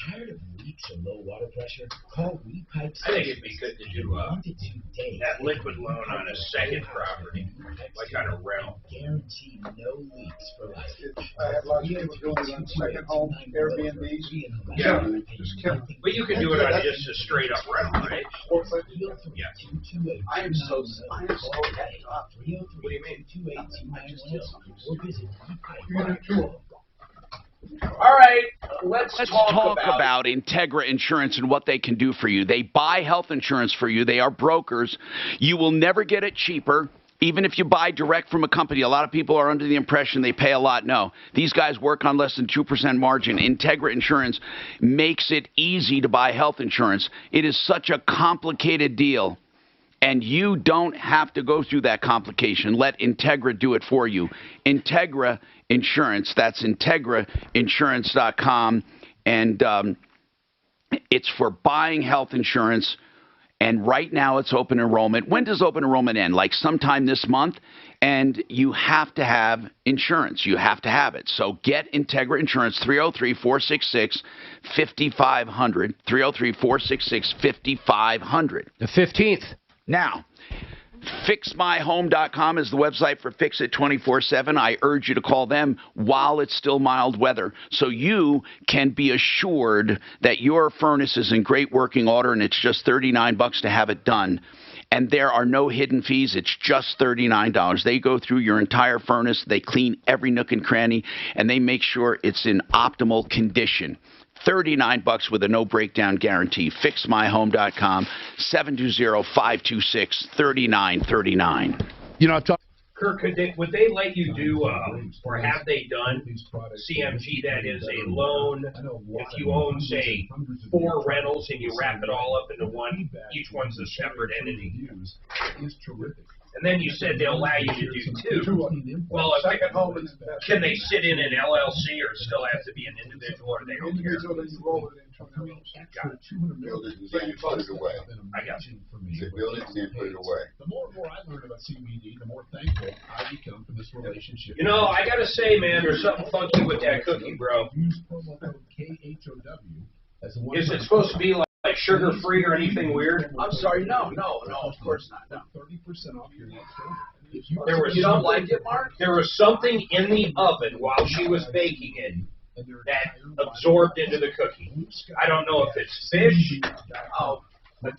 Tired of leaks and low water pressure? Call Repipe I think it'd be good to do that liquid loan on a second property, like on a rental. Guarantee no leaks for life. I have lots of people doing it on second home, Airbnbs. Yeah, but you can do it on just a straight up rental, right? Yeah. I am so catched up. What do you mean? All right, let's talk about Integra Insurance and what they can do for you. They buy health insurance for you. They are brokers. You will never get it cheaper, even if you buy direct from a company. A lot of people are under the impression they pay a lot. No, these guys work on less than 2% margin. Integra Insurance makes it easy to buy health insurance. It is such a complicated deal. And you don't have to go through that complication. Let Integra do it for you. Integra Insurance, that's integrainsurance.com. And it's for buying health insurance. And right now it's open enrollment. When does open enrollment end? Like sometime this month? And you have to have insurance. You have to have it. So get Integra Insurance, 303-466-5500. 303-466-5500. The 15th. Now, FixMyHome.com is the website for Fix It 24/7. I urge you to call them while it's still mild weather so you can be assured that your furnace is in great working order and it's just $39 to have it done. And there are no hidden fees. It's just $39. They go through your entire furnace. They clean every nook and cranny, and they make sure it's in optimal condition. $39 with a no breakdown guarantee. FixMyHome.com, 720-526-3939. You know, I'm talking. Kirk, would they let you do, or have they done CMG, that is a loan, if you own, say, 4 rentals and you wrap it all up into one, each one's a separate entity? And then you said they'll allow you to do 2. Well, can they sit in an LLC or still have to be an individual, or they don't care? Build it and put it away. I got you. Build it and put it away. The more and more I learn about CBD, the more thankful I become for this relationship. You know, I gotta say, man, there's something funky with that cookie, bro. Use promo code KHOW as the one. Is it supposed to be like sugar-free or anything weird? I'm sorry, no, of course not. No. 30% off your next You order. don't like it, Mark? There was something in the oven while she was baking it that absorbed into the cookie. I don't know if it's fish, a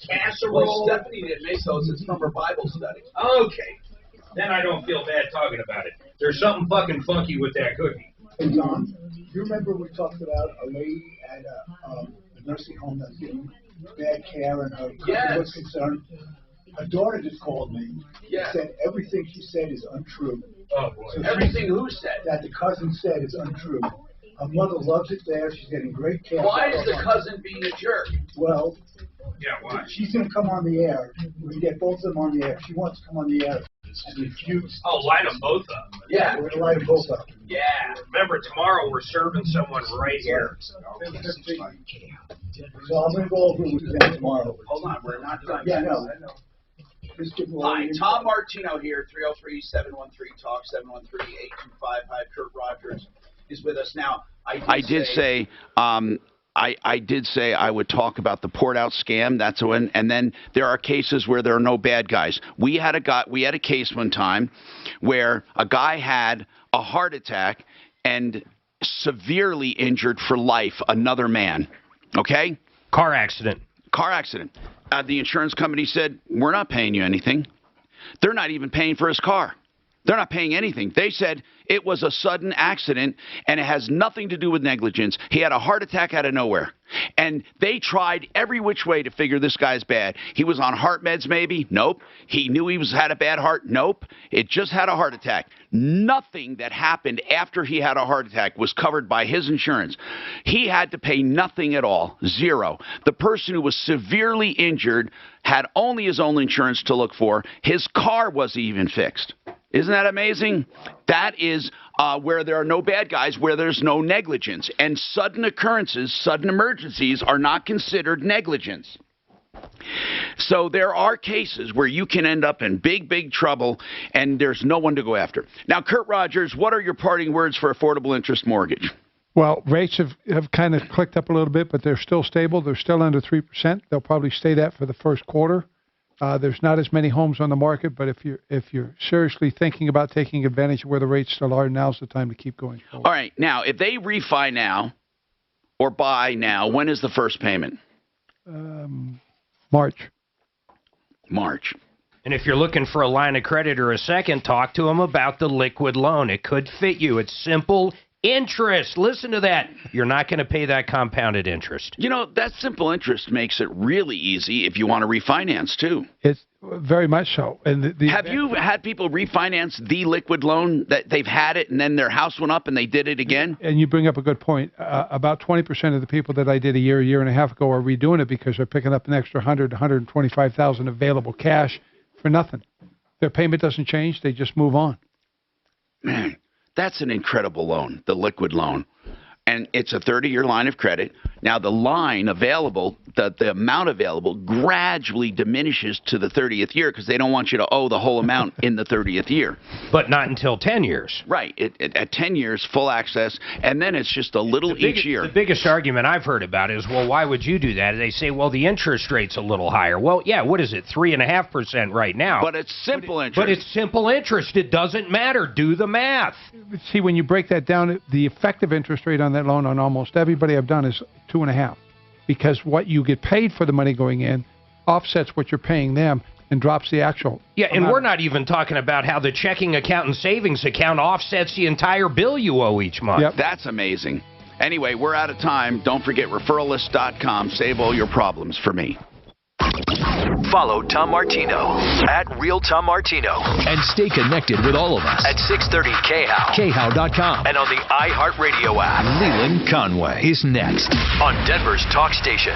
casserole. Well, Stephanie didn't make those. It's from her Bible study. Okay. Then I don't feel bad talking about it. There's something fucking funky with that cookie. Hey, John, you remember we talked about a lady at a nursing home that's getting bad care and her cousin was concerned? Her daughter just called me. Yeah. Said everything she said is untrue. Oh, boy. So Everything who said? that the cousin said is untrue. Her mother loves it there. She's getting great care. Why is the cousin being a jerk? Well, yeah, why? She's going to come on the air. We can get both of them on the air. She wants to come on the air and refute. Oh, line them both up. Yeah, we're going to line them both up. Yeah. Remember, tomorrow we're serving someone right here. So I'm going to go over it with them tomorrow. Hold on, we're not done. Yeah, no. Hi, Tom Martino here, 303-713-TALK, 713-825. Hi, Kurt Rogers is with us now. I did say I would talk about the port out scam. That's when, and then there are cases where there are no bad guys. We had a case one time where a guy had a heart attack and severely injured for life another man. Okay? Car accident. Car accident. The insurance company said, we're not paying you anything. They're not even paying for his car. They're not paying anything. They said it was a sudden accident and it has nothing to do with negligence. He had a heart attack out of nowhere. And they tried every which way to figure this guy's bad. He was on heart meds maybe? Nope. He knew he had a bad heart? Nope. It just had a heart attack. Nothing that happened after he had a heart attack was covered by his insurance. He had to pay nothing at all. Zero. The person who was severely injured had only his own insurance to look for. His car wasn't even fixed. Isn't that amazing? That is where there are no bad guys, where there's no negligence. And sudden occurrences, sudden emergencies are not considered negligence. So there are cases where you can end up in big, big trouble and there's no one to go after. Now, Kurt Rogers, what are your parting words for affordable interest mortgage? Well, rates have kind of clicked up a little bit, but they're still stable. They're still under 3%. They'll probably stay that for the first quarter. There's not as many homes on the market, but if you're seriously thinking about taking advantage of where the rates still are, now's the time to keep going forward. All right. Now, if they refi now or buy now, when is the first payment? March. And if you're looking for a line of credit or a second, talk to them about the liquid loan. It could fit you. It's simple interest. Listen to that. You're not going to pay that compounded interest. You know, that simple interest makes it really easy if you want to refinance, too. It's very much so. And have you had people refinance the liquid loan that they've had it and then their house went up and they did it again? And you bring up a good point. About 20% of the people that I did a year and a half ago are redoing it because they're picking up an extra $100,000 to $125,000 available cash for nothing. Their payment doesn't change. They just move on. Man, that's an incredible loan, the liquid loan. And it's a 30-year line of credit. Now, the line available, the amount available gradually diminishes to the 30th year because they don't want you to owe the whole amount in the 30th year. But not until 10 years. Right. At 10 years, full access, and then it's just a little each year. The biggest argument I've heard about is, well, why would you do that? They say, well, the interest rate's a little higher. Well, yeah, what is it, 3.5% right now? But it's simple interest. But it's simple interest. It doesn't matter. Do the math. See, when you break that down, the effective interest rate on that loan on almost everybody I've done is 2.5, because what you get paid for the money going in offsets what you're paying them and drops the actual. Yeah, and we're not even talking about how the checking account and savings account offsets the entire bill you owe each month. Yep. That's amazing. Anyway, we're out of time. Don't forget referralist.com. Save all your problems for me. Follow Tom Martino at Real Tom Martino. And stay connected with all of us at 630 KHOW, KHOW.com, and on the iHeartRadio app. Leland Conway is next on Denver's Talk Station.